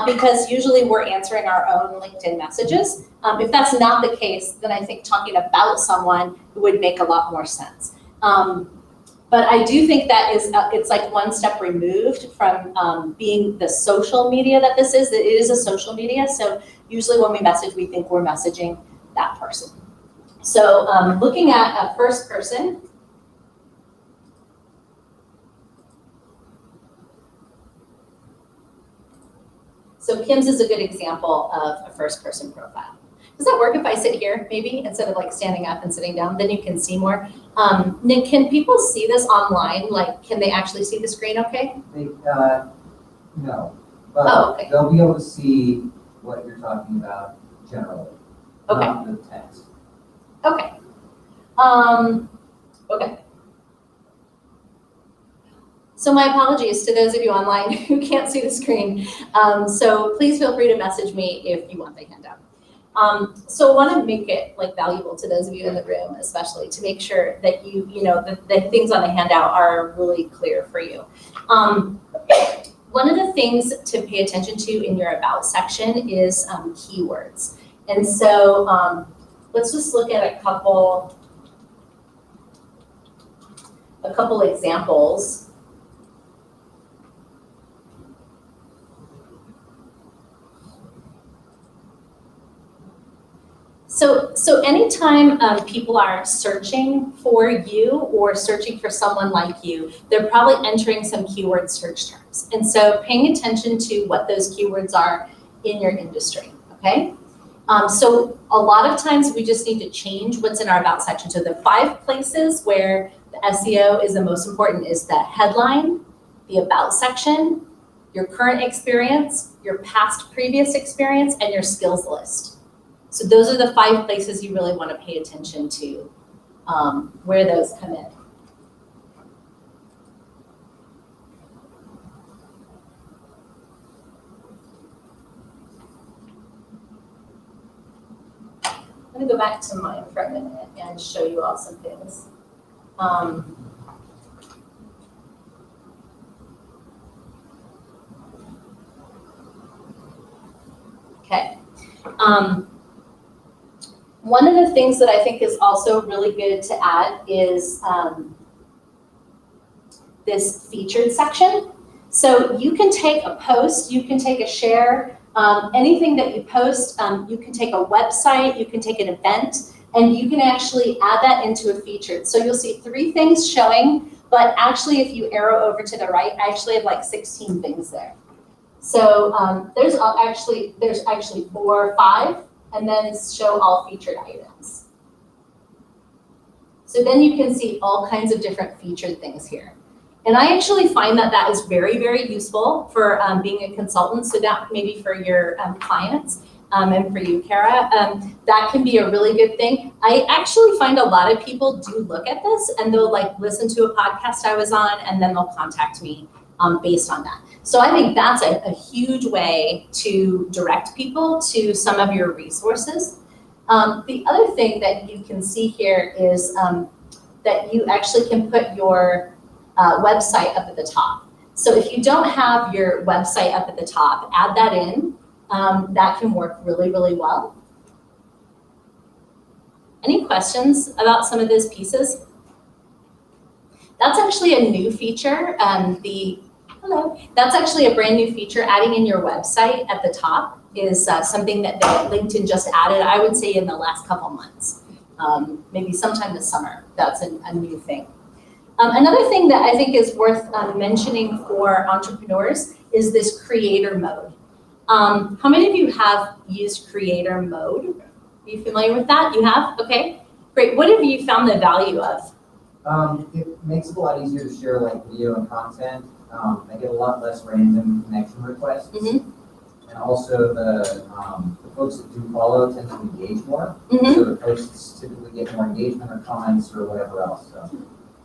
[SPEAKER 10] because usually we're answering our own LinkedIn messages. If that's not the case, then I think talking about someone would make a lot more sense. But I do think that it's like one step removed from being the social media that this is. It is a social media, so usually when we message, we think we're messaging that person. So looking at a first person, so Kim's is a good example of a first person profile. Does that work if I sit here, maybe, instead of like standing up and sitting down? Then you can see more. Nick, can people see this online? Like, can they actually see the screen okay?
[SPEAKER 12] No, but
[SPEAKER 10] okay.
[SPEAKER 12] They'll be able to see what you're talking about generally,
[SPEAKER 10] okay.
[SPEAKER 12] Not the text.
[SPEAKER 10] Okay. Okay. So my apologies to those of you online who can't see the screen. So please feel free to message me if you want the handout. So I want to make it like valuable to those of you in the room, especially to make sure that you know, the things on the handout are really clear for you. One of the things to pay attention to in your about section is keywords. And so let's just look at a couple examples. So anytime people are searching for you or searching for someone like you, they're probably entering some keyword search terms. And so paying attention to what those keywords are in your industry, okay? So a lot of times we just need to change what's in our about section. So the 5 places where the SEO is the most important is the headline, the about section, your current experience, your past previous experience, and your skills list. So those are the 5 places you really want to pay attention to where those come in. I'm gonna go back to mine for a minute and show you all some things. Okay. One of the things that I think is also really good to add is this featured section. So you can take a post, you can take a share, anything that you post, you can take a website, you can take an event, and you can actually add that into a featured. So you'll see 3 things showing, but actually if you arrow over to the right, I actually have like 16 things there. So there's actually 4 or 5, and then show all featured items. So then you can see all kinds of different featured things here. And I actually find that that is very, very useful for being a consultant. So that maybe for your clients and for you, Kara, that can be a really good thing. I actually find a lot of people do look at this and they'll like listen to a podcast I was on and then they'll contact me based on that. So I think that's a huge way to direct people to some of your resources. The other thing that you can see here is that you actually can put your website up at the top. So if you don't have your website up at the top, add that in. That can work really, really well. Any questions about some of those pieces? That's actually a new feature. That's actually a brand new feature. Adding in your website at the top is something that LinkedIn just added, I would say in the last couple months, maybe sometime this summer. That's a new thing. Another thing that I think is worth mentioning for entrepreneurs is this creator mode. How many of you have used creator mode? Are you familiar with that? You have? Okay, great. What have you found the value of?
[SPEAKER 12] It makes it a lot easier to share like video and content. I get a lot less random connection requests.
[SPEAKER 10] Mm-hmm.
[SPEAKER 12] And also the folks that do follow tend to engage more.
[SPEAKER 10] Mm-hmm.
[SPEAKER 12] So the posts typically get more engagement or comments or whatever else. So.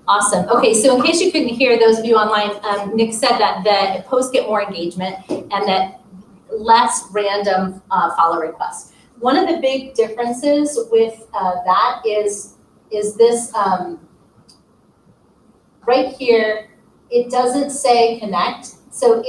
[SPEAKER 10] Awesome. Okay, so in case you couldn't hear, those of you online, Nick said that the posts get more engagement and that less random follow requests. One of the big differences with that is this right here. It doesn't say connect, so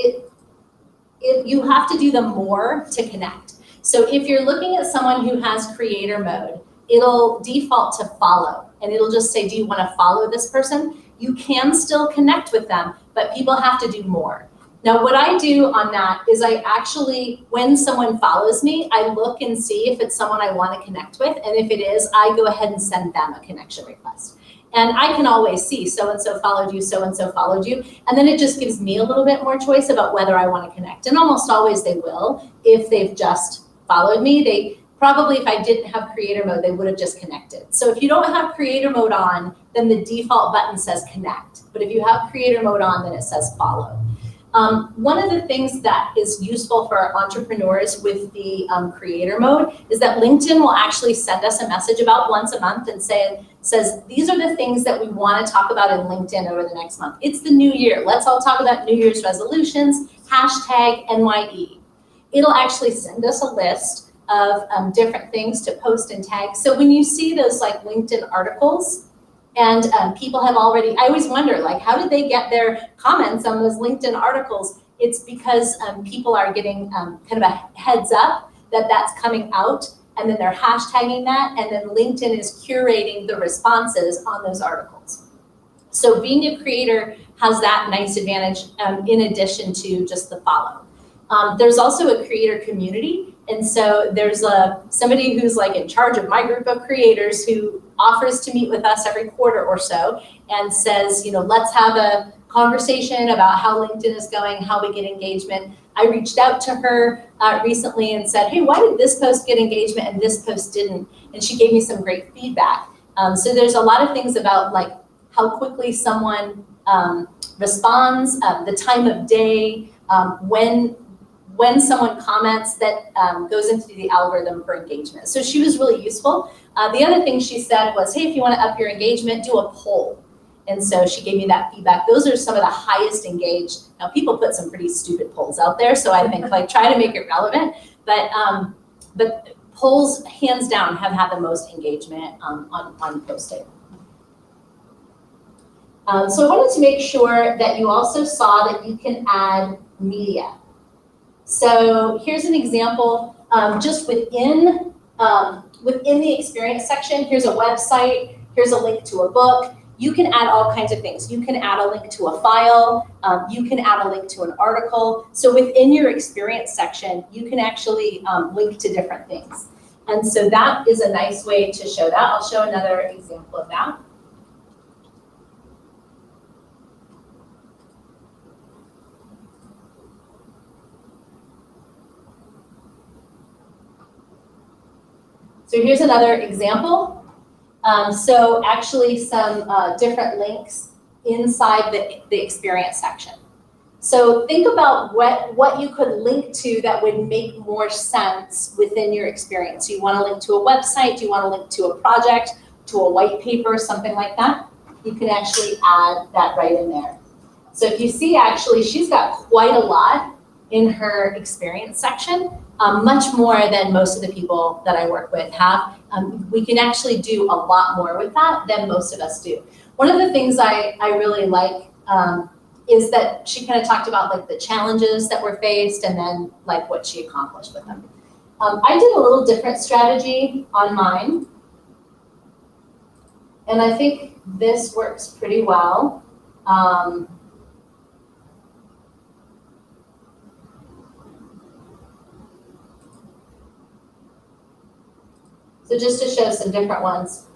[SPEAKER 10] you have to do the more to connect. So if you're looking at someone who has creator mode, it'll default to follow, and it'll just say, do you want to follow this person? You can still connect with them, but people have to do more. Now, what I do on that is I actually, when someone follows me, I look and see if it's someone I want to connect with, and if it is, I go ahead and send them a connection request. And I can always see so-and-so followed you, so-and-so followed you. And then it just gives me a little bit more choice about whether I want to connect. And almost always they will. If they've just followed me, they probably, if I didn't have creator mode, they would have just connected. So if you don't have creator mode on, then the default button says connect. But if you have creator mode on, then it says follow. One of the things that is useful for our entrepreneurs with the creator mode is that LinkedIn will actually send us a message about once a month and says, these are the things that we want to talk about in LinkedIn over the next month. It's the new year. Let's all talk about New Year's resolutions, hashtag NYE. It'll actually send us a list of different things to post and tag. So when you see those like LinkedIn articles, and people have already, I always wonder, like, how did they get their comments on those LinkedIn articles? It's because people are getting kind of a heads up that that's coming out, and then they're hashtagging that, and then LinkedIn is curating the responses on those articles. So being a creator has that nice advantage in addition to just the follow. There's also a creator community. And so there's somebody who's like in charge of my group of creators who offers to meet with us every quarter or so and says, you know, let's have a conversation about how LinkedIn is going, how we get engagement. I reached out to her recently and said, hey, why did this post get engagement and this post didn't? And she gave me some great feedback. So there's a lot of things about like how quickly someone responds, the time of day, when someone comments, that goes into the algorithm for engagement. So she was really useful. The other thing she said was, hey, if you want to up your engagement, do a poll. And so she gave me that feedback. Those are some of the highest engaged. Now people put some pretty stupid polls out there, so I think like try to make it relevant. But polls, hands down, have had the most engagement on posting. So I wanted to make sure that you also saw that you can add media. So here's an example, just within the experience section. Here's a website, here's a link to a book. You can add all kinds of things. You can add a link to a file, you can add a link to an article. So within your experience section, you can actually link to different things. And so that is a nice way to show that. I'll show another example of that. So here's another example. So actually some different links inside the experience section. So think about what you could link to that would make more sense within your experience. Do you want to link to a website? Do you want to link to a project, to a white paper, something like that? You can actually add that right in there. So if you see, actually, she's got quite a lot in her experience section. Much more than most of the people that I work with have. We can actually do a lot more with that than most of us do. One of the things I really like is that she kind of talked about like the challenges that were faced and then like what she accomplished with them. I did a little different strategy on mine. And I think this works pretty well. So just to show some different ones.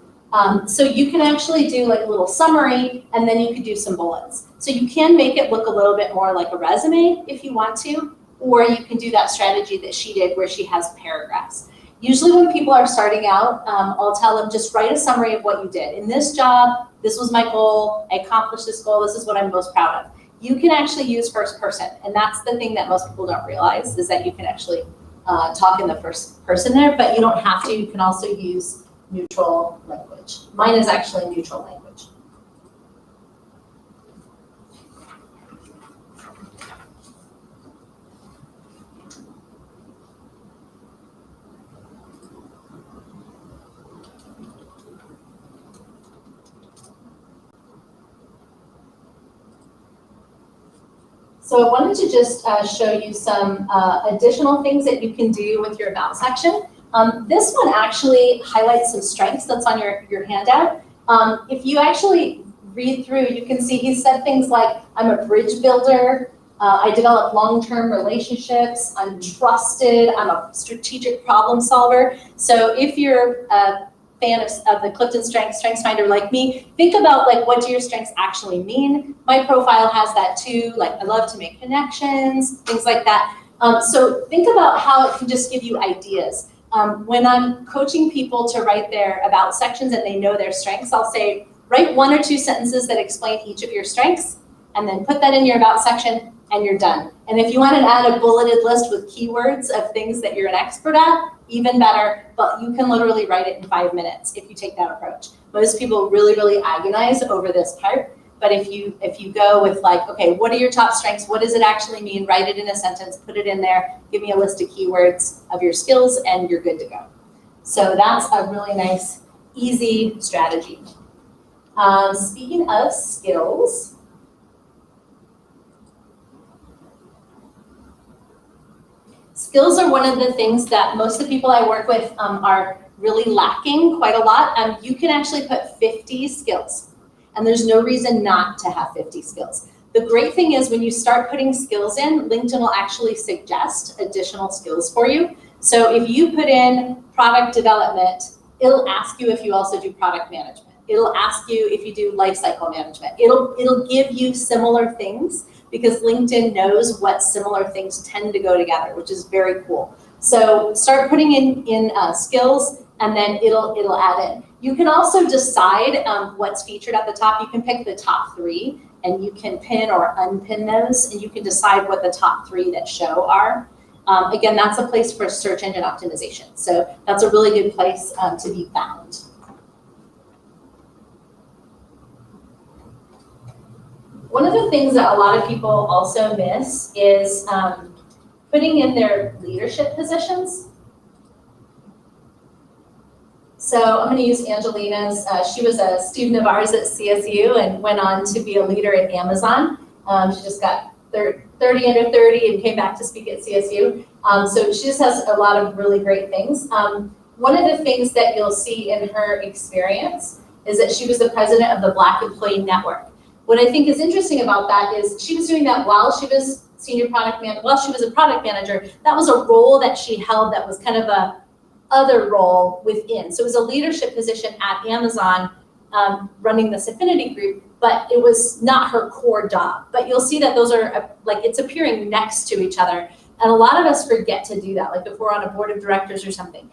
[SPEAKER 10] So you can actually do like a little summary and then you could do some bullets. So you can make it look a little bit more like a resume if you want to, or you can do that strategy that she did where she has paragraphs. Usually when people are starting out, I'll tell them just write a summary of what you did. In this job, this was my goal, I accomplished this goal, this is what I'm most proud of. You can actually use first person, and that's the thing that most people don't realize is that you can actually talk in the first person there, but you don't have to. You can also use neutral language. Mine is actually neutral language. So I wanted to just show you some additional things that you can do with your about section. This one actually highlights some strengths that's on your handout. If you actually read through, you can see he said things like, I'm a bridge builder, I develop long-term relationships, I'm trusted, I'm a strategic problem solver. So if you're a fan of the Clifton StrengthsFinder like me, think about like what do your strengths actually mean. My profile has that too, like I love to make connections, things like that. So think about how it can just give you ideas. When I'm coaching people to write their about sections and they know their strengths, I'll say, write 1 or 2 sentences that explain each of your strengths, and then put that in your about section, and you're done. And if you want to add a bulleted list with keywords of things that you're an expert at, even better, but you can literally write it in 5 minutes if you take that approach. Most people really, really agonize over this part. But if you go with like, okay, what are your top strengths? What does it actually mean? Write it in a sentence, put it in there, give me a list of keywords of your skills, and you're good to go. So that's a really nice, easy strategy. Speaking of skills, skills are one of the things that most of the people I work with are really lacking quite a lot. You can actually put 50 skills. And there's no reason not to have 50 skills. The great thing is when you start putting skills in, LinkedIn will actually suggest additional skills for you. So if you put in product development, it'll ask you if you also do product management. It'll ask you if you do lifecycle management. It'll give you similar things because LinkedIn knows what similar things tend to go together, which is very cool. So start putting in skills, and then it'll add in. You can also decide what's featured at the top. You can pick the top 3, and you can pin or unpin those, and you can decide what the top 3 that show are. Again, that's a place for search engine optimization. So that's a really good place to be found. One of the things that a lot of people also miss is putting in their leadership positions. So I'm going to use Angelina's. She was a student of ours at CSU and went on to be a leader at Amazon. She just got 30 under 30 and came back to speak at CSU. So she just has a lot of really great things. One of the things that you'll see in her experience is that she was the president of the Black Employee Network. What I think is interesting about that is she was doing that while she was while she was a product manager. That was a role that she held that was kind of a other role within. So it was a leadership position at Amazon, running this affinity group, but it was not her core job. But you'll see that those are like, it's appearing next to each other. And a lot of us forget to do that, like if we're on a board of directors or something.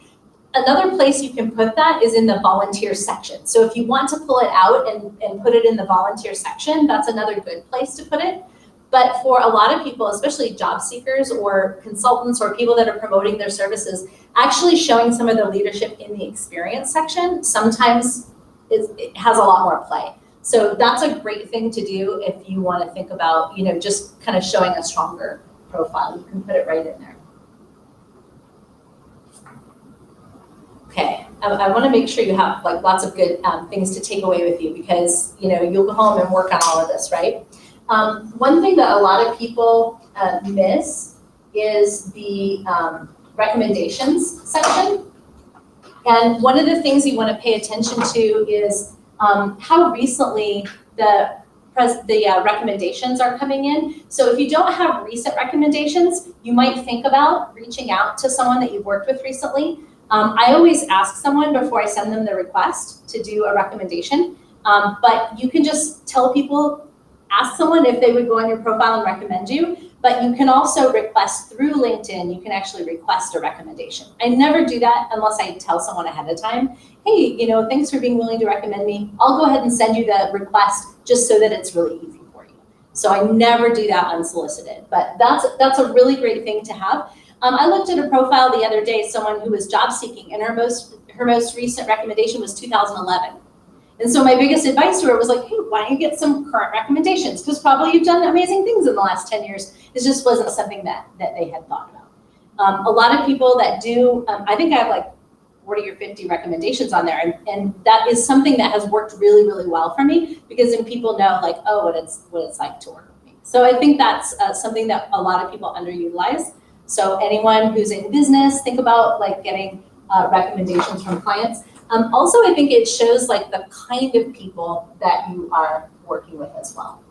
[SPEAKER 10] Another place you can put that is in the volunteer section. So if you want to pull it out and put it in the volunteer section, that's another good place to put it. But for a lot of people, especially job seekers or consultants or people that are promoting their services, actually showing some of the leadership in the experience section sometimes it has a lot more play. So that's a great thing to do if you want to think about, just kind of showing a stronger profile. You can put it right in there. Okay, I want to make sure you have like lots of good things to take away with you because, you'll go home and work on all of this, right? One thing that a lot of people miss is the recommendations section. And one of the things you want to pay attention to is how recently the recommendations are coming in. So if you don't have recent recommendations, you might think about reaching out to someone that you've worked with recently. I always ask someone before I send them the request to do a recommendation, but you can just tell people, ask someone if they would go on your profile and recommend you, but you can also request through LinkedIn, you can actually request a recommendation. I never do that unless I tell someone ahead of time, hey, thanks for being willing to recommend me. I'll go ahead and send you the request just so that it's really easy for you. So I never do that unsolicited, but that's a really great thing to have. I looked at a profile the other day, someone who was job seeking, and her most recent recommendation was 2011. And so my biggest advice to her was like, hey, why don't you get some current recommendations? Because probably you've done amazing things in the last 10 years. It just wasn't something that they had thought about. A lot of people that do, I think I have like 40 or 50 recommendations on there. And that is something that has worked really, really well for me because then people know like, oh, what it's like to work with me. So I think that's something that a lot of people underutilize. So anyone who's in business, think about like getting recommendations from clients. Also, I think it shows like the kind of people that you are working with as well.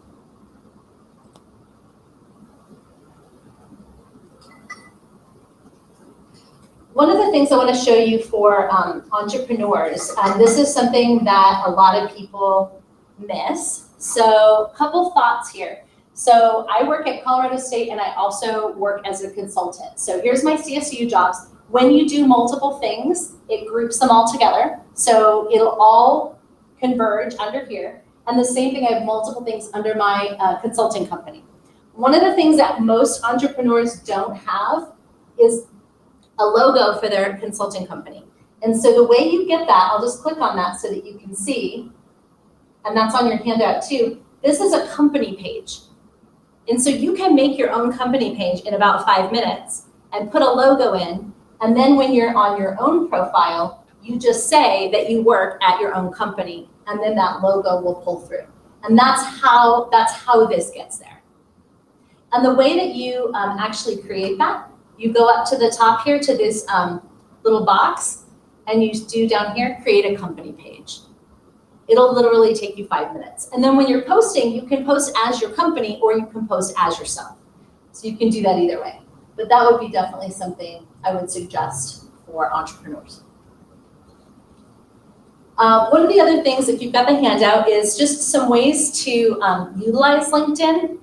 [SPEAKER 10] One of the things I want to show you for entrepreneurs, this is something that a lot of people miss. So a couple thoughts here. So I work at Colorado State and I also work as a consultant. So here's my CSU jobs. When you do multiple things, it groups them all together. So it'll all converge under here. And the same thing, I have multiple things under my consulting company. One of the things that most entrepreneurs don't have is a logo for their consulting company. And so the way you get that, I'll just click on that so that you can see, and that's on your handout too, this is a company page. And so you can make your own company page in about 5 minutes and put a logo in. And then when you're on your own profile, you just say that you work at your own company, and then that logo will pull through. And that's how this gets there. And the way that you actually create that, you go up to the top here to this little box, and you do down here, create a company page. It'll literally take you 5 minutes. And then when you're posting, you can post as your company or you can post as yourself. So you can do that either way. But that would be definitely something I would suggest for entrepreneurs. One of the other things, if you've got the handout, is just some ways to utilize LinkedIn.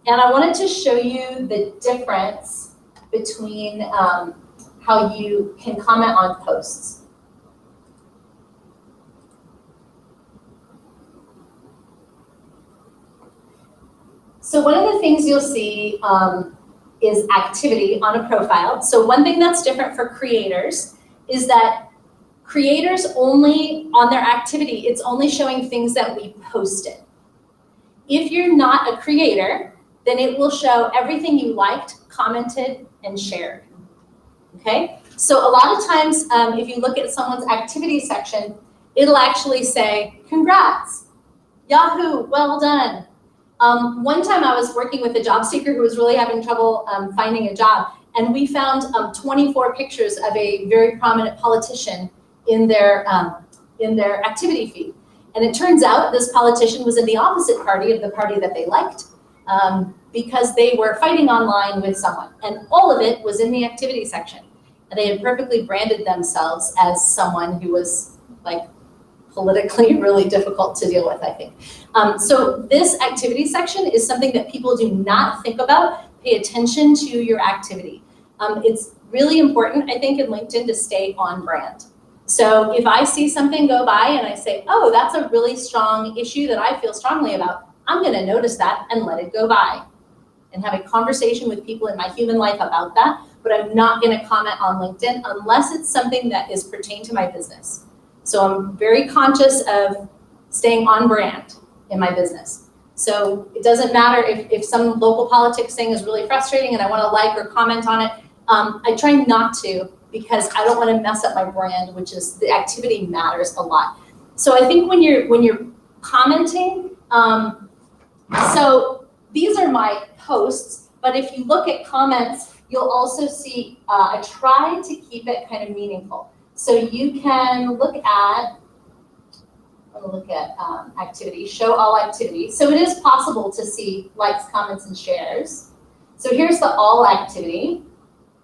[SPEAKER 10] And I wanted to show you the difference between how you can comment on posts. So one of the things you'll see is activity on a profile. So one thing that's different for creators is that creators only, on their activity, it's only showing things that we posted. If you're not a creator, then it will show everything you liked, commented, and shared. Okay? So a lot of times, if you look at someone's activity section, it'll actually say, congrats, Yahoo, well done. One time I was working with a job seeker who was really having trouble finding a job, and we found 24 pictures of a very prominent politician in their activity feed. And it turns out this politician was in the opposite party of the party that they liked, because they were fighting online with someone, and all of it was in the activity section. And they had perfectly branded themselves as someone who was like politically really difficult to deal with, I think. So this activity section is something that people do not think about. Pay attention to your activity. It's really important, I think, in LinkedIn to stay on brand. So if I see something go by and I say, oh, that's a really strong issue that I feel strongly about, I'm gonna notice that and let it go by and have a conversation with people in my human life about that, but I'm not gonna comment on LinkedIn unless it's something that is pertained to my business. So I'm very conscious of staying on brand in my business. So it doesn't matter if some local politics thing is really frustrating and I wanna like or comment on it, I try not to, because I don't wanna mess up my brand, which is the activity matters a lot. So I think when you're commenting, so these are my posts, but if you look at comments, you'll also see, I try to keep it kind of meaningful. So you can look at, activity, show all activity. So it is possible to see likes, comments, and shares. So here's the all activity.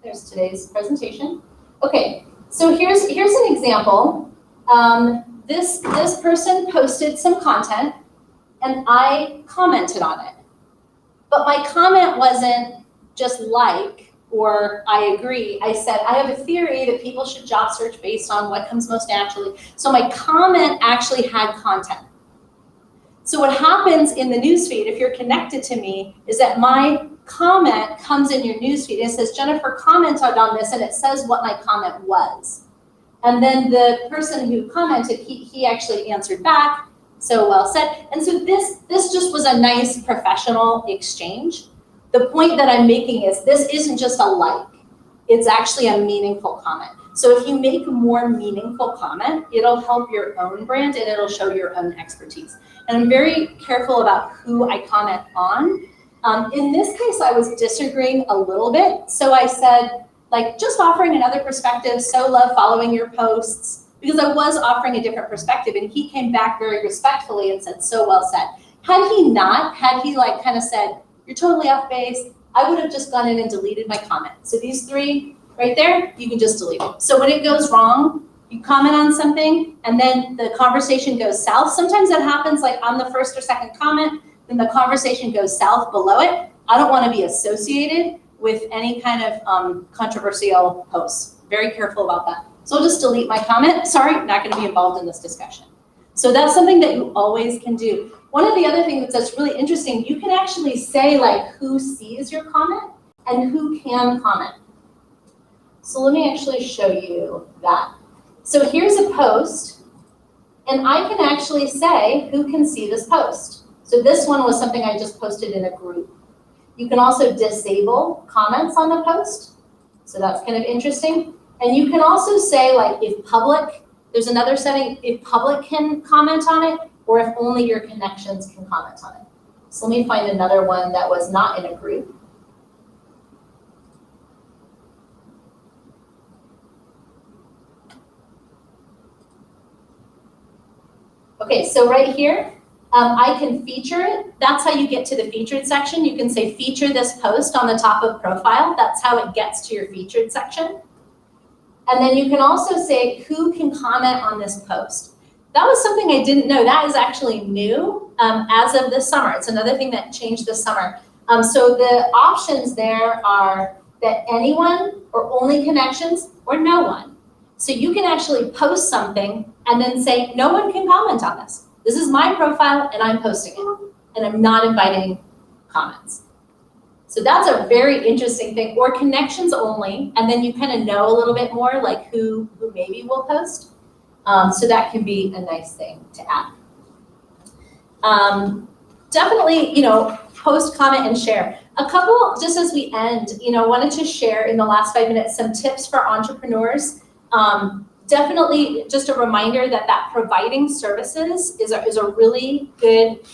[SPEAKER 10] There's today's presentation. Okay, so here's an example. This person posted some content and I commented on it. But my comment wasn't just like, or I agree. I said, I have a theory that people should job search based on what comes most naturally. So my comment actually had content. So what happens in the newsfeed, if you're connected to me, is that my comment comes in your newsfeed. It says, Jennifer commented on this, and it says what my comment was. And then the person who commented, he actually answered back, so well said. And so this just was a nice professional exchange. The point that I'm making is this isn't just a like, it's actually a meaningful comment. So if you make a more meaningful comment, it'll help your own brand and it'll show your own expertise. And I'm very careful about who I comment on. In this case, I was disagreeing a little bit. So I said, like, just offering another perspective, so love following your posts, because I was offering a different perspective, and he came back very respectfully and said, so well said. Had he like kind of said, you're totally off base, I would have just gone in and deleted my comment. So these three right there, you can just delete them. So when it goes wrong, you comment on something and then the conversation goes south. Sometimes that happens like on the first or second comment, then the conversation goes south below it. I don't want to be associated with any kind of controversial posts. Very careful about that. So I'll just delete my comment. Sorry, not going to be involved in this discussion. So that's something that you always can do. One of the other things that's really interesting, you can actually say like who sees your comment and who can comment. So let me actually show you that. So here's a post, and I can actually say who can see this post. So this one was something I just posted in a group. You can also disable comments on the post. So that's kind of interesting. And you can also say like if public, there's another setting, if public can comment on it, or if only your connections can comment on it. So let me find another one that was not in a group. Okay, so right here, I can feature it. That's how you get to the featured section. You can say feature this post on the top of profile. That's how it gets to your featured section. And then you can also say who can comment on this post. That was something I didn't know. That is actually new as of this summer. It's another thing that changed this summer. So the options there are that anyone or only connections or no one. So you can actually post something and then say, no one can comment on this. This is my profile and I'm posting it. And I'm not inviting comments. So that's a very interesting thing. Or connections only, and then you kind of know a little bit more like who maybe will post. So that can be a nice thing to add. Definitely, post, comment, and share. A couple, just as we end, wanted to share in the last 5 minutes some tips for entrepreneurs. Definitely just a reminder that providing services is a really good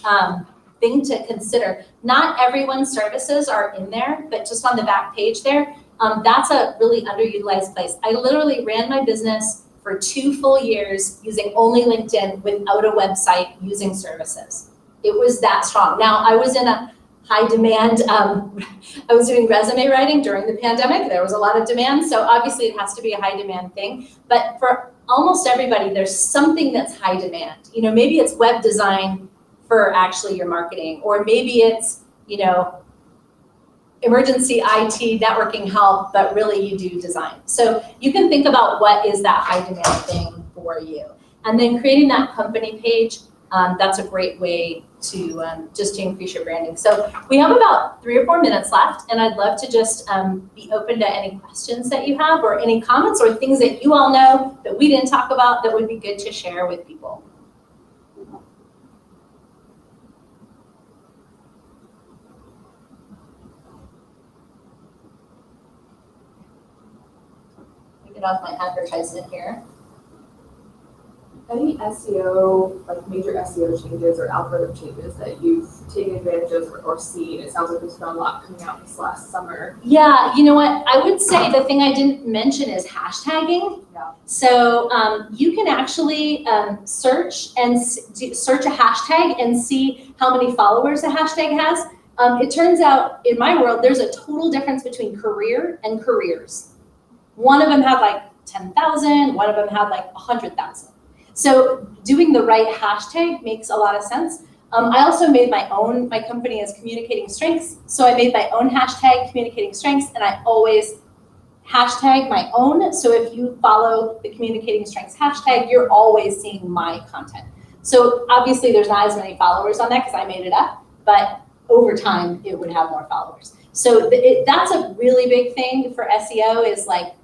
[SPEAKER 10] thing to consider. Not everyone's services are in there, but just on the back page there, that's a really underutilized place. I literally ran my business for 2 full years using only LinkedIn without a website using services. It was that strong. Now, I was in a high demand, I was doing resume writing during the pandemic. There was a lot of demand, so obviously it has to be a high demand thing. But for almost everybody, there's something that's high demand. Maybe it's web design for actually your marketing, or maybe it's, emergency IT networking help, but really you do design. So you can think about what is that high demand thing for you. And then creating that company page, that's a great way to just to increase your branding. So we have about 3 or 4 minutes left, and I'd love to just be open to any questions that you have, or any comments or things that you all know that we didn't talk about that would be good to share with people. Get off my advertisement here.
[SPEAKER 9] Any SEO, like major SEO changes or algorithm changes that you've taken advantage of or seen? It sounds like there's been a lot coming out this last summer.
[SPEAKER 10] Yeah, you know what? I would say the thing I didn't mention is hashtagging.
[SPEAKER 9] Yeah.
[SPEAKER 10] So you can actually search a hashtag and see how many followers a hashtag has. It turns out in my world, there's a total difference between career and careers. One of them had like 10,000, one of them had like 100,000. So doing the right hashtag makes a lot of sense. I also made my company is Communicating Strengths. So I made my own hashtag, Communicating Strengths, and I always hashtag my own. So if you follow the Communicating Strengths hashtag, you're always seeing my content. So obviously there's not as many followers on that because I made it up, but over time it would have more followers. So that's a really big thing for SEO, is like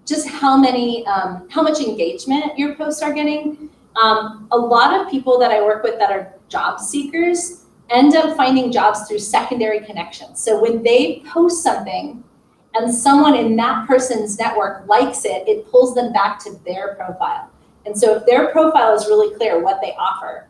[SPEAKER 10] just how much engagement your posts are getting. A lot of people that I work with that are job seekers end up finding jobs through secondary connections. So when they post something and someone in that person's network likes it, it pulls them back to their profile. And so if their profile is really clear what they offer,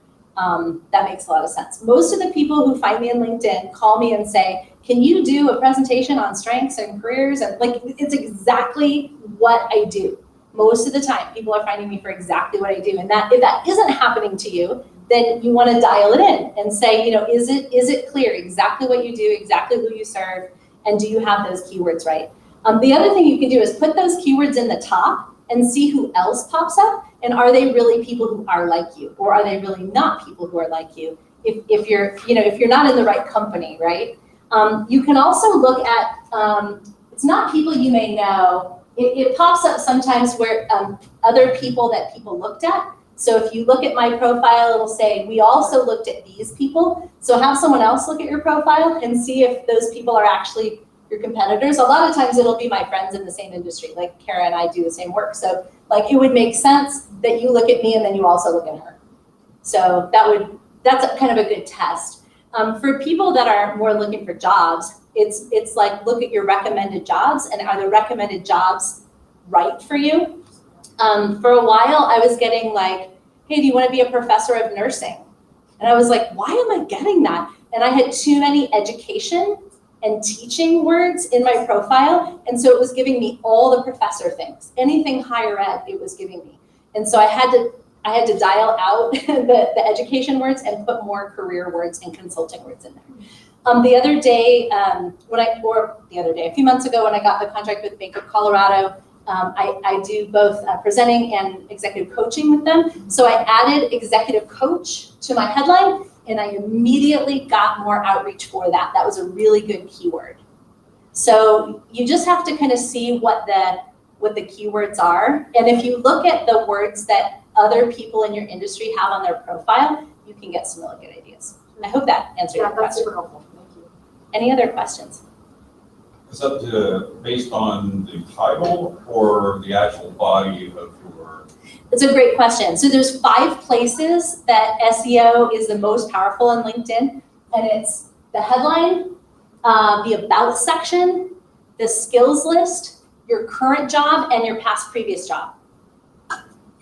[SPEAKER 10] that makes a lot of sense. Most of the people who find me on LinkedIn call me and say, can you do a presentation on strengths and careers? And like, it's exactly what I do. Most of the time, people are finding me for exactly what I do. And that if that isn't happening to you, then you want to dial it in and say, is it clear exactly what you do, exactly who you serve, and do you have those keywords right? The other thing you can do is put those keywords in the top and see who else pops up. And are they really people who are like you, or are they really not people who are like you? If you're not in the right company, right? You can also look at, it's not people you may know. It pops up sometimes where other people that people looked at. So if you look at my profile, it'll say, we also looked at these people. So have someone else look at your profile and see if those people are actually your competitors. A lot of times it'll be my friends in the same industry, like Kara and I do the same work. So like it would make sense that you look at me and then you also look at her. So that's a kind of a good test. For people that are more looking for jobs, it's like, look at your recommended jobs, and are the recommended jobs right for you? For a while, I was getting like, hey, do you want to be a professor of nursing? And I was like, why am I getting that? And I had too many education and teaching words in my profile. And so it was giving me all the professor things, anything higher ed, it was giving me. And so I had to dial out the education words and put more career words and consulting words in there. The other day, a few months ago when I got the contract with Bank of Colorado, I do both presenting and executive coaching with them. So I added executive coach to my headline, and I immediately got more outreach for that. That was a really good keyword. So you just have to kind of see what the keywords are. And if you look at the words that other people in your industry have on their profile, you can get some really good ideas. I hope that answered your question.
[SPEAKER 9] That's super helpful. Thank you.
[SPEAKER 10] Any other questions?
[SPEAKER 13] Is that based on the title or the actual body of your?
[SPEAKER 10] It's a great question. So there's 5 places that SEO is the most powerful on LinkedIn, and it's the headline, the about section, the skills list, your current job, and your past previous job.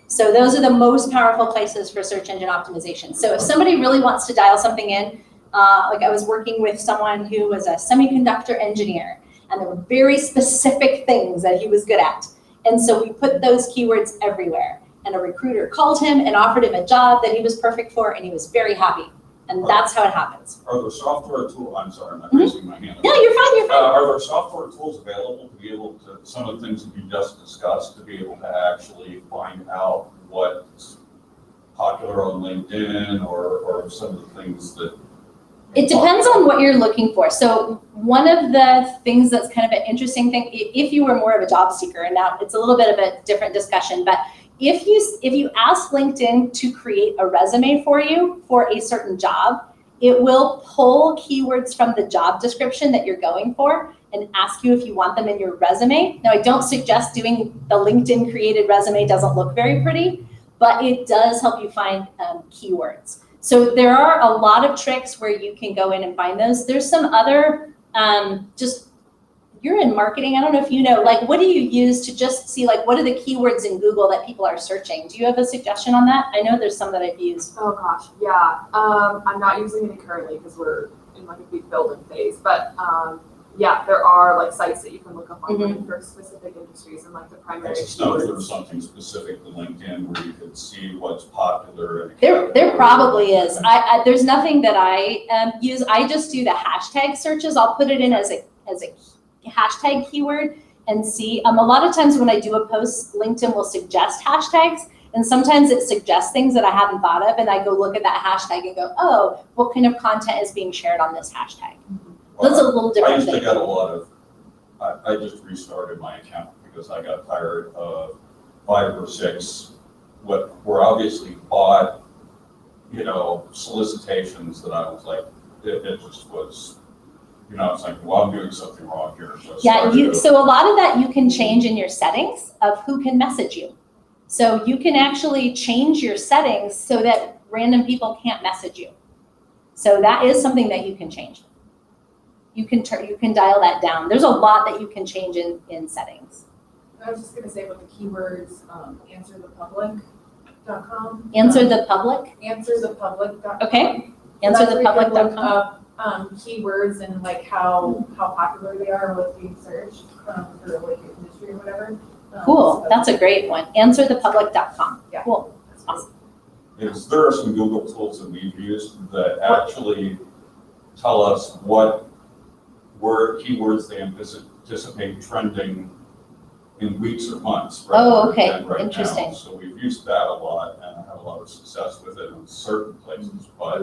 [SPEAKER 10] So those are the most powerful places for search engine optimization. So if somebody really wants to dial something in, like I was working with someone who was a semiconductor engineer, and there were very specific things that he was good at. And so we put those keywords everywhere. And a recruiter called him and offered him a job that he was perfect for, and he was very happy. And that's how it happens.
[SPEAKER 13] Are there software tools, I'm sorry, I'm not raising my hand.
[SPEAKER 10] No, you're fine, you're fine.
[SPEAKER 13] Are there software tools available to be able to, some of the things that you just discussed, to be able to actually find out what's popular on LinkedIn or some of the things that?
[SPEAKER 10] It depends on what you're looking for. So one of the things that's kind of an interesting thing, if you were more of a job seeker, and now it's a little bit of a different discussion, but if you ask LinkedIn to create a resume for you for a certain job, it will pull keywords from the job description that you're going for and ask you if you want them in your resume. Now, I don't suggest doing the LinkedIn created resume, doesn't look very pretty, but it does help you find keywords. So there are a lot of tricks where you can go in and find those. There's some other, you're in marketing, I don't know if you know, like what do you use to just see like what are the keywords in Google that people are searching? Do you have a suggestion on that? I know there's some that I've used.
[SPEAKER 9] Oh gosh, yeah. I'm not using any currently because we're in like a big building phase, but yeah, there are like sites that you can look up online for specific industries and like the primary
[SPEAKER 13] I just know if
[SPEAKER 9] keywords.
[SPEAKER 13] there's something specific to LinkedIn where you could see what's popular. And
[SPEAKER 10] There probably is. I there's nothing that I use. I just do the hashtag searches. I'll put it in as a hashtag keyword and see. A lot of times when I do a post, LinkedIn will suggest hashtags, and sometimes it suggests things that I haven't thought of, and I go look at that hashtag and go, oh, what kind of content is being shared on this hashtag? That's a little different
[SPEAKER 13] I used to
[SPEAKER 10] thing.
[SPEAKER 13] get a lot of, I just restarted my account because I got tired of 5 or 6 what were obviously bought, solicitations that I was like, it just was, it's like, well, I'm doing something wrong here.
[SPEAKER 10] So a lot of that you can change in your settings of who can message you. So you can actually change your settings so that random people can't message you. So that is something that you can change. You can dial that down. There's a lot that you can change in settings.
[SPEAKER 11] I was just gonna say with the keywords, answerthepublic.com.
[SPEAKER 10] Answer the public.
[SPEAKER 11] Answerthepublic.com.
[SPEAKER 10] Okay.
[SPEAKER 11] That's where you can look
[SPEAKER 10] Answerthepublic.com.
[SPEAKER 11] up, keywords and like how popular they are and what's being searched for like your industry or whatever.
[SPEAKER 10] Cool.
[SPEAKER 11] So-
[SPEAKER 10] That's a great one. Answerthepublic.com.
[SPEAKER 11] Yeah.
[SPEAKER 10] Cool. That's awesome.
[SPEAKER 13] There are some Google tools that we've used that actually tell us what keywords they anticipate trending in weeks or months.
[SPEAKER 10] Oh, okay.
[SPEAKER 13] Than right
[SPEAKER 10] Interesting.
[SPEAKER 13] now. So we've used that a lot and I have a lot of success with it in certain places, but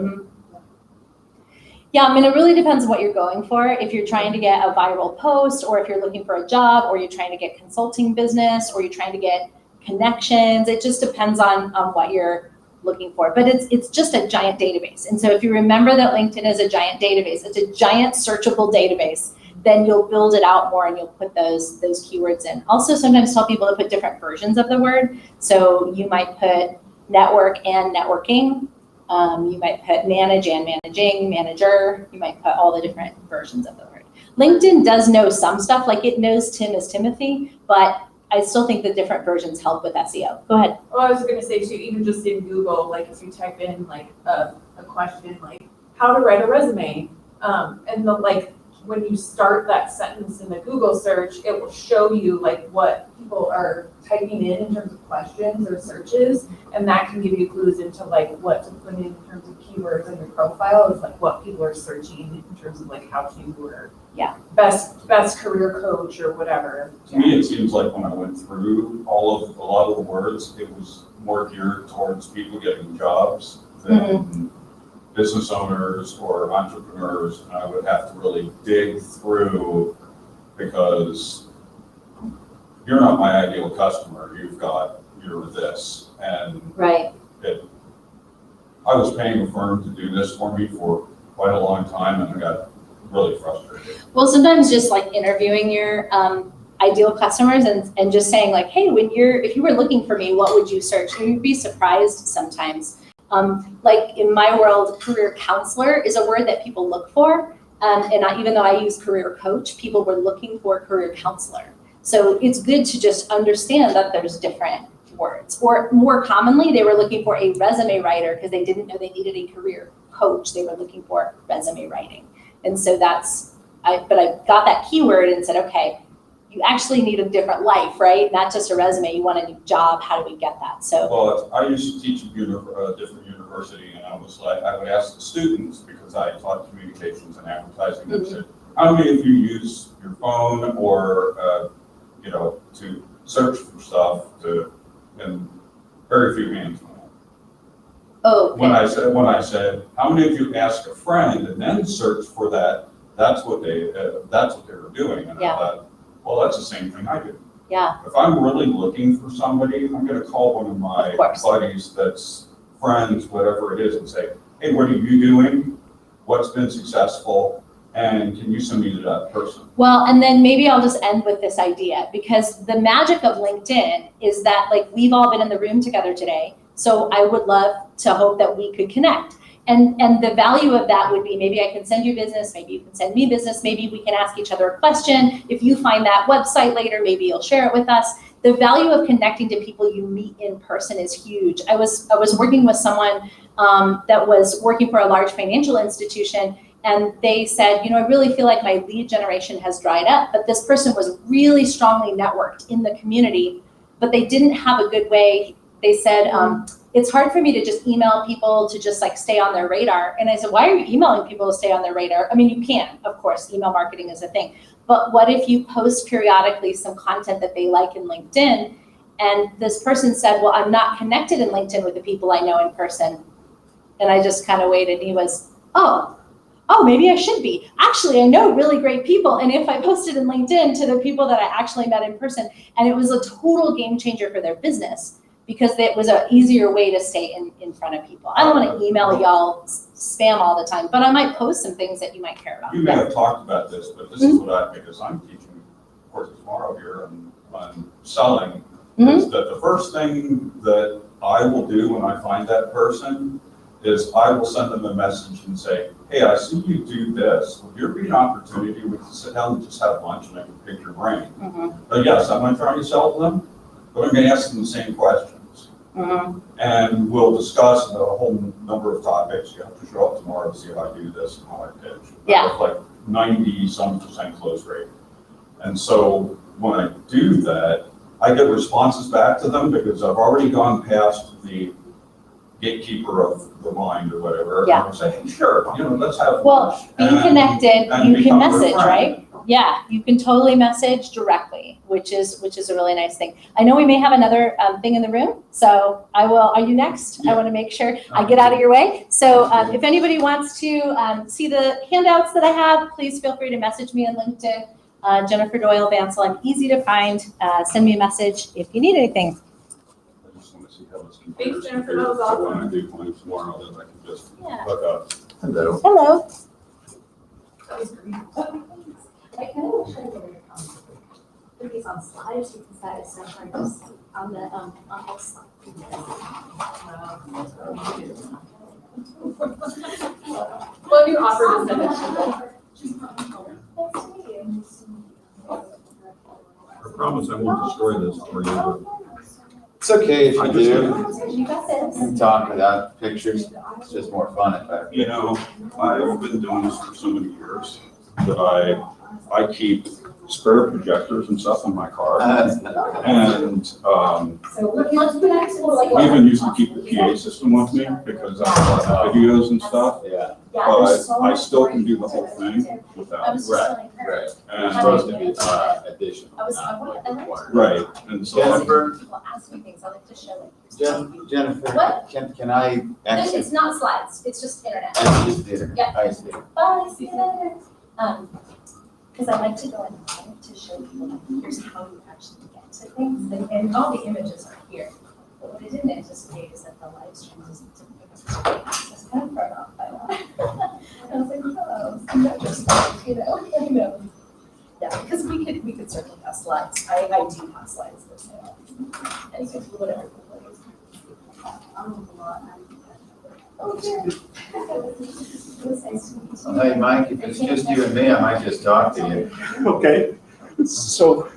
[SPEAKER 10] Yeah, I mean, it really depends on what you're going for. If you're trying to get a viral post, or if you're looking for a job, or you're trying to get consulting business, or you're trying to get connections, it just depends on what you're looking for. But it's just a giant database. And so if you remember that LinkedIn is a giant database, it's a giant searchable database, then you'll build it out more and you'll put those keywords in. Also, sometimes tell people to put different versions of the word. So you might put network and networking. You might put manage and managing, manager. You might put all the different versions of the word. LinkedIn does know some stuff, like it knows Tim as Timothy, but I still think the different versions help with SEO. Go ahead.
[SPEAKER 11] Well, I was gonna say too, even just in Google, like if you type in like a question like how to write a resume, and when you start that sentence in the Google search, it will show you like what people are typing in terms of questions or searches, and that can give you clues into like what to put in terms of keywords in your profile. Is like what people are searching in terms of like how to or best career coach or whatever.
[SPEAKER 13] to me, it seems like when I went through a lot of the words, it was more geared towards people getting jobs than business owners or entrepreneurs. And I would have to really dig through because you're not my ideal customer. You're this. And
[SPEAKER 10] Right.
[SPEAKER 13] I was paying a firm to do this for me for quite a long time and I got really frustrated.
[SPEAKER 10] Well, sometimes just like interviewing your ideal customers and just saying like, hey, if you were looking for me, what would you search? And you'd be surprised sometimes. Like in my world, career counselor is a word that people look for. Even though I use career coach, people were looking for a career counselor. So it's good to just understand that there's different words. Or more commonly, they were looking for a resume writer because they didn't know they needed a career coach. They were looking for resume writing. And so but I got that keyword and said, okay, you actually need a different life, right? Not just a resume, you want a new job, how do we get that? So.
[SPEAKER 13] Well, I used to teach at a different university, and I would ask the students, because I taught communications and advertising, and said, how many of you use your phone or, to search for stuff and very few hands went up.
[SPEAKER 10] Oh, okay.
[SPEAKER 13] When I said, how many of you ask a friend and then search for that, that's what they were doing. And I thought, well, that's the same thing I do.
[SPEAKER 10] Yeah.
[SPEAKER 13] If I'm really looking for somebody, I'm gonna call one of my buddies that's friends, whatever it is, and say, hey, what are you doing? What's been successful? And can you send me to that person?
[SPEAKER 10] Well, and then maybe I'll just end with this idea, because the magic of LinkedIn is that, like, we've all been in the room together today. So I would love to hope that we could connect. And the value of that would be, maybe I can send you business, maybe you can send me business, maybe we can ask each other a question. If you find that website later, maybe you'll share it with us. The value of connecting to people you meet in person is huge. I was working with someone that was working for a large financial institution, and they said, I really feel like my lead generation has dried up, but this person was really strongly networked in the community, but they didn't have a good way. They said, it's hard for me to just email people to just like stay on their radar. And I said, why are you emailing people to stay on their radar? I mean, you can, of course, email marketing is a thing, but what if you post periodically some content that they like in LinkedIn? And this person said, well, I'm not connected in LinkedIn with the people I know in person. And I just kind of waited. He was, oh, maybe I should be. Actually, I know really great people. And if I posted in LinkedIn to the people that I actually met in person, and it was a total game changer for their business, because it was an easier way to stay in front of people. I don't want to email y'all spam all the time, but I might post some things that you might care about.
[SPEAKER 13] You may have talked about this, but this is what I think, as I'm teaching courses tomorrow here on selling, is that the first thing that I will do when I find that person is I will send them a message and say, hey, I see you do this. Would there be an opportunity we can sit down and just have lunch and I can pick your brain? But yes, I'm not trying to sell to them, but I'm going to ask them the same questions. And we'll discuss a whole number of topics. You have to show up tomorrow to see how I do this and how I pitch.
[SPEAKER 10] Yeah.
[SPEAKER 13] I have like 90-some% close rate. And so when I do that, I get responses back to them because I've already gone past the gatekeeper of the mind or whatever.
[SPEAKER 10] Yeah.
[SPEAKER 13] And I'm saying, sure, let's have
[SPEAKER 10] Well,
[SPEAKER 13] lunch.
[SPEAKER 10] being connected,
[SPEAKER 13] and
[SPEAKER 10] you can
[SPEAKER 13] become their
[SPEAKER 10] message,
[SPEAKER 13] friend.
[SPEAKER 10] right? Yeah, you can totally message directly, which is a really nice thing. I know we may have another thing in the room, so are you next?
[SPEAKER 13] Yeah.
[SPEAKER 10] I want to make sure I get out of your way. So if anybody wants to see the handouts that I have, please feel free to message me on LinkedIn. Jennifer Doyle Vansel, I'm easy to find. Send me a message if you need anything.
[SPEAKER 13] I just want to see how this compares.
[SPEAKER 11] Thanks, Jennifer. That was awesome.
[SPEAKER 13] So when I do plans tomorrow, then I can just
[SPEAKER 10] Yeah.
[SPEAKER 13] look up.
[SPEAKER 5] Hello.
[SPEAKER 10] Hello.
[SPEAKER 11] That was great.
[SPEAKER 14] I kind of wish I could put these on slides because that is so hard to see on the slide.
[SPEAKER 11] Well, you offered to send it.
[SPEAKER 13] I promise I won't destroy this for you.
[SPEAKER 5] It's okay if
[SPEAKER 13] I
[SPEAKER 5] you
[SPEAKER 13] just-
[SPEAKER 5] do.
[SPEAKER 10] You got this.
[SPEAKER 5] You can talk without pictures. It's just more fun if I.
[SPEAKER 13] You know, I've been doing this for so many years that I keep spare projectors and stuff in my car. And
[SPEAKER 14] So let's put that to like.
[SPEAKER 13] I even used to keep the PA system with me because I have a lot of videos and stuff.
[SPEAKER 5] Yeah,
[SPEAKER 13] But I still can do the whole thing without.
[SPEAKER 5] right.
[SPEAKER 13] And,
[SPEAKER 5] It's supposed to be additional,
[SPEAKER 10] I
[SPEAKER 5] not
[SPEAKER 10] want-
[SPEAKER 5] required.
[SPEAKER 13] right, and so.
[SPEAKER 5] Jennifer,
[SPEAKER 10] People ask me things, I like to show like.
[SPEAKER 5] Jennifer,
[SPEAKER 10] What?
[SPEAKER 5] can I exit?
[SPEAKER 10] It's not slides, it's just internet.
[SPEAKER 5] Exit theater?
[SPEAKER 10] Yeah.
[SPEAKER 5] I see.
[SPEAKER 10] Bye, see you later. Because I like to go and I like to show people, like, here's how you actually get to things, and all the images are here. But what I didn't anticipate is that the live stream isn't typically, I was kind of thrown off by that. I was like, oh, not just, I know. Yeah, because we could certainly have slides. I do have slides, there's no, and you can do whatever.
[SPEAKER 14] I'm a lot.
[SPEAKER 10] Oh, dear.
[SPEAKER 5] Well, hey, Mike, if it's just you and me, I might just talk to you.
[SPEAKER 15] Okay, so.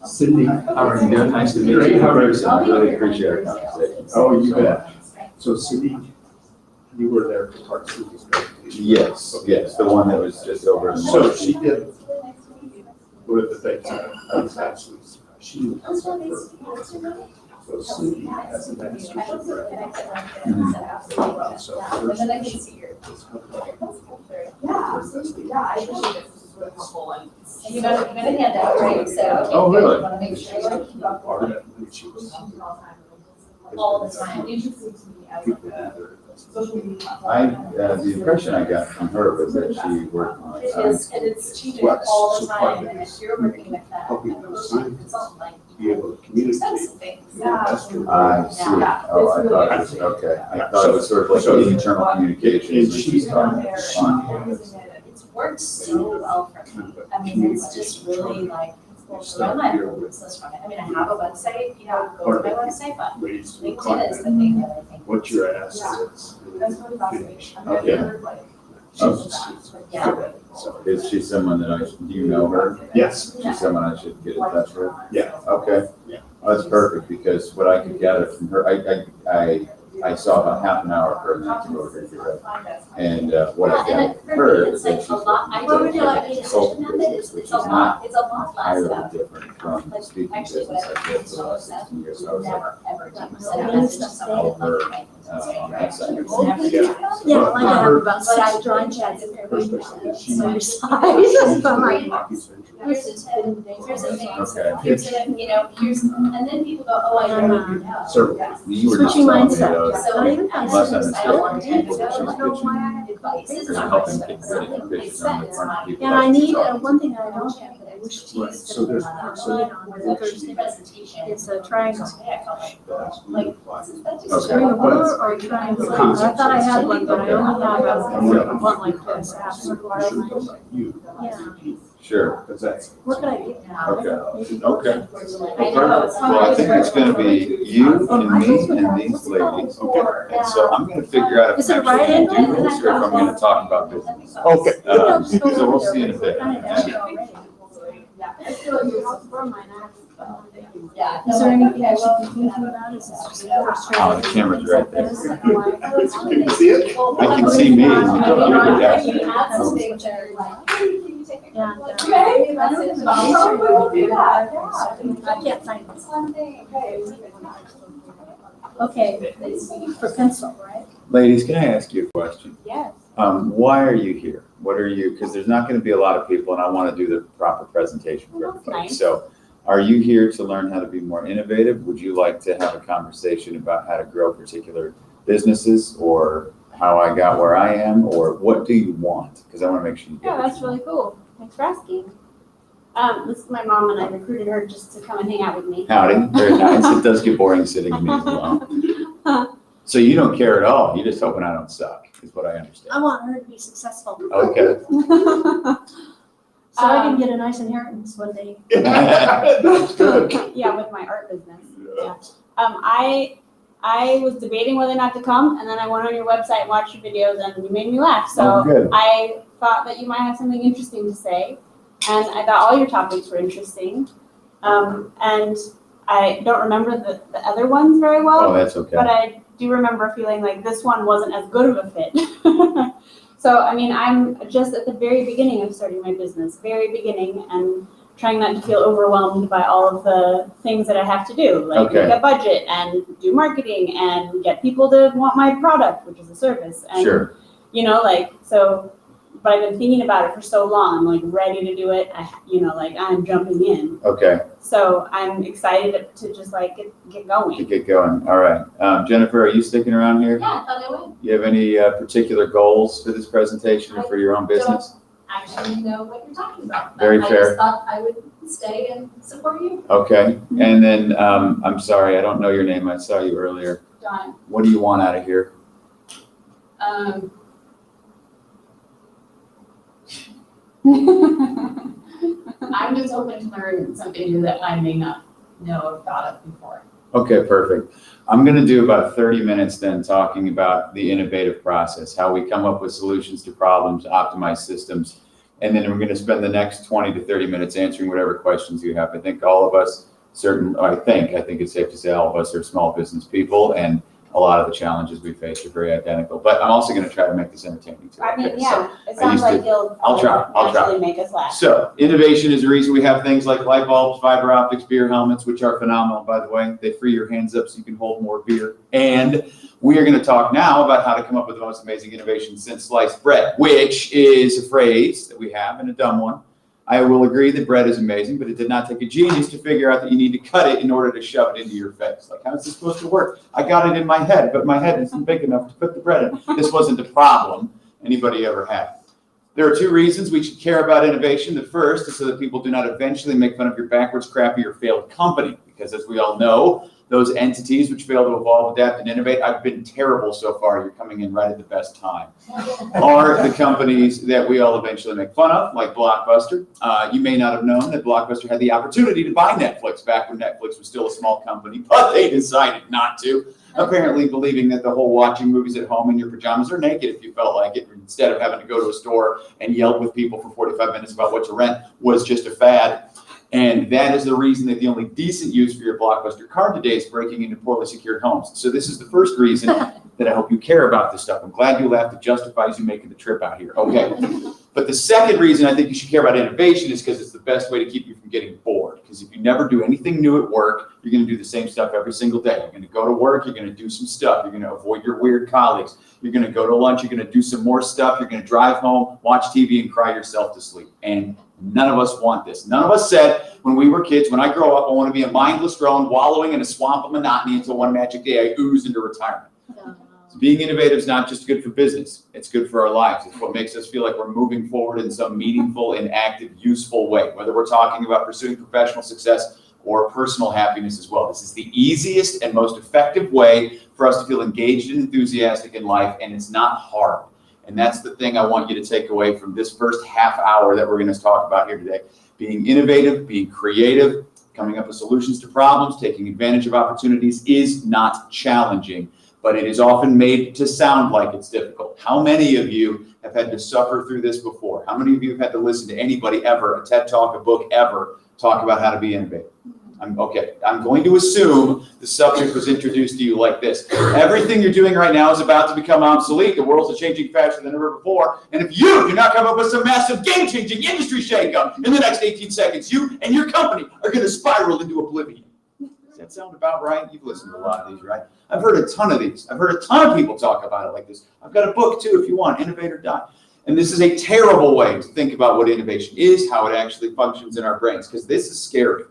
[SPEAKER 15] Cindy,
[SPEAKER 5] How are you doing? Nice to meet you.
[SPEAKER 15] Great, how are you?
[SPEAKER 5] I really appreciate our conversation.
[SPEAKER 15] Oh, you bet. So Cindy, you were there for part two of this presentation.
[SPEAKER 5] Yes, yes, the one that was just over. in the
[SPEAKER 15] So
[SPEAKER 5] morning.
[SPEAKER 15] she did, one of the things I was actually, she was her. So Cindy has an extra. So first.
[SPEAKER 7] And then I can see your. Yeah, absolutely, yeah, I appreciate it, this is really helpful, and you got a handout, right, so.
[SPEAKER 5] Oh, really?
[SPEAKER 7] You wanna make sure you keep up
[SPEAKER 15] Part of
[SPEAKER 7] with
[SPEAKER 15] it, she was.
[SPEAKER 7] all the time, interesting to me as
[SPEAKER 15] People
[SPEAKER 7] like
[SPEAKER 15] that are-
[SPEAKER 7] a social media platform.
[SPEAKER 5] The impression I got from her was that she worked on
[SPEAKER 7] It
[SPEAKER 5] science.
[SPEAKER 7] is, and it's changing all the time, and if you're working with that,
[SPEAKER 15] Helping
[SPEAKER 7] and
[SPEAKER 15] the
[SPEAKER 7] we're
[SPEAKER 15] scientists
[SPEAKER 7] consultant, like,
[SPEAKER 15] Be able to communicate.
[SPEAKER 7] extensive things.
[SPEAKER 15] with investors.
[SPEAKER 5] I see.
[SPEAKER 7] Yeah.
[SPEAKER 5] Oh, I thought it was, okay. I thought it was sort of like an internal communications, which she's talking about.
[SPEAKER 7] It's worked so well for me. I mean, it's just really like, it's run my business from it. I mean, I have a website, you know, go to my website, but
[SPEAKER 15] Ways to
[SPEAKER 7] LinkedIn is the thing that I think.
[SPEAKER 15] what your assets.
[SPEAKER 7] That's really fascinating. I've
[SPEAKER 5] Okay.
[SPEAKER 7] never like.
[SPEAKER 15] Yeah. So,
[SPEAKER 5] Is she someone that do you know her?
[SPEAKER 15] yes,
[SPEAKER 5] She's someone I should get in touch with?
[SPEAKER 15] yeah.
[SPEAKER 5] Okay.
[SPEAKER 15] Yeah.
[SPEAKER 5] Well, that's perfect, because what I could gather from her, I saw about half an hour of her and I could go over here. And what I gathered from her is that she's
[SPEAKER 14] a lot, I would really like to
[SPEAKER 5] consulting
[SPEAKER 14] mention that,
[SPEAKER 5] business, which
[SPEAKER 14] it's
[SPEAKER 5] is
[SPEAKER 14] a
[SPEAKER 5] not
[SPEAKER 14] lot less
[SPEAKER 5] entirely
[SPEAKER 14] about.
[SPEAKER 5] different from the speaking
[SPEAKER 14] Actually,
[SPEAKER 5] business
[SPEAKER 14] what
[SPEAKER 5] I did for the last 16 years. So I was like,
[SPEAKER 14] Never, ever do. So
[SPEAKER 5] Okay.
[SPEAKER 14] that's just something
[SPEAKER 5] over
[SPEAKER 14] like.
[SPEAKER 5] on that side.
[SPEAKER 14] Yeah,
[SPEAKER 15] But-
[SPEAKER 14] like I
[SPEAKER 15] but
[SPEAKER 14] have
[SPEAKER 15] her-
[SPEAKER 14] about 6 drawing pads in there.
[SPEAKER 15] First person, she-
[SPEAKER 14] Similar size, but like, here's the tip, here's the thing,
[SPEAKER 5] Okay.
[SPEAKER 14] here's the, you know, here's, and then people go, oh, I don't know.
[SPEAKER 15] So-
[SPEAKER 5] You were just
[SPEAKER 14] Switching
[SPEAKER 5] telling me
[SPEAKER 14] mindset.
[SPEAKER 5] though,
[SPEAKER 14] So even
[SPEAKER 5] unless I'm
[SPEAKER 14] I
[SPEAKER 5] mistaken,
[SPEAKER 14] don't want
[SPEAKER 5] she
[SPEAKER 14] to
[SPEAKER 5] was
[SPEAKER 14] advice.
[SPEAKER 5] pitching,
[SPEAKER 14] It's
[SPEAKER 5] or
[SPEAKER 14] not
[SPEAKER 5] helping
[SPEAKER 14] like
[SPEAKER 5] get
[SPEAKER 14] something
[SPEAKER 5] good pitches on the front of people.
[SPEAKER 14] Yeah, I need, one thing that I don't have that I wish to
[SPEAKER 15] Right,
[SPEAKER 14] use.
[SPEAKER 15] so there's- so-
[SPEAKER 14] Thursday presentation. It's a triangle.
[SPEAKER 15] Like.
[SPEAKER 14] Is there a ruler or a triangle? I thought I had one, but I only have one like this. I have circle lines.
[SPEAKER 15] You.
[SPEAKER 14] Yeah.
[SPEAKER 5] Sure.
[SPEAKER 15] Because that's.
[SPEAKER 14] What could I get now?
[SPEAKER 5] Okay.
[SPEAKER 14] Maybe-
[SPEAKER 5] Okay.
[SPEAKER 14] I know.
[SPEAKER 5] Well, I think it's gonna be you and me and these ladies.
[SPEAKER 15] Okay.
[SPEAKER 5] And so I'm gonna figure out if
[SPEAKER 14] Is it
[SPEAKER 5] I'm
[SPEAKER 14] a right
[SPEAKER 5] actually gonna
[SPEAKER 14] angle?
[SPEAKER 5] do this or if I'm gonna talk about business.
[SPEAKER 15] Okay.
[SPEAKER 5] So we'll see in a bit.
[SPEAKER 7] Yeah.
[SPEAKER 14] Is there anything I should be thinking about? Is this just
[SPEAKER 5] Oh, the camera's right there.
[SPEAKER 15] Can you see it?
[SPEAKER 5] I can see me.
[SPEAKER 14] Yeah.
[SPEAKER 7] Okay.
[SPEAKER 14] I don't have an
[SPEAKER 7] Do that,
[SPEAKER 14] I can't find it. Okay, for pencil, right?
[SPEAKER 5] Ladies, can I ask you a question?
[SPEAKER 14] Yes.
[SPEAKER 5] Why are you here? What are you, because there's not gonna be a lot of people and I wanna do the proper presentation for everybody.
[SPEAKER 14] Nice.
[SPEAKER 5] So are you here to learn how to be more innovative? Would you like to have a conversation about how to grow particular businesses or how I got where I am? Or what do you want? Because I wanna make sure you get
[SPEAKER 16] Yeah,
[SPEAKER 5] what
[SPEAKER 16] that's
[SPEAKER 5] you
[SPEAKER 16] really cool. Thanks for asking. This is my mom and I recruited her just to come and hang out with me.
[SPEAKER 5] Howdy, very nice. It does get boring sitting with me as well. So you don't care at all. You're just hoping I don't suck, is what I
[SPEAKER 14] I
[SPEAKER 5] understand.
[SPEAKER 14] want her to be successful.
[SPEAKER 5] Okay.
[SPEAKER 14] So I can get a nice inheritance one day.
[SPEAKER 15] That's good.
[SPEAKER 16] Yeah, with my art business. Yeah. I was debating whether or not to come, and then I went on your website and watched your videos, and you made me laugh.
[SPEAKER 5] Oh,
[SPEAKER 16] So
[SPEAKER 5] good.
[SPEAKER 16] I thought that you might have something interesting to say, and I thought all your topics were interesting. And I don't remember the other ones very well.
[SPEAKER 5] Oh, that's okay.
[SPEAKER 16] But I do remember feeling like this one wasn't as good of a fit. So, I mean, I'm just at the very beginning of starting my business, very beginning, and trying not to feel overwhelmed by all of the things that I have to do, like
[SPEAKER 5] Okay.
[SPEAKER 16] make a budget and do marketing and get people to want my product, which is a service. And,
[SPEAKER 5] Sure.
[SPEAKER 16] you know, like, so, but I've been thinking about it for so long. I'm like ready to do it. I'm jumping in.
[SPEAKER 5] Okay,
[SPEAKER 16] So I'm excited to just like get
[SPEAKER 5] to
[SPEAKER 16] going.
[SPEAKER 5] get going. All right. Jennifer, are you sticking around here?
[SPEAKER 7] Yeah, I thought I would.
[SPEAKER 5] You have any particular goals for this presentation or for your own business?
[SPEAKER 7] Actually know what you're talking about.
[SPEAKER 5] Very
[SPEAKER 7] I
[SPEAKER 5] fair.
[SPEAKER 7] just thought I would stay and support you.
[SPEAKER 5] Okay. And then, I'm sorry, I don't know your name. I saw you earlier.
[SPEAKER 7] Donna.
[SPEAKER 5] What do you want out of here?
[SPEAKER 7] I'm just hoping to learn something new that I may not know or thought of before.
[SPEAKER 5] Okay, perfect. I'm going to do about 30 minutes then talking about the innovative process, how we come up with solutions to problems, optimize systems, and then we're going to spend the next 20 to 30 minutes answering whatever questions you have. I think all of us, I think it's safe to say all of us are small business people, and a lot of the challenges we face are very identical. But I'm also going to try to make this entertaining too.
[SPEAKER 16] I mean,
[SPEAKER 5] Okay,
[SPEAKER 16] yeah,
[SPEAKER 5] so
[SPEAKER 16] it sounds like you'll
[SPEAKER 5] I'll try.
[SPEAKER 16] actually make us laugh.
[SPEAKER 5] So innovation is the reason we have things like light bulbs, fiber optics, beer helmets, which are phenomenal, by the way. They free your hands up so you can hold more beer. And we are going to talk now about how to come up with the most amazing innovation since sliced bread, which is a phrase that we have and a dumb one. I will agree that bread is amazing, but it did not take a genius to figure out that you need to cut it in order to shove it into your face. Like, how is this supposed to work? I got it in my head, but my head isn't big enough to put the bread in. This wasn't a problem anybody ever had. There are two reasons we should care about innovation. The first is so that people do not eventually make fun of your backwards, crappy, or failed company. Because as we all know, those entities which fail to evolve, adapt, and innovate, I've been terrible so far, you're coming in right at the best time, are the companies that we all eventually make fun of, like Blockbuster. You may not have known that Blockbuster had the opportunity to buy Netflix back when Netflix was still a small company, but they decided not to, apparently believing that the whole watching movies at home in your pajamas or naked if you felt like it, instead of having to go to a store and yell with people for 45 minutes about what to rent, was just a fad. And that is the reason that the only decent use for your Blockbuster card today is breaking into poorly secured homes. So this is the first reason that I hope you care about this stuff. I'm glad you laughed. It justifies you making the trip out here. Okay. But the second reason I think you should care about innovation is because it's the best way to keep you from getting bored. Because if you never do anything new at work, you're going to do the same stuff every single day. You're going to go to work, you're going to do some stuff, you're going to avoid your weird colleagues, you're going to go to lunch, you're going to do some more stuff, you're going to drive home, watch TV, and cry yourself to sleep. And none of us want this. None of us said when we were kids, when I grow up, I want to be a mindless drone wallowing in a swamp of monotony until one magic day I ooze into retirement. So being innovative is not just good for business, it's good for our lives. It's what makes us feel like we're moving forward in some meaningful and active, useful way, whether we're talking about pursuing professional success or personal happiness as well. This is the easiest and most effective way for us to feel engaged and enthusiastic in life, and it's not hard. And that's the thing I want you to take away from this first half hour that we're going to talk about here today. Being innovative, being creative, coming up with solutions to problems, taking advantage of opportunities is not challenging, but it is often made to sound like it's difficult. How many of you have had to suffer through this before? How many of you have had to listen to anybody ever, a TED Talk, a book ever, talk about how to be innovative? I'm going to assume the subject was introduced to you like this. Everything you're doing right now is about to become obsolete. The world's changing faster than ever before. And if you do not come up with some massive game-changing industry shakeup in the next 18 seconds, you and your company are going to spiral into oblivion. Does that sound about right? You've listened to a lot of these, right? I've heard a ton of these. I've heard a ton of people talk about it like this. I've got a book too, if you want, Innovate or Die. And this is a terrible way to think about what innovation is, how it actually functions in our brains, because this is scary.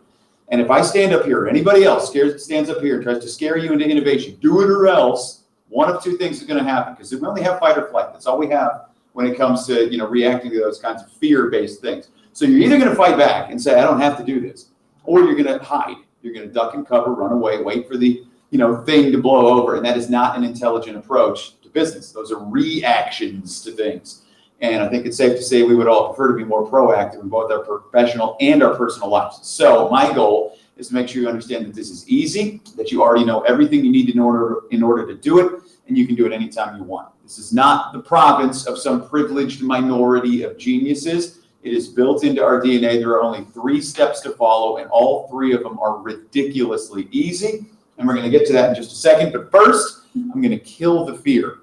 [SPEAKER 5] And if I stand up here, or anybody else stands up here and tries to scare you into innovation, do it or else, one of two things is going to happen, because we only have fight or flight. That's all we have when it comes to reacting to those kinds of fear-based things. So you're either going to fight back and say, I don't have to do this, or you're going to hide. You're going to duck and cover, run away, wait for the thing to blow over. And that is not an intelligent approach to business. Those are reactions to things. And I think it's safe to say we would all prefer to be more proactive in both our professional and our personal lives. So my goal is to make sure you understand that this is easy, that you already know everything you need in order to do it, and you can do it anytime you want. This is not the province of some privileged minority of geniuses. It is built into our DNA. There are only 3 steps to follow, and all 3 of them are ridiculously easy. And we're going to get to that in just a second. But first, I'm going to kill the fear.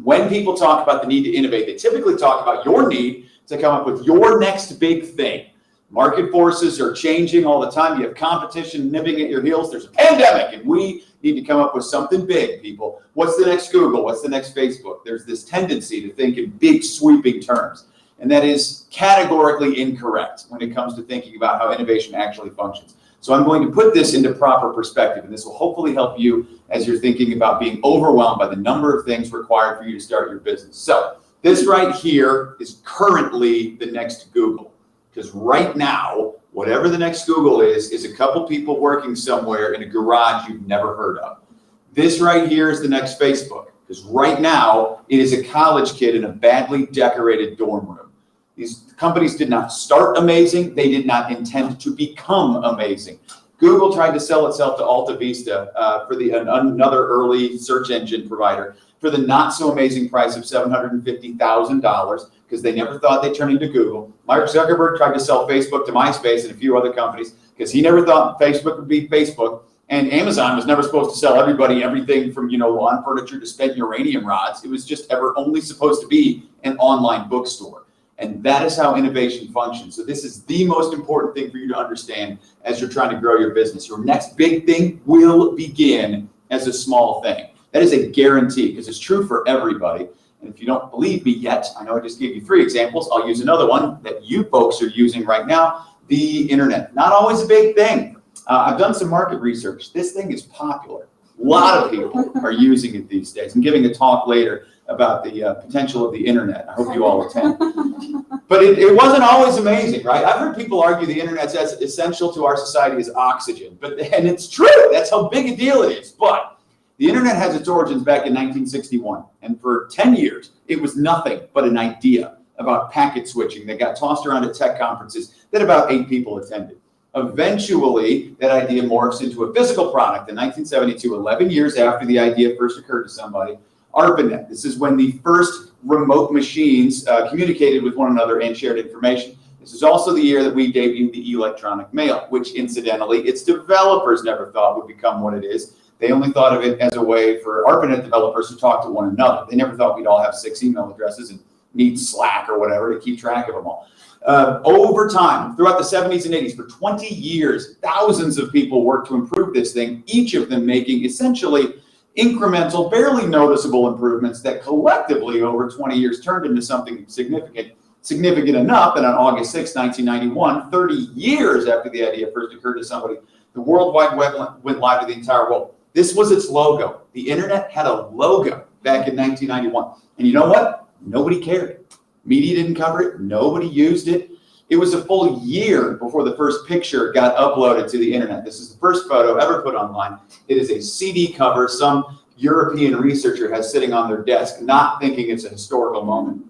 [SPEAKER 5] When people talk about the need to innovate, they typically talk about your need to come up with your next big thing. Market forces are changing all the time. You have competition nipping at your heels. There's a pandemic, and we need to come up with something big, people. What's the next Google? What's the next Facebook? There's this tendency to think in big, sweeping terms. And that is categorically incorrect when it comes to thinking about how innovation actually functions. So I'm going to put this into proper perspective, and this will hopefully help you as you're thinking about being overwhelmed by the number of things required for you to start your business. So this right here is currently the next Google, because right now, whatever the next Google is a couple people working somewhere in a garage you've never heard of. This right here is the next Facebook, because right now it is a college kid in a badly decorated dorm room. These companies did not start amazing. They did not intend to become amazing.
[SPEAKER 17] Google tried to sell itself to Alta Vista for another early search engine provider for the not so amazing price of $750,000 because they never thought they'd turn into Google. Mark Zuckerberg tried to sell Facebook to MySpace and a few other companies because he never thought Facebook would be Facebook. And Amazon was never supposed to sell everybody everything from, lawn furniture to spent uranium rods. It was just ever only supposed to be an online bookstore. And that is how innovation functions. So this is the most important thing for you to understand as you're trying to grow your business. Your next big thing will begin as a small thing. That is a guarantee because it's true for everybody. And if you don't believe me yet, I know I just gave you 3 examples. I'll use another one that you folks are using right now, the internet. Not always a big thing. I've done some market research. This thing is popular. A lot of people are using it these days. I'm giving a talk later about the potential of the internet. I hope you all attend. But it wasn't always amazing, right? I've heard people argue the internet's as essential to our society as oxygen. And it's true. That's how big a deal it is. But the internet has its origins back in 1961. And for 10 years, it was nothing but an idea about packet switching that got tossed around at tech conferences that about 8 people attended. Eventually, that idea morphs into a physical product. In 1972, 11 years after the idea first occurred to somebody, ARPANET. This is when the first remote machines communicated with one another and shared information. This is also the year that we debuted the electronic mail, which incidentally, its developers never thought would become what it is. They only thought of it as a way for ARPANET developers to talk to one another. They never thought we'd all have 6 email addresses and need Slack or whatever to keep track of them all. Over time, throughout the 70s and 80s, for 20 years, thousands of people worked to improve this thing, each of them making essentially incremental, barely noticeable improvements that collectively over 20 years turned into something significant enough that on August 6, 1991, 30 years after the idea first occurred to somebody, the World Wide Web went live to the entire world. This was its logo. The internet had a logo back in 1991. And you know what? Nobody cared. Media didn't cover it. Nobody used it. It was a full year before the first picture got uploaded to the internet. This is the first photo ever put online. It is a CD cover some European researcher has sitting on their desk, not thinking it's a historical moment.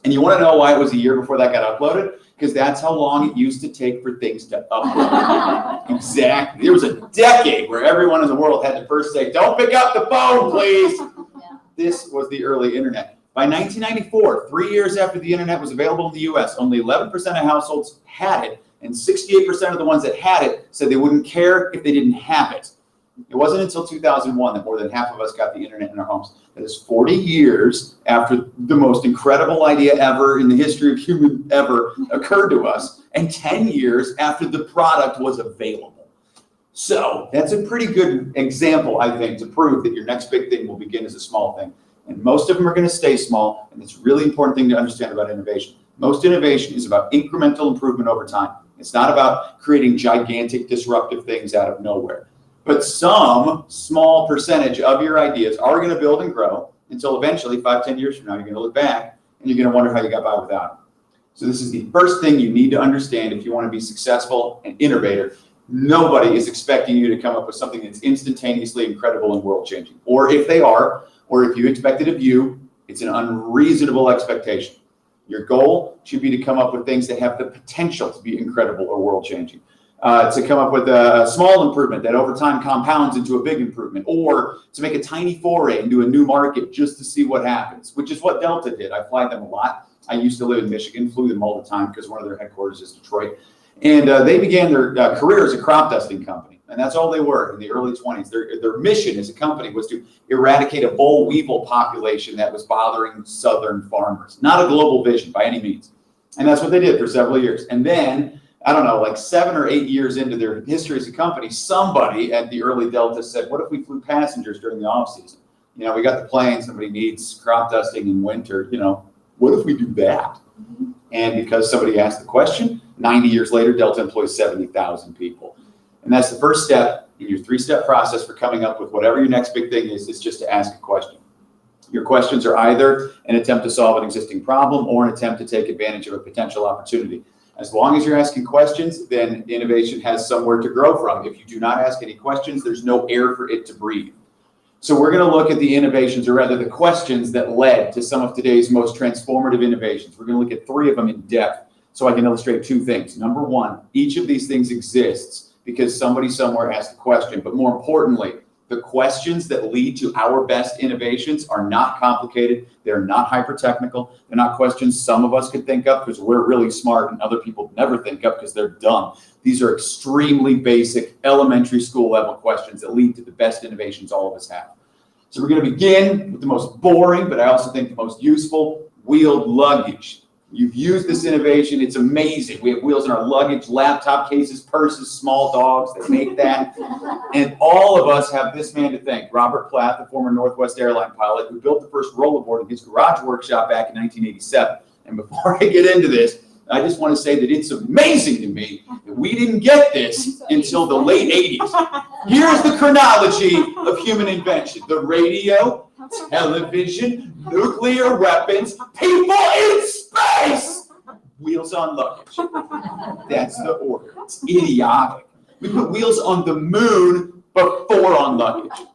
[SPEAKER 17] And you want to know why it was a year before that got uploaded? Because that's how long it used to take for things to upload. Exactly. There was a decade where everyone in the world had to first say, "Don't pick up the phone, please." Yeah. This was the early internet. By 1994, 3 years after the internet was available in the US, only 11% of households had it, and 68% of the ones that had it said they wouldn't care if they didn't have it. It wasn't until 2001 that more than half of us got the internet in our homes. That is 40 years after the most incredible idea ever in the history of human ever occurred to us, and 10 years after the product was available. So that's a pretty good example, I think, to prove that your next big thing will begin as a small thing. And most of them are going to stay small, and it's a really important thing to understand about innovation. Most innovation is about incremental improvement over time. It's not about creating gigantic disruptive things out of nowhere. But some small percentage of your ideas are going to build and grow until eventually, 5-10 years from now, you're going to look back and you're going to wonder how you got by without it. So this is the first thing you need to understand if you want to be successful and innovator. Nobody is expecting you to come up with something that's instantaneously incredible and world-changing. Or if they are, or if you expect it of you, it's an unreasonable expectation. Your goal should be to come up with things that have the potential to be incredible or world-changing. To come up with a small improvement that over time compounds into a big improvement, or to make a tiny foray into a new market just to see what happens, which is what Delta did. I fly them a lot. I used to live in Michigan, flew them all the time because one of their headquarters is Detroit. And they began their career as a crop dusting company. And that's all they were in the early 20s. Their mission as a company was to eradicate a boll weevil population that was bothering southern farmers. Not a global vision by any means. And that's what they did for several years. And then, I don't know, like 7 or 8 years into their history as a company, somebody at the early Delta said, what if we flew passengers during the off season? You know, we got the plane, somebody needs crop dusting in winter, you know, what if we do that? And because somebody asked the question, 90 years later, Delta employs 70,000 people. And that's the first step in your 3-step process for coming up with whatever your next big thing is just to ask a question. Your questions are either an attempt to solve an existing problem or an attempt to take advantage of a potential opportunity. As long as you're asking questions, then innovation has somewhere to grow from. If you do not ask any questions, there's no air for it to breathe. So we're going to look at the innovations, or rather the questions that led to some of today's most transformative innovations. We're going to look at 3 of them in depth so I can illustrate 2 things. Number 1, each of these things exists because somebody somewhere asked a question. But more importantly, the questions that lead to our best innovations are not complicated. They're not hyper-technical. They're not questions some of us could think of because we're really smart and other people never think of because they're dumb. These are extremely basic elementary school level questions that lead to the best innovations all of us have. So we're going to begin with the most boring, but I also think the most useful, wheeled luggage. You've used this innovation. It's amazing. We have wheels in our luggage, laptop cases, purses, small dogs that make that. And all of us have this man to thank, Robert Platt, the former Northwest airline pilot who built the first rollerboard in his garage workshop back in 1987. And before I get into this, I just want to say that it's amazing to me that we didn't get this until the late 80s. Here's the chronology of human invention. The radio, television, nuclear weapons, people in space, wheels on luggage. That's the order. It's idiotic. We put wheels on the moon before on luggage.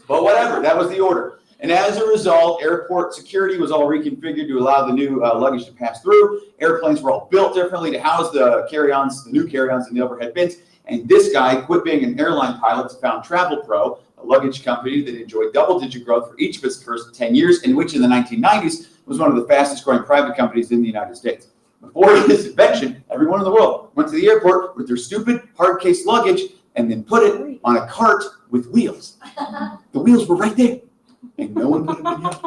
[SPEAKER 17] But whatever, that was the order. And as a result, airport security was all reconfigured to allow the new luggage to pass through. Airplanes were all built differently to house the carry-ons, the new carry-ons in the overhead bins. And this guy quit being an airline pilot to found Travel Pro, a luggage company that enjoyed double-digit growth for each of its first 10 years, and which in the 1990s was one of the fastest-growing private companies in the United States. Before his invention, everyone in the world went to the airport with their stupid hard case luggage and then put it on a cart with wheels. The wheels were right there, and no one put them in yet.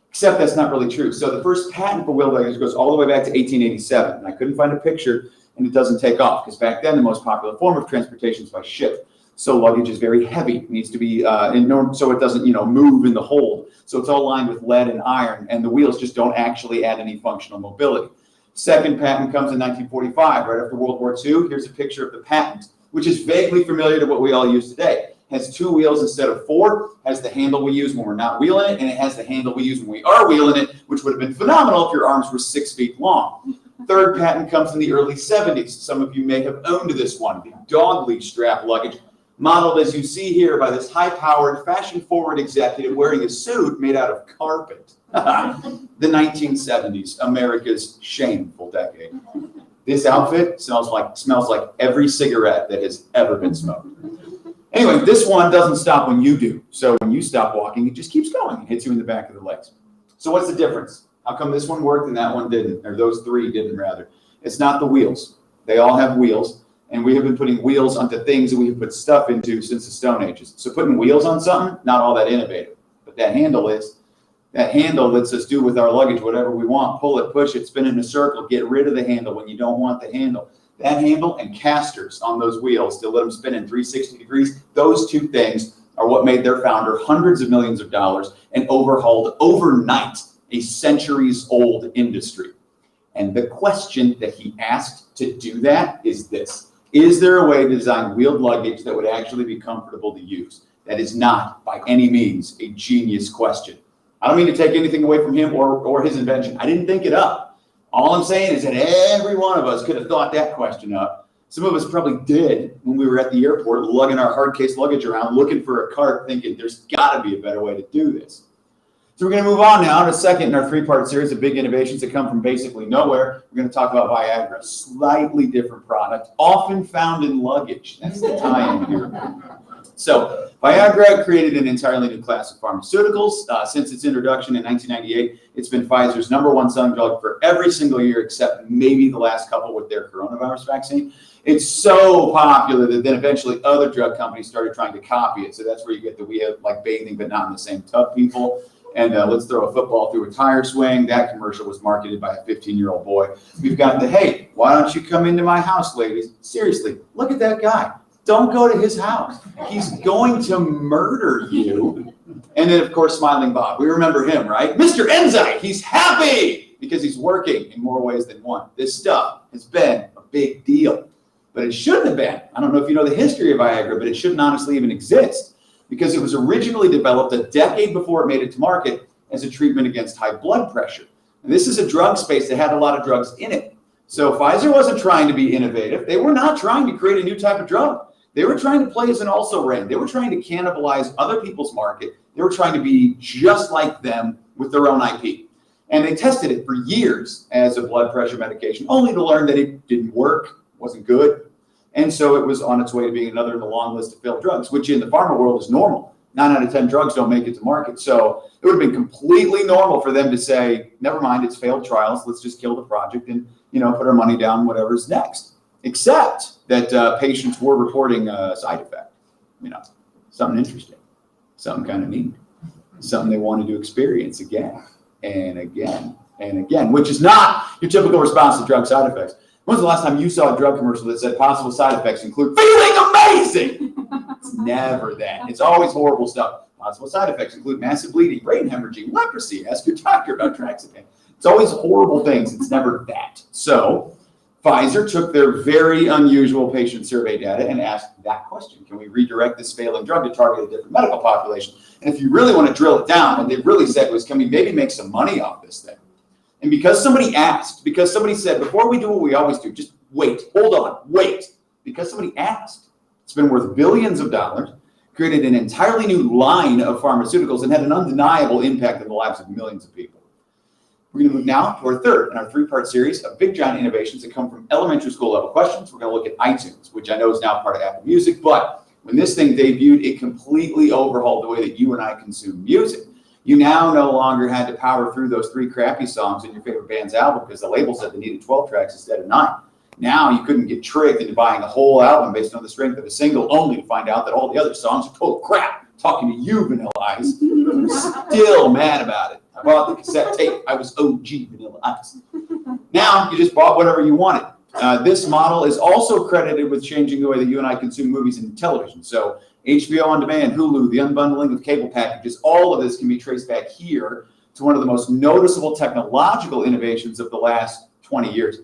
[SPEAKER 17] Except that's not really true. So the first patent for wheel luggage goes all the way back to 1887, and I couldn't find a picture, and it doesn't take off, because back then the most popular form of transportation is by ship. So luggage is very heavy. It needs to be, so it doesn't, move in the hold. So it's all lined with lead and iron, and the wheels just don't actually add any functional mobility. Second patent comes in 1945, right after World War II. Here's a picture of the patent, which is vaguely familiar to what we all use today. Has 2 wheels instead of 4, has the handle we use when we're not wheeling it, and it has the handle we use when we are wheeling it, which would have been phenomenal if your arms were 6 feet long. Third patent comes in the early 70s. Some of you may have owned this one, the dog leash strap luggage, modeled as you see here by this high-powered, fashion-forward executive wearing a suit made out of carpet. The 1970s, America's shameful decade. This outfit smells like every cigarette that has ever been smoked. Anyway, this one doesn't stop when you do. So when you stop walking, it just keeps going and hits you in the back of the legs. So what's the difference? How come this one worked and that one didn't? Or those 3 didn't, rather. It's not the wheels. They all have wheels. And we have been putting wheels onto things that we have put stuff into since the Stone Ages. So putting wheels on something, not all that innovative. But that handle is. That handle lets us do with our luggage whatever we want. Pull it, push it, spin in a circle, get rid of the handle when you don't want the handle. That handle and casters on those wheels to let them spin in 360 degrees, those 2 things are what made their founder hundreds of millions of dollars and overhauled overnight a centuries-old industry. And the question that he asked to do that is this. Is there a way to design wheeled luggage that would actually be comfortable to use? That is not, by any means, a genius question. I don't mean to take anything away from him or his invention. I didn't think it up. All I'm saying is that every one of us could have thought that question up. Some of us probably did when we were at the airport lugging our hard case luggage around, looking for a cart, thinking there's got to be a better way to do this. So we're going to move on now to second in our 3-part series of big innovations that come from basically nowhere. We're going to talk about Viagra, slightly different product, often found in luggage. That's the tie-in here. So Viagra created an entirely new class of pharmaceuticals. Since its introduction in 1998, it's been Pfizer's #1 selling drug for every single year except maybe the last couple with their coronavirus vaccine. It's so popular that then eventually other drug companies started trying to copy it. So that's where you get the we have like bathing but not in the same tub people. And let's throw a football through a tire swing. That commercial was marketed by a 15-year-old boy. We've got the, hey, why don't you come into my house, ladies? Seriously, look at that guy. Don't go to his house. He's going to murder you. And then, of course, Smiling Bob. We remember him, right? Mr. Enzyte, he's happy because he's working in more ways than one. This stuff has been a big deal. But it shouldn't have been. I don't know if you know the history of Viagra, but it shouldn't honestly even exist because it was originally developed a decade before it made it to market as a treatment against high blood pressure. And this is a drug space that had a lot of drugs in it. So Pfizer wasn't trying to be innovative. They were not trying to create a new type of drug. They were trying to play as an also-ran. They were trying to cannibalize other people's market. They were trying to be just like them with their own IP. And they tested it for years as a blood pressure medication, only to learn that it didn't work, wasn't good. And so it was on its way to being another in the long list of failed drugs, which in the pharma world is normal. 9 out of 10 drugs don't make it to market. So it would have been completely normal for them to say, never mind, it's failed trials. Let's just kill the project and, put our money down, whatever's next. Except that patients were reporting a side effect, something interesting, something kind of neat, something they wanted to experience again and again and again, which is not your typical response to drug side effects. When was the last time you saw a drug commercial that said possible side effects include feeling amazing? It's never that. It's always horrible stuff. Possible side effects include massive bleeding, brain hemorrhaging, leprosy. Ask your doctor about Traxapine. It's always horrible things. It's never that. So Pfizer took their very unusual patient survey data and asked that question. Can we redirect this failing drug to target a different medical population? And if you really want to drill it down, what they really said was, can we maybe make some money off this thing? And because somebody asked, because somebody said, before we do what we always do, just wait, hold on, wait. Because somebody asked, it's been worth billions of dollars, created an entirely new line of pharmaceuticals, and had an undeniable impact on the lives of millions of people. We're going to move now to our third in our 3-part series of big, giant innovations that come from elementary school level questions. We're going to look at iTunes, which I know is now part of Apple Music, but when this thing debuted, it completely overhauled the way that you and I consume music. You now no longer had to power through those 3 crappy songs in your favorite band's album because the label said they needed 12 tracks instead of 9. Now you couldn't get tricked into buying a whole album based on the strength of a single, only to find out that all the other songs are total crap. Talking to you, Vanilla Ice. I'm still mad about it. I bought the cassette tape. I was OG Vanilla Ice. Now you just bought whatever you wanted. This model is also credited with changing the way that you and I consume movies and television. So HBO On Demand, Hulu, the unbundling of cable packages, all of this can be traced back here to one of the most noticeable technological innovations of the last 20 years.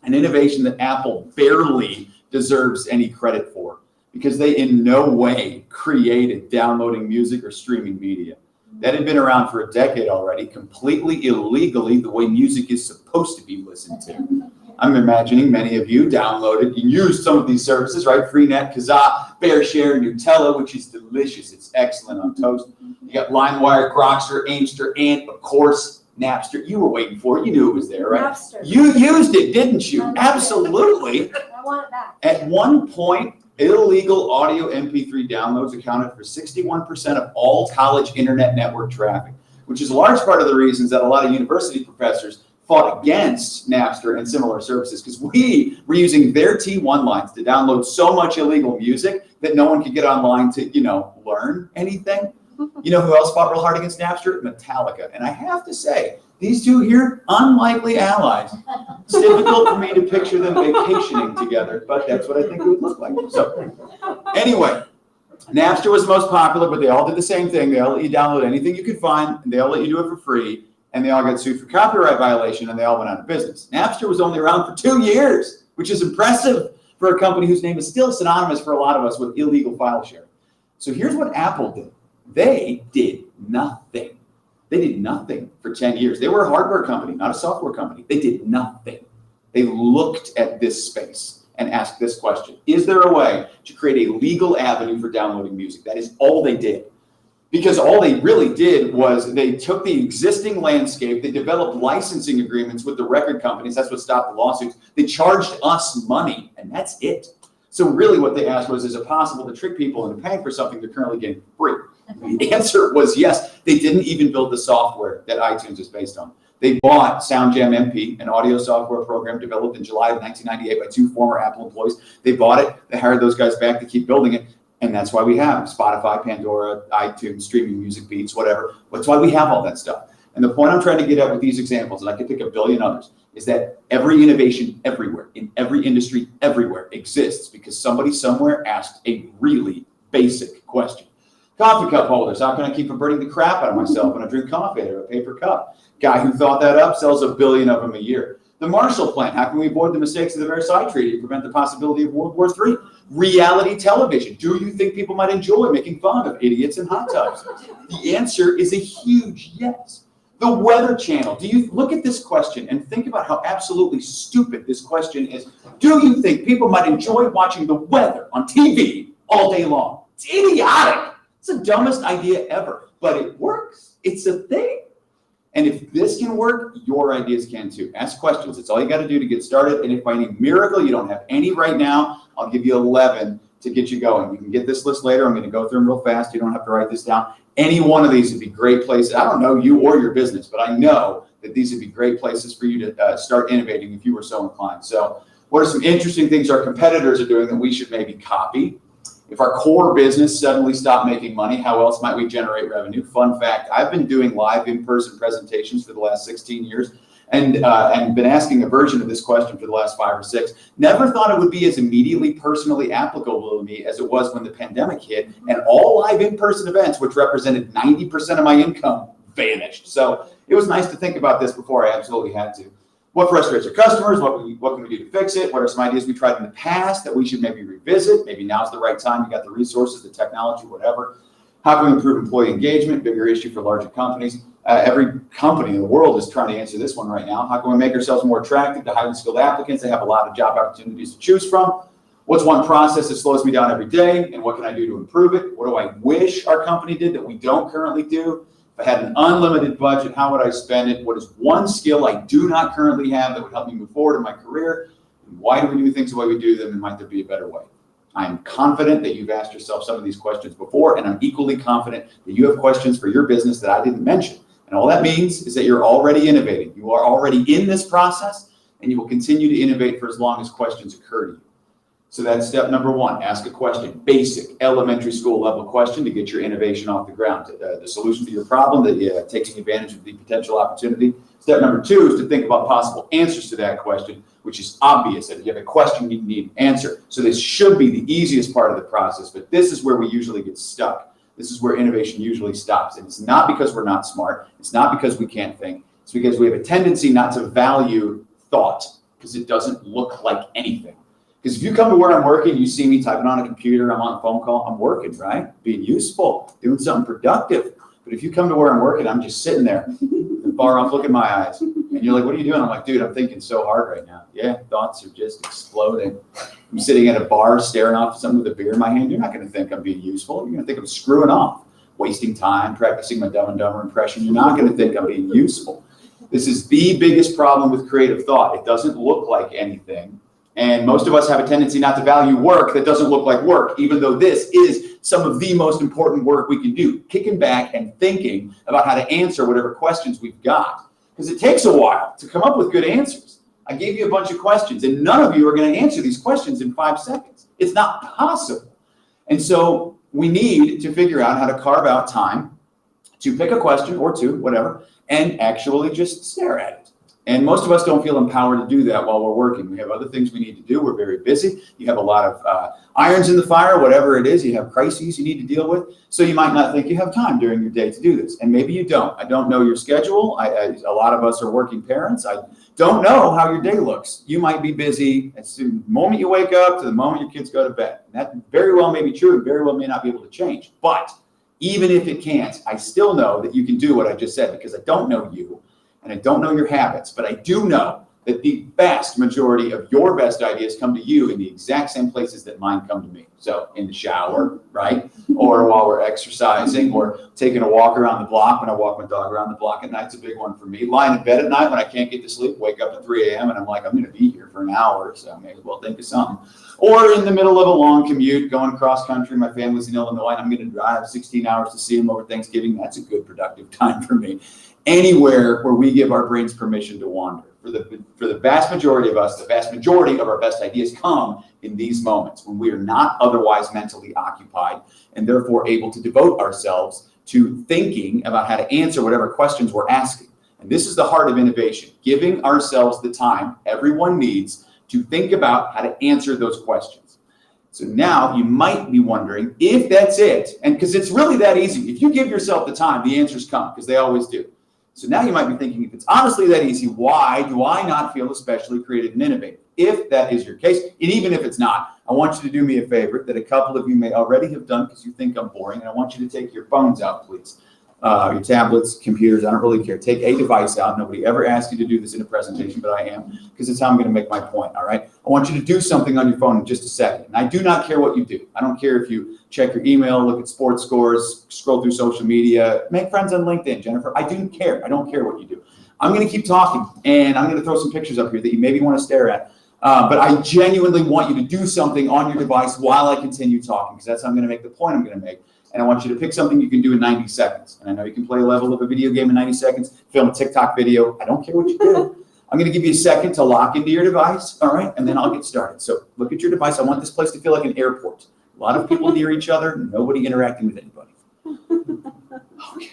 [SPEAKER 17] An innovation that Apple barely deserves any credit for because they in no way created downloading music or streaming media. That had been around for a decade already, completely illegally, the way music is supposed to be listened to. I'm imagining many of you downloaded and used some of these services, right? Freenet, Kazaa, BearShare, Nutella, which is delicious. It's excellent on toast. You got LimeWire, Grokster, Aimster, and of course, Napster. You were waiting for it. You knew it was there, right?
[SPEAKER 14] Napster.
[SPEAKER 17] You used it, didn't you? Absolutely.
[SPEAKER 14] I want it back.
[SPEAKER 17] At one point, illegal audio MP3 downloads accounted for 61% of all college internet network traffic, which is a large part of the reasons that a lot of university professors fought against Napster and similar services, because we were using their T1 lines to download so much illegal music that no one could get online to, learn anything. You know who else fought real hard against Napster? Metallica. And I have to say, these two here, unlikely allies. It's difficult for me to picture them vacationing together, but that's what I think it would look like. So anyway, Napster was the most popular, but they all did the same thing. They all let you download anything you could find, and they all let you do it for free, and they all got sued for copyright violation, and they all went out of business. Napster was only around for 2 years, which is impressive for a company whose name is still synonymous for a lot of us with illegal file sharing. So here's what Apple did. They did nothing. They did nothing for 10 years. They were a hardware company, not a software company. They did nothing. They looked at this space and asked this question. Is there a way to create a legal avenue for downloading music? That is all they did. Because all they really did was they took the existing landscape, they developed licensing agreements with the record companies. That's what stopped the lawsuits. They charged us money, and that's it. So really what they asked was, is it possible to trick people into paying for something they're currently getting free? The answer was yes. They didn't even build the software that iTunes is based on. They bought SoundJam MP, an audio software program developed in July of 1998 by 2 former Apple employees. They bought it. They hired those guys back to keep building it. And that's why we have Spotify, Pandora, iTunes, streaming music, Beats, whatever. That's why we have all that stuff. And the point I'm trying to get at with these examples, and I could pick a billion others, is that every innovation everywhere, in every industry everywhere, exists because somebody somewhere asked a really basic question. Coffee cup holders. How can I keep from burning the crap out of myself when I drink coffee out of a paper cup? Guy who thought that up sells 1 billion of them a year. The Marshall Plan. How can we avoid the mistakes of the Versailles Treaty and prevent the possibility of World War III? Reality television. Do you think people might enjoy making fun of idiots in hot tubs? The answer is a huge yes. The Weather Channel. Do you look at this question and think about how absolutely stupid this question is? Do you think people might enjoy watching the weather on TV all day long? It's idiotic. It's the dumbest idea ever, but it works. It's a thing. And if this can work, your ideas can too. Ask questions. It's all you got to do to get started. And if by any miracle you don't have any right now, I'll give you 11 to get you going. You can get this list later. I'm going to go through them real fast. You don't have to write this down. Any one of these would be great places. I don't know you or your business, but I know that these would be great places for you to start innovating if you were so inclined. So what are some interesting things our competitors are doing that we should maybe copy? If our core business suddenly stopped making money, how else might we generate revenue? Fun fact, I've been doing live in-person presentations for the last 16 years and been asking a version of this question for the last 5 or 6. Never thought it would be as immediately personally applicable to me as it was when the pandemic hit and all live in-person events, which represented 90% of my income, vanished. So it was nice to think about this before I absolutely had to. What frustrates our customers? What can we do to fix it? What are some ideas we tried in the past that we should maybe revisit? Maybe now's the right time. You got the resources, the technology, whatever. How can we improve employee engagement? Bigger issue for larger companies. Every company in the world is trying to answer this one right now. How can we make ourselves more attractive to highly skilled applicants? They have a lot of job opportunities to choose from. What's one process that slows me down every day? And what can I do to improve it? What do I wish our company did that we don't currently do? If I had an unlimited budget, how would I spend it? What is one skill I do not currently have that would help me move forward in my career? And why do we do things the way we do them? And might there be a better way? I'm confident that you've asked yourself some of these questions before, and I'm equally confident that you have questions for your business that I didn't mention. And all that means is that you're already innovating. You are already in this process, and you will continue to innovate for as long as questions occur to you. So that's step number 1, ask a question, basic elementary school level question to get your innovation off the ground. The solution to your problem, that taking advantage of the potential opportunity. Step number 2 is to think about possible answers to that question, which is obvious. If you have a question, you need an answer. So this should be the easiest part of the process, but this is where we usually get stuck. This is where innovation usually stops. And it's not because we're not smart. It's not because we can't think. It's because we have a tendency not to value thought because it doesn't look like anything. Because if you come to where I'm working, you see me typing on a computer, I'm on a phone call, I'm working, right? Being useful, doing something productive. But if you come to where I'm working, I'm just sitting there, far off, look in my eyes. And you're like, what are you doing? I'm like, dude, I'm thinking so hard right now. Yeah, thoughts are just exploding. I'm sitting at a bar staring off at someone with a beer in my hand. You're not going to think I'm being useful. You're going to think I'm screwing off, wasting time, practicing my Dumb and Dumber impression. You're not going to think I'm being useful. This is the biggest problem with creative thought. It doesn't look like anything. And most of us have a tendency not to value work that doesn't look like work, even though this is some of the most important work we can do, kicking back and thinking about how to answer whatever questions we've got. Because it takes a while to come up with good answers. I gave you a bunch of questions, and none of you are going to answer these questions in 5 seconds. It's not possible. And so we need to figure out how to carve out time to pick a question or 2, whatever, and actually just stare at it. And most of us don't feel empowered to do that while we're working. We have other things we need to do. We're very busy. You have a lot of irons in the fire, whatever it is. You have crises you need to deal with. So you might not think you have time during your day to do this. And maybe you don't. I don't know your schedule. A lot of us are working parents. I don't know how your day looks. You might be busy as the moment you wake up to the moment your kids go to bed. And that very well may be true and very well may not be able to change. But even if it can't, I still know that you can do what I just said because I don't know you. And I don't know your habits, but I do know that the vast majority of your best ideas come to you in the exact same places that mine come to me. So in the shower, right? Or while we're exercising or taking a walk around the block. When I walk my dog around the block at night, it's a big one for me. Lying in bed at night when I can't get to sleep, wake up at 3 a.m. and I'm like, I'm going to be here for an hour, so I may as well think of something. Or in the middle of a long commute, going cross country, my family's in Illinois, and I'm going to drive 16 hours to see them over Thanksgiving. That's a good productive time for me. Anywhere where we give our brains permission to wander. For the vast majority of us, the vast majority of our best ideas come in these moments when we are not otherwise mentally occupied and therefore able to devote ourselves to thinking about how to answer whatever questions we're asking. And this is the heart of innovation, giving ourselves the time everyone needs to think about how to answer those questions. So now you might be wondering if that's it, and because it's really that easy. If you give yourself the time, the answers come, because they always do. So now you might be thinking, if it's honestly that easy, why do I not feel especially creative and innovative? If that is your case, and even if it's not, I want you to do me a favor that a couple of you may already have done because you think I'm boring, and I want you to take your phones out, please. Your tablets, computers, I don't really care. Take a device out. Nobody ever asked you to do this in a presentation, but I am, because it's how I'm going to make my point, all right? I want you to do something on your phone in just a second. And I do not care what you do. I don't care if you check your email, look at sports scores, scroll through social media, make friends on LinkedIn, Jennifer. I do care. I don't care what you do. I'm going to keep talking, and I'm going to throw some pictures up here that you maybe want to stare at. But I genuinely want you to do something on your device while I continue talking, because that's how I'm going to make the point I'm going to make. And I want you to pick something you can do in 90 seconds. And I know you can play a level of a video game in 90 seconds, film a TikTok video. I don't care what you do. I'm going to give you a second to lock into your device, all right? And then I'll get started. So look at your device. I want this place to feel like an airport. A lot of people near each other, nobody interacting with anybody. Okay.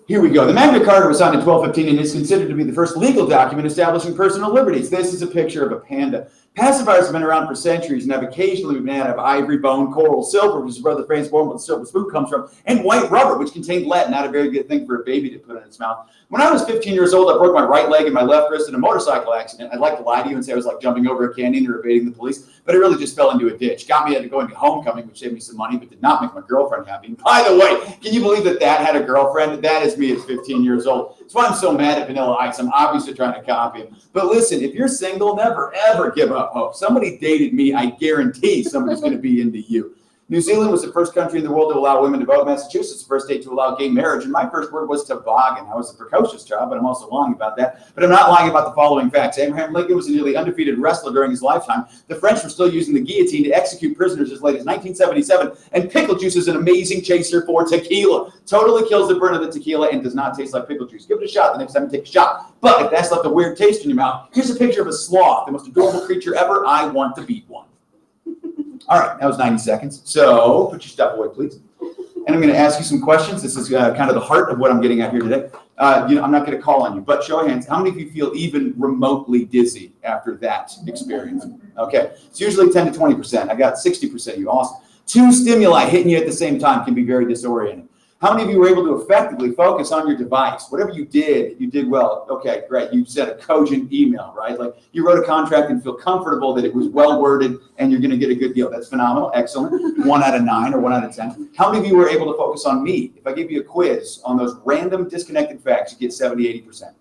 [SPEAKER 17] Here we go. The Magna Carta was signed in 1215 and is considered to be the first legal document establishing personal liberties. This is a picture of a panda. Pacifiers have been around for centuries and have occasionally been made out of ivory, bone, coral, silver, which is where the famous bone with the silver spoon comes from, and white rubber, which contained lead. Not a very good thing for a baby to put in its mouth. When I was 15 years old, I broke my right leg and my left wrist in a motorcycle accident. I'd like to lie to you and say I was like jumping over a canyon or evading the police, but I really just fell into a ditch. Got me into going to homecoming, which saved me some money, but did not make my girlfriend happy. And by the way, can you believe that Dad had a girlfriend? That is me at 15 years old. That's why I'm so mad at Vanilla Ice. I'm obviously trying to copy him. But listen, if you're single, never, ever give up hope. Somebody dated me, I guarantee somebody's going to be into you. New Zealand was the first country in the world to allow women to vote. Massachusetts, the first state to allow gay marriage. And my first word was toboggan. I was a precocious child, but I'm also lying about that. But I'm not lying about the following facts. Abraham Lincoln was a nearly undefeated wrestler during his lifetime. The French were still using the guillotine to execute prisoners as late as 1977. And pickle juice is an amazing chaser for tequila. Totally kills the burn of the tequila and does not taste like pickle juice. Give it a shot the next time you take a shot. But if that's left a weird taste in your mouth, here's a picture of a sloth, the most adorable creature ever. I want to beat one. All right, that was 90 seconds. So put your stuff away, please. And I'm going to ask you some questions. This is kind of the heart of what I'm getting at here today. I'm not going to call on you, but show of hands, how many of you feel even remotely dizzy after that experience? Okay, it's usually 10 to 20%. I got 60% of you. Awesome. 2 stimuli hitting you at the same time can be very disorienting. How many of you were able to effectively focus on your device? Whatever you did well. Okay, great. You sent a cogent email, right? Like you wrote a contract and feel comfortable that it was well worded and you're going to get a good deal. That's phenomenal. Excellent. 1 out of 9 or 1 out of 10. How many of you were able to focus on me? If I give you a quiz on those random disconnected facts, you get 70, 80%.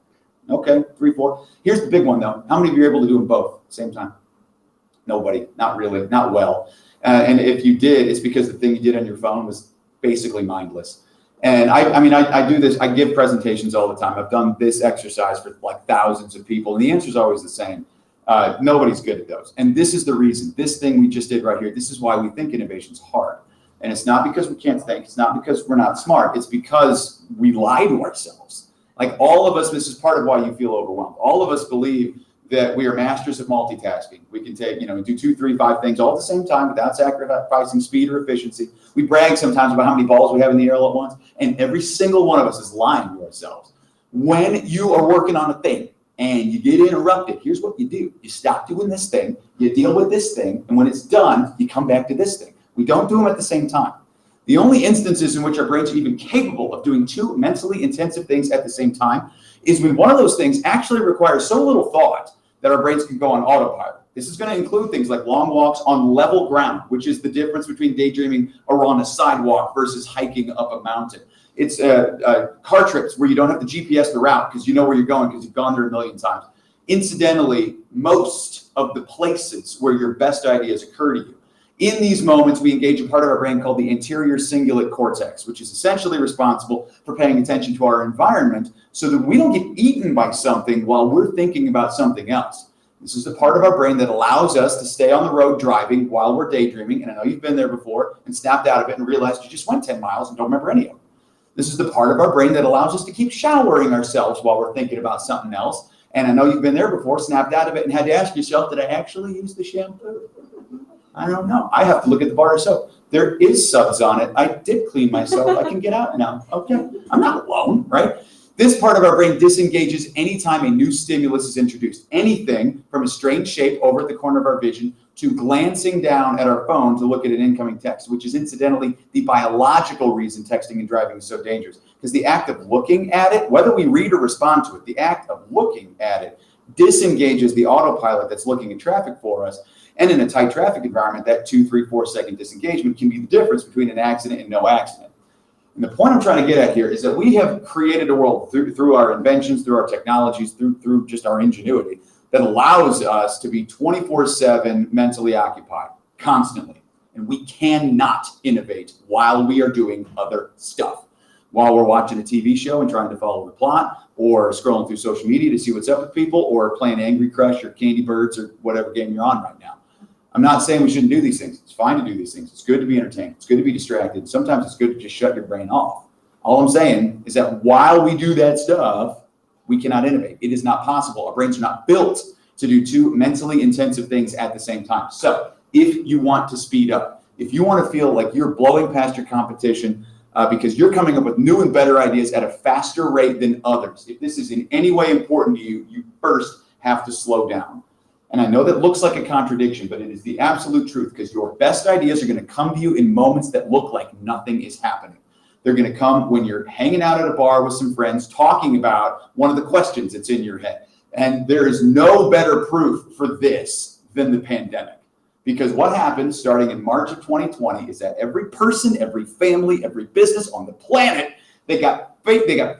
[SPEAKER 17] Okay, 3, 4. Here's the big one though. How many of you are able to do them both at the same time? Nobody. Not really. Not well. And if you did, it's because the thing you did on your phone was basically mindless. And I do this, I give presentations all the time. I've done this exercise for like thousands of people, and the answer is always the same. Nobody's good at those. And this is the reason, this thing we just did right here, this is why we think innovation's hard. And it's not because we can't think, it's not because we're not smart, it's because we lie to ourselves. Like all of us, this is part of why you feel overwhelmed. All of us believe that we are masters of multitasking. We can take, do 2, 3, 5 things all at the same time without sacrificing speed or efficiency. We brag sometimes about how many balls we have in the air all at once, and every single one of us is lying to ourselves. When you are working on a thing and you get interrupted, here's what you do. You stop doing this thing, you deal with this thing, and when it's done, you come back to this thing. We don't do them at the same time. The only instances in which our brains are even capable of doing 2 mentally intensive things at the same time is when one of those things actually requires so little thought that our brains can go on autopilot. This is going to include things like long walks on level ground, which is the difference between daydreaming or on a sidewalk versus hiking up a mountain. It's car trips where you don't have to GPS the route because you know where you're going because you've gone there a million times. Incidentally, most of the places where your best ideas occur to you, in these moments, we engage a part of our brain called the anterior cingulate cortex, which is essentially responsible for paying attention to our environment so that we don't get eaten by something while we're thinking about something else. This is the part of our brain that allows us to stay on the road driving while we're daydreaming. And I know you've been there before and snapped out of it and realized you just went 10 miles and don't remember any of them. This is the part of our brain that allows us to keep showering ourselves while we're thinking about something else. And I know you've been there before, snapped out of it and had to ask yourself, did I actually use the shampoo? I don't know. I have to look at the bar of soap. There is suds on it. I did clean myself. I can get out now. Okay. I'm not alone, right? This part of our brain disengages anytime a new stimulus is introduced. Anything from a strange shape over at the corner of our vision to glancing down at our phone to look at an incoming text, which is incidentally the biological reason texting and driving is so dangerous. Because the act of looking at it, whether we read or respond to it, the act of looking at it disengages the autopilot that's looking at traffic for us. And in a tight traffic environment, that 2, 3, 4 second disengagement can be the difference between an accident and no accident. And the point I'm trying to get at here is that we have created a world through our inventions, through our technologies, through just our ingenuity that allows us to be 24/7 mentally occupied constantly. And we cannot innovate while we are doing other stuff. while we're watching a TV show and trying to follow the plot, or scrolling through social media to see what's up with people, or playing Angry Crush or Candy Birds or whatever game you're on right now. I'm not saying we shouldn't do these things. It's fine to do these things. It's good to be entertained. It's good to be distracted. Sometimes it's good to just shut your brain off. All I'm saying is that while we do that stuff, we cannot innovate. It is not possible. Our brains are not built to do two mentally intensive things at the same time. So if you want to speed up, if you want to feel like you're blowing past your competition because you're coming up with new and better ideas at a faster rate than others, if this is in any way important to you, you first have to slow down. And I know that looks like a contradiction, but it is the absolute truth, because your best ideas are going to come to you in moments that look like nothing is happening. They're going to come when you're hanging out at a bar with some friends talking about one of the questions that's in your head. And there is no better proof for this than the pandemic. Because what happened starting in March of 2020 is that every person, every family, every business on the planet, they got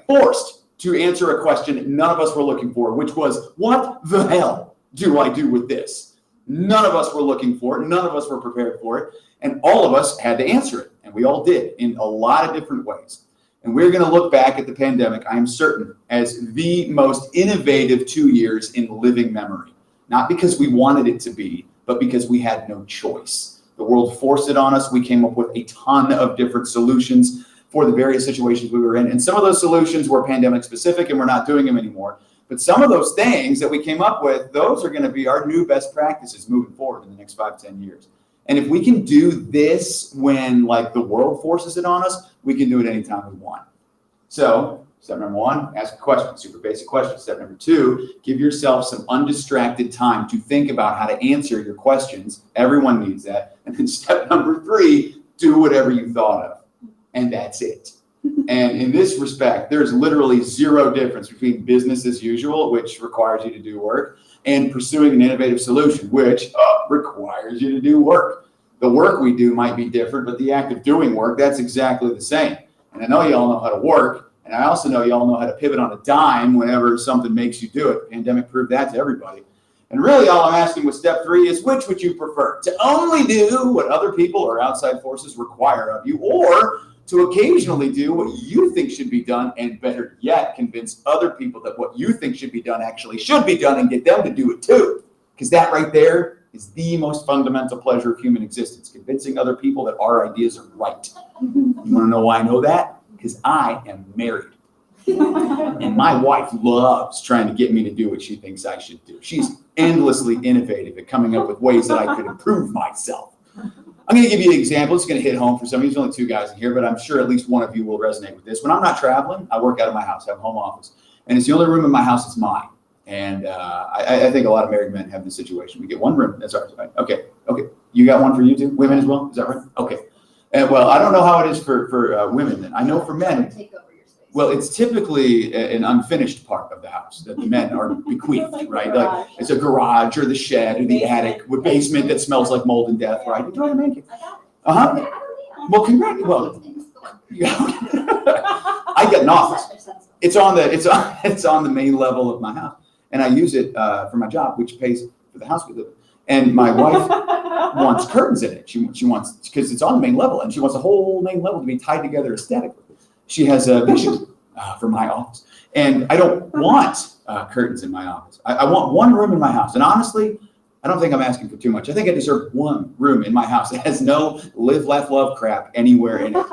[SPEAKER 17] forced to answer a question none of us were looking for, which was, what the hell do I do with this? None of us were looking for it. None of us were prepared for it. And all of us had to answer it. And we all did in a lot of different ways. And we're going to look back at the pandemic, I am certain, as the most innovative 2 years in living memory. Not because we wanted it to be, but because we had no choice. The world forced it on us. We came up with a ton of different solutions for the various situations we were in. And some of those solutions were pandemic specific, and we're not doing them anymore. But some of those things that we came up with, those are going to be our new best practices moving forward in the next 5-10 years. And if we can do this when like the world forces it on us, we can do it anytime we want. So step number 1, ask a question, super basic question. Step number 2, give yourself some undistracted time to think about how to answer your questions. Everyone needs that. And then step number 3, do whatever you thought of. And that's it. And in this respect, there's literally zero difference between business as usual, which requires you to do work, and pursuing an innovative solution, which requires you to do work. The work we do might be different, but the act of doing work, that's exactly the same. And I know you all know how to work, and I also know you all know how to pivot on a dime whenever something makes you do it. The pandemic proved that to everybody. And really all I'm asking with step 3 is, which would you prefer? To only do what other people or outside forces require of you, or to occasionally do what you think should be done, and better yet, convince other people that what you think should be done actually should be done, and get them to do it too. Because that right there is the most fundamental pleasure of human existence, convincing other people that our ideas are right. You want to know why I know that? Because I am married. And my wife loves trying to get me to do what she thinks I should do. She's endlessly innovative at coming up with ways that I could improve myself. I'm going to give you an example. It's going to hit home for some of you. There's only 2 guys in here, but I'm sure at least one of you will resonate with this. When I'm not traveling, I work out of my house. I have a home office. And it's the only room in my house that's mine. And I think a lot of married men have this situation. We get one room. That's ours, right? Okay. You got one for you too? Women as well? Is that right? Okay. Well, I don't know how it is for women then. I know for men, well, it's typically an unfinished part of the house that the men are bequeathed, right? Like it's a garage or the shed or the attic with basement that smells like mold and death, right? You try to make it. Well, congrats. Well, I get an office. It's on the main level of my house, and I use it for my job, which pays for the house we live in. And my wife wants curtains in it. She wants, because it's on the main level, and she wants the whole main level to be tied together aesthetically. She has a vision for my office, and I don't want curtains in my office. I want one room in my house, and honestly, I don't think I'm asking for too much. I think I deserve one room in my house that has no live, laugh, love crap anywhere in it.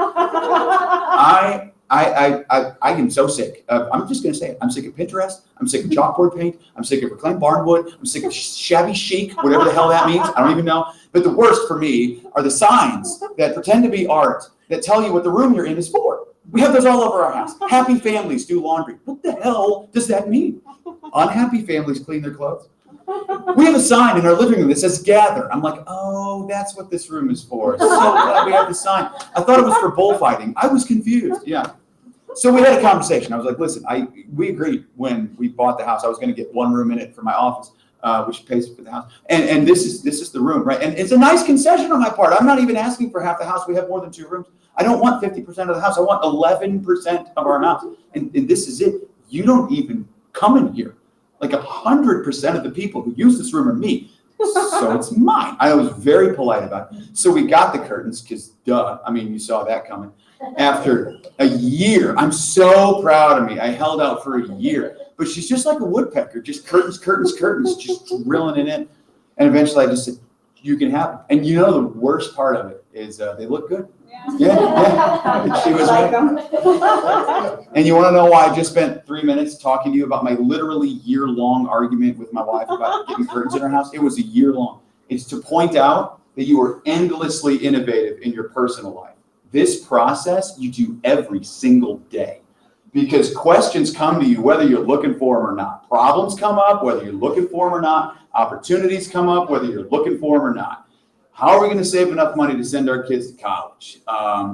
[SPEAKER 17] I am so sick. I'm just going to say it. I'm sick of Pinterest. I'm sick of chalkboard paint. I'm sick of reclaimed barnwood. I'm sick of shabby chic, whatever the hell that means. I don't even know. But the worst for me are the signs that pretend to be art that tell you what the room you're in is for. We have those all over our house. Happy families do laundry. What the hell does that mean? Unhappy families clean their clothes. We have a sign in our living room that says gather. I'm like, oh, that's what this room is for. So glad we have the sign. I thought it was for bullfighting. I was confused. Yeah. So we had a conversation. I was like, listen, we agreed when we bought the house, I was going to get one room in it for my office, which pays for the house. And this is the room, right? And it's a nice concession on my part. I'm not even asking for half the house. We have more than 2 rooms. I don't want 50% of the house. I want 11% of our house. And this is it. You don't even come in here. Like 100% of the people who use this room are me. So it's mine. I was very polite about it. So we got the curtains because duh, I mean, you saw that coming. After a year, I'm so proud of me. I held out for a year, but she's just like a woodpecker, just curtains, curtains, curtains, just drilling it in. And eventually I just said, you can have them. And you know, the worst part of it is they look good. Yeah. She was
[SPEAKER 4] Like
[SPEAKER 17] right.
[SPEAKER 4] them.
[SPEAKER 17] And you want to know why I just spent 3 minutes talking to you about my literally year-long argument with my wife about getting curtains in her house? It was a year long. It's to point out that you are endlessly innovative in your personal life. This process you do every single day because questions come to you whether you're looking for them or not. Problems come up whether you're looking for them or not. Opportunities come up whether you're looking for them or not. How are we going to save enough money to send our kids to college?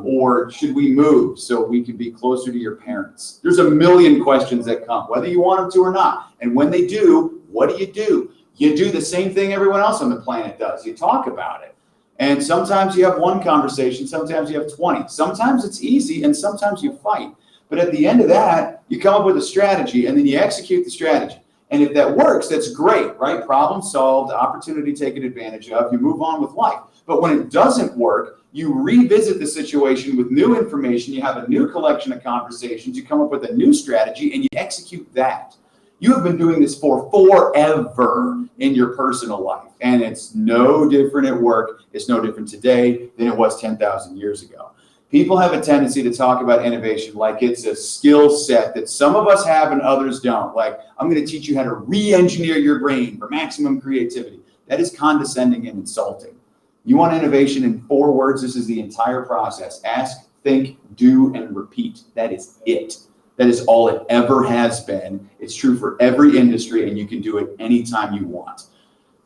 [SPEAKER 17] Or should we move so we can be closer to your parents? There's a million questions that come, whether you want them to or not. And when they do, what do? You do the same thing everyone else on the planet does. You talk about it. And sometimes you have one conversation, sometimes you have 20. Sometimes it's easy and sometimes you fight. But at the end of that, you come up with a strategy and then you execute the strategy. And if that works, that's great, right? Problem solved, opportunity taken advantage of, you move on with life. But when it doesn't work, you revisit the situation with new information, you have a new collection of conversations, you come up with a new strategy, and you execute that. You have been doing this for forever in your personal life, and it's no different at work. It's no different today than it was 10,000 years ago. People have a tendency to talk about innovation like it's a skill set that some of us have and others don't. Like, I'm going to teach you how to re-engineer your brain for maximum creativity. That is condescending and insulting. You want innovation in 4 words, this is the entire process. Ask, think, do, and repeat. That is it. That is all it ever has been. It's true for every industry, and you can do it anytime you want.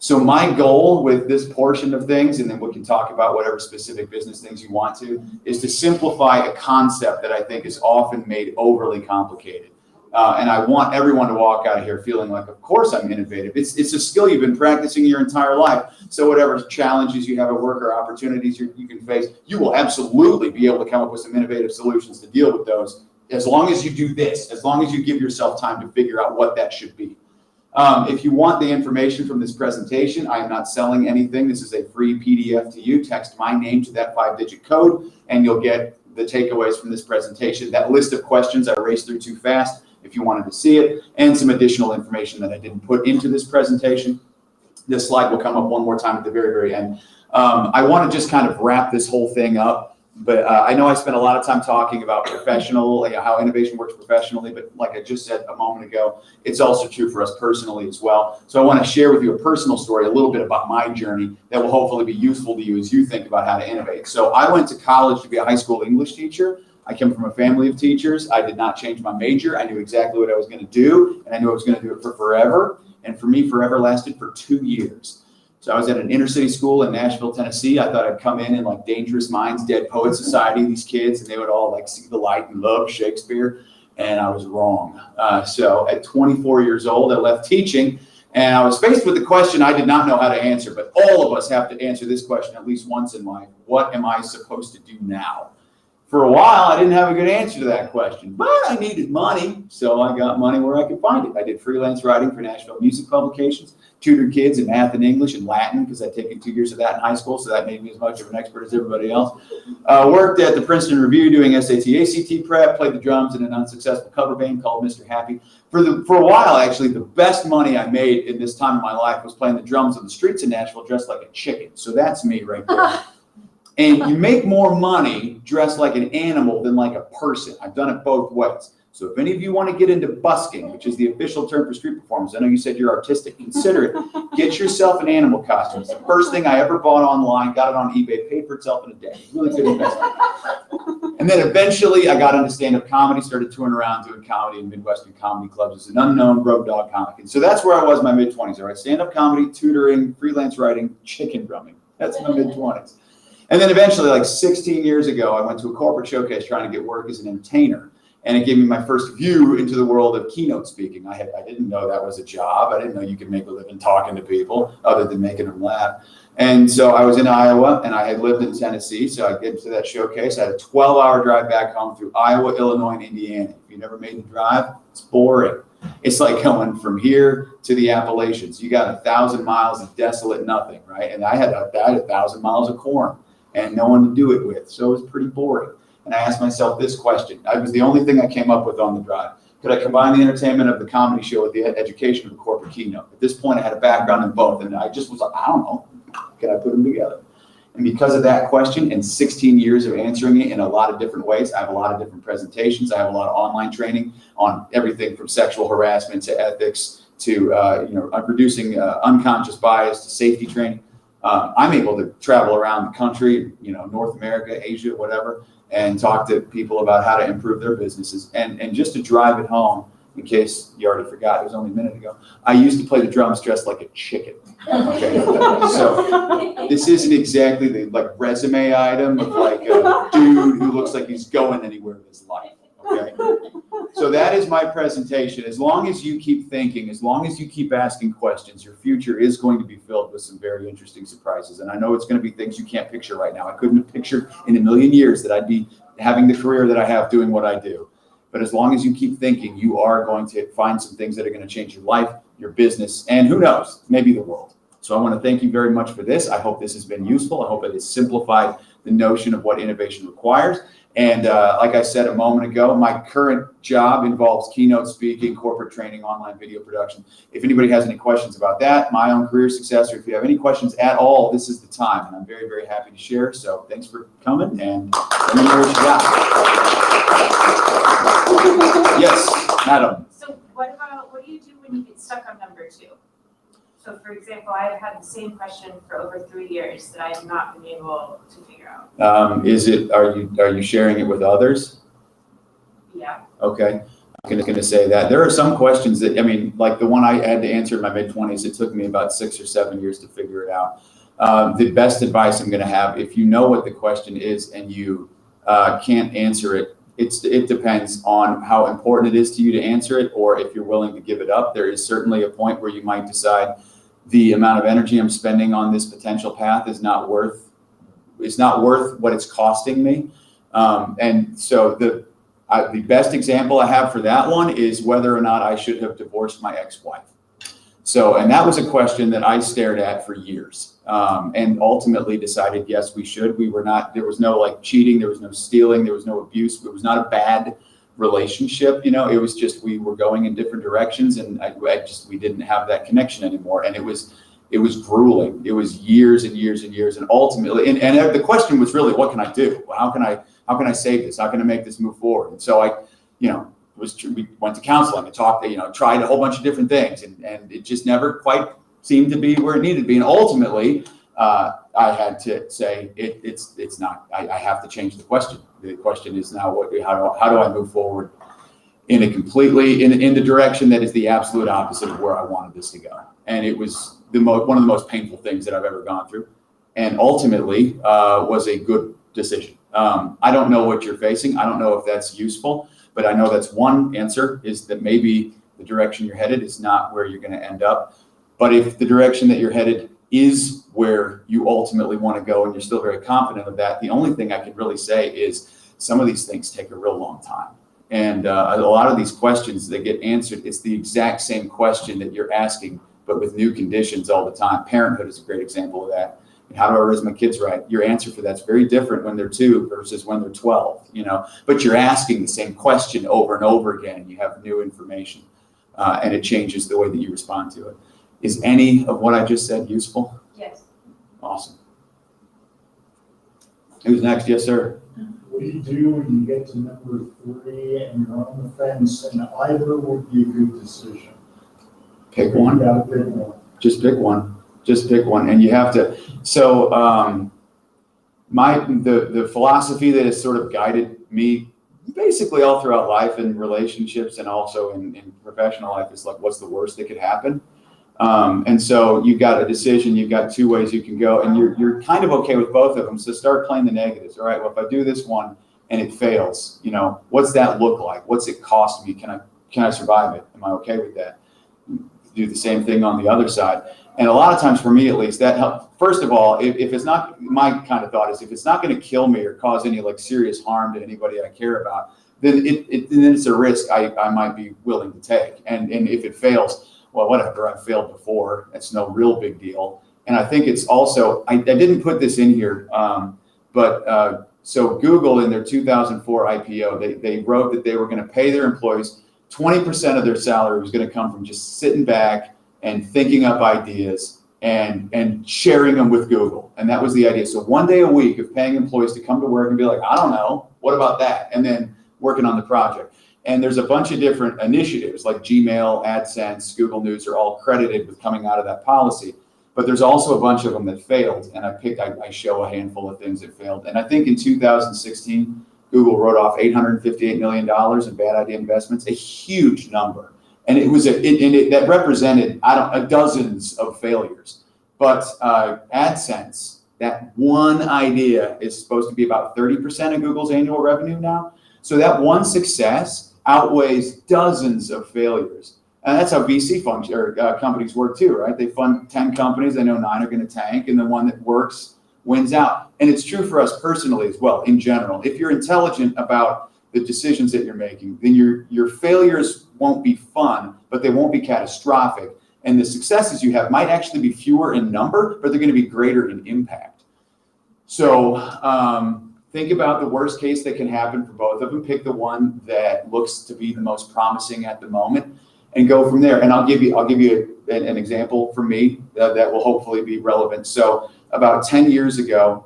[SPEAKER 17] So my goal with this portion of things, and then we can talk about whatever specific business things you want to, is to simplify a concept that I think is often made overly complicated. And I want everyone to walk out of here feeling like, of course I'm innovative. It's a skill you've been practicing your entire life. So whatever challenges you have at work or opportunities you can face, you will absolutely be able to come up with some innovative solutions to deal with those, as long as you do this, as long as you give yourself time to figure out what that should be. If you want the information from this presentation, I am not selling anything. This is a free PDF to you. Text my name to that 5-digit code, and you'll get the takeaways from this presentation. That list of questions I raced through too fast if you wanted to see it, and some additional information that I didn't put into this presentation. This slide will come up one more time at the very, very end. I want to just kind of wrap this whole thing up. But I know I spent a lot of time talking about professional, how innovation works professionally, but like I just said a moment ago, it's also true for us personally as well. So I want to share with you a personal story, a little bit about my journey that will hopefully be useful to you as you think about how to innovate. So I went to college to be a high school English teacher. I came from a family of teachers. I did not change my major. I knew exactly what I was going to do, and I knew I was going to do it for forever. And for me, forever lasted for 2 years. So I was at an inner city school in Nashville, Tennessee. I thought I'd come in like Dangerous Minds, Dead Poet Society, these kids, and they would all like see the light and love Shakespeare. And I was wrong. So at 24 years old, I left teaching, and I was faced with the question I did not know how to answer, but all of us have to answer this question at least once in life. What am I supposed to do now? For a while, I didn't have a good answer to that question, but I needed money, so I got money where I could find it. I did freelance writing for Nashville music publications, tutored kids in math and English and Latin because I'd taken 2 years of that in high school, so that made me as much of an expert as everybody else. Worked at the Princeton Review doing SAT, ACT prep, played the drums in an unsuccessful cover band called Mr. Happy. For a while, actually, the best money I made in this time of my life was playing the drums on the streets of Nashville dressed like a chicken. So that's me right there. And you make more money dressed like an animal than like a person. I've done it both ways. So if any of you want to get into busking, which is the official term for street performance, I know you said you're artistic, consider it. Get yourself an animal costume. It's the first thing I ever bought online, got it on eBay, paid for itself in a day. Really good investment. And then eventually I got into stand-up comedy, started touring around doing comedy in Midwestern comedy clubs as an unknown road dog comic. And so that's where I was in my mid-20s. All right, stand-up comedy, tutoring, freelance writing, chicken drumming. That's my mid-20s. And then eventually, like 16 years ago, I went to a corporate showcase trying to get work as an entertainer. And it gave me my first view into the world of keynote speaking. I didn't know that was a job. I didn't know you could make a living talking to people other than making them laugh. And so I was in Iowa, and I had lived in Tennessee. So I get to that showcase. I had a 12-hour drive back home through Iowa, Illinois, and Indiana. If you never made the drive, it's boring. It's like going from here to the Appalachians. You got 1,000 miles of desolate nothing, right? And I had 1,000 miles of corn and no one to do it with. So it was pretty boring. And I asked myself this question. It was the only thing I came up with on the drive. Could I combine the entertainment of the comedy show with the education of the corporate keynote? At this point, I had a background in both, and I just was like, I don't know. Can I put them together? And because of that question and 16 years of answering it in a lot of different ways, I have a lot of different presentations. I have a lot of online training on everything from sexual harassment to ethics to reducing unconscious bias to safety training. I'm able to travel around the country, North America, Asia, whatever, and talk to people about how to improve their businesses. And just to drive it home, in case you already forgot, it was only a minute ago, I used to play the drums dressed like a chicken. Okay? So this isn't exactly the resume item of like a dude who looks like he's going anywhere in his life. Okay? So that is my presentation. As long as you keep thinking, as long as you keep asking questions, your future is going to be filled with some very interesting surprises. And I know it's going to be things you can't picture right now. I couldn't have pictured in a million years that I'd be having the career that I have doing what I do. But as long as you keep thinking, you are going to find some things that are going to change your life, your business, and who knows, maybe the world. So I want to thank you very much for this. I hope this has been useful. I hope it has simplified the notion of what innovation requires. And like I said a moment ago, my current job involves keynote speaking, corporate training, online video production. If anybody has any questions about that, my own career success, or if you have any questions at all, this is the time. And I'm very, very happy to share. So thanks for coming, and let me know what you got. Yes, madam.
[SPEAKER 4] So what do you do when you get stuck on number 2? So for example, I've had the same question for over 3 years that I have not been able to figure out.
[SPEAKER 17] Are you sharing it with others?
[SPEAKER 4] Yeah.
[SPEAKER 17] Okay. I'm going to say that there are some questions that, like the one I had to answer in my mid-20s, it took me about 6 or 7 years to figure it out. The best advice I'm going to have, if you know what the question is and you can't answer it, it depends on how important it is to you to answer it, or if you're willing to give it up. There is certainly a point where you might decide the amount of energy I'm spending on this potential path is not worth what it's costing me. And so the best example I have for that one is whether or not I should have divorced my ex-wife. So, and that was a question that I stared at for years, and ultimately decided, yes, we should. There was no cheating, there was no stealing, there was no abuse. It was not a bad relationship. It was just, we were going in different directions, and we didn't have that connection anymore. And it was grueling. It was years and years and years. And ultimately, and the question was really, what can I do? How can I save this? How can I make this move forward? And so we went to counseling and talked, tried a whole bunch of different things, and it just never quite seemed to be where it needed to be. And ultimately, I had to say it's not. I have to change the question. The question is now, how do I move forward in a completely in the direction that is the absolute opposite of where I wanted this to go? And it was one of the most painful things that I've ever gone through, and ultimately was a good decision. I don't know what you're facing. I don't know if that's useful. But I know that's one answer, is that maybe the direction you're headed is not where you're going to end up. But if the direction that you're headed is where you ultimately want to go, and you're still very confident of that, the only thing I can really say is some of these things take a real long time. And a lot of these questions that get answered, it's the exact same question that you're asking, but with new conditions all the time. Parenthood is a great example of that. How do I raise my kids right? Your answer for that's very different when they're 2 versus when they're 12, but you're asking the same question over and over again, and you have new information, and it changes the way that you respond to it. Is any of what I just said useful?
[SPEAKER 4] Yes.
[SPEAKER 17] Awesome. Who's next? Yes, sir.
[SPEAKER 18] What do you do when you get to number 3 and you're on the fence, and either would be a good decision?
[SPEAKER 17] Pick one.
[SPEAKER 18] You gotta pick one.
[SPEAKER 17] Just pick one. Just pick one, and you have to. So the philosophy that has sort of guided me basically all throughout life, and relationships, and also in professional life, is like, what's the worst that could happen? And so you've got a decision. You've got 2 ways you can go, and you're kind of okay with both of them. So start playing the negatives. All right, well, if I do this one and it fails, what's that look like? What's it cost me? Can I survive it? Am I okay with that? Do the same thing on the other side. And a lot of times, for me at least, that helps. First of all, if it's not, my kind of thought is, if it's not going to kill me or cause any serious harm to anybody I care about, then then it's a risk I might be willing to take. And if it fails, well, whatever, I've failed before. It's no real big deal. And I think it's also, I didn't put this in here, so Google in their 2004 IPO, they wrote that they were going to pay their employees 20% of their salary was going to come from just sitting back and thinking up ideas and sharing them with Google. And that was the idea. So 1 day a week of paying employees to come to work and be like, I don't know, what about that? And then working on the project. And there's a bunch of different initiatives like Gmail, AdSense, Google News are all credited with coming out of that policy. But there's also a bunch of them that failed. And I show a handful of things that failed. And I think in 2016, Google wrote off $858 million in bad idea investments, a huge number. And it was that represented, dozens of failures. But AdSense, that one idea is supposed to be about 30% of Google's annual revenue now. So that one success outweighs dozens of failures. And that's how VC companies work too, right? They fund 10 companies, they know 9 are going to tank, and the one that works wins out. And it's true for us personally as well, in general. If you're intelligent about the decisions that you're making, then your failures won't be fun, but they won't be catastrophic. And the successes you have might actually be fewer in number, but they're going to be greater in impact. So think about the worst case that can happen for both of them. Pick the one that looks to be the most promising at the moment, and go from there. And I'll give you an example from me that will hopefully be relevant. So about 10 years ago,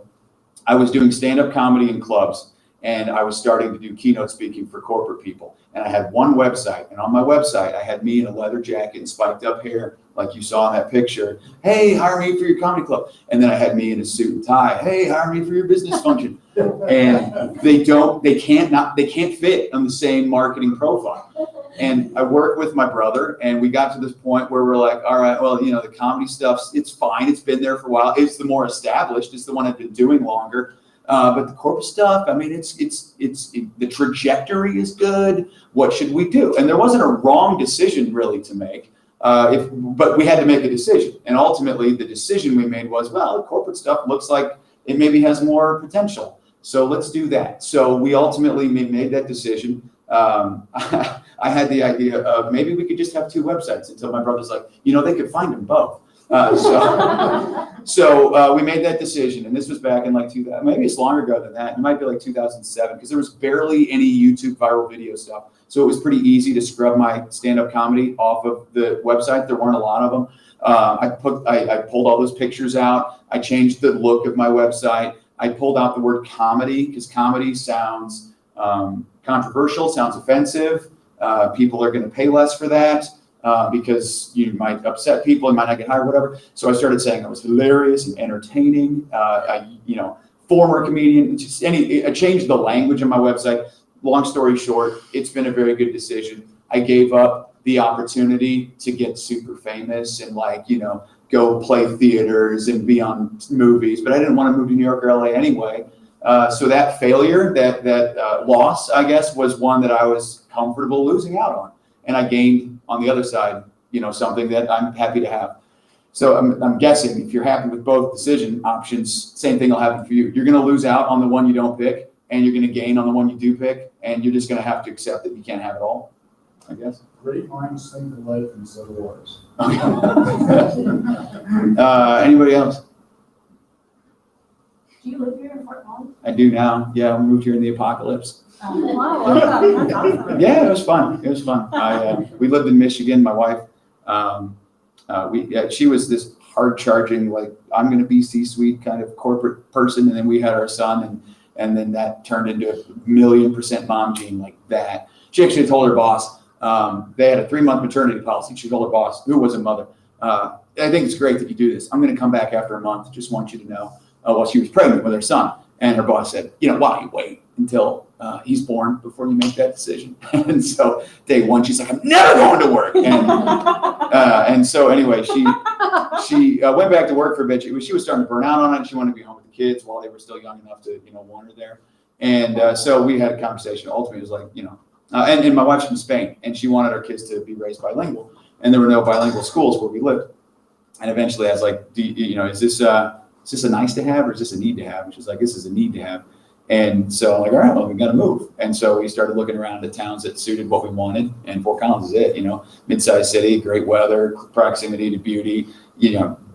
[SPEAKER 17] I was doing stand-up comedy in clubs, and I was starting to do keynote speaking for corporate people. And I had one website, and on my website, I had me in a leather jacket and spiked up hair, like you saw in that picture. Hey, hire me for your comedy club. And then I had me in a suit and tie. Hey, hire me for your business function. And they can't fit on the same marketing profile. And I worked with my brother, and we got to this point where we're like, all right, well, the comedy stuff's, it's fine. It's been there for a while. It's the more established. It's the one I've been doing longer. But the corporate stuff, I mean, the trajectory is good. What should we do? And there wasn't a wrong decision really to make, but we had to make a decision. And ultimately, the decision we made was, well, the corporate stuff looks like it maybe has more potential. So let's do that. So we ultimately made that decision. I had the idea of maybe we could just have 2 websites until my brother's like, they could find them both. So we made that decision, and this was back in like 2000, maybe it's longer ago than that. It might be like 2007, because there was barely any YouTube viral video stuff. So it was pretty easy to scrub my stand-up comedy off of the website. There weren't a lot of them. I pulled all those pictures out. I changed the look of my website. I pulled out the word comedy, because comedy sounds controversial, sounds offensive. People are going to pay less for that. Because you might upset people, you might not get hired, whatever. So I started saying I was hilarious and entertaining, former comedian, I changed the language on my website. Long story short, it's been a very good decision. I gave up the opportunity to get super famous and go play theaters and be on movies, but I didn't want to move to New York or LA anyway. So that failure, that loss, I guess, was one that I was comfortable losing out on. And I gained on the other side, something that I'm happy to have. So I'm guessing if you're happy with both decision options, same thing will happen for you. You're going to lose out on the one you don't pick, and you're going to gain on the one you do pick, and you're just going to have to accept that you can't have it all, I guess.
[SPEAKER 18] Great minds think alike and so do ours.
[SPEAKER 17] Anybody else?
[SPEAKER 7] Do you live here in Fort Collins?
[SPEAKER 17] I do now. Yeah, we moved here in the apocalypse.
[SPEAKER 7] Wow, that's awesome.
[SPEAKER 17] Yeah, it was fun. It was fun. We lived in Michigan. My wife, she was this hard-charging, I'm going to be C-suite kind of corporate person, and then we had our son, and then that turned into a 1,000,000% mom gene like that. She actually told her boss, they had a 3-month maternity policy. She told her boss, who was a mother, I think it's great that you do this. I'm going to come back after a month. Just want you to know. While she was pregnant with her son, and her boss said, why don't you wait until he's born before you make that decision? And so day 1, she's like, I'm never going to work. And so anyway, she went back to work for a bit. She was starting to burn out on it. She wanted to be home with the kids while they were still young enough to, want her there. And so we had a conversation. Ultimately, it was like, and my wife's from Spain, and she wanted our kids to be raised bilingual. And there were no bilingual schools where we lived. And eventually I was like, is this a nice to have or is this a need to have? And she's like, this is a need to have. And so I'm like, all right, well, we got to move. And so we started looking around at towns that suited what we wanted. And Fort Collins is it, mid-sized city, great weather, proximity to beauty,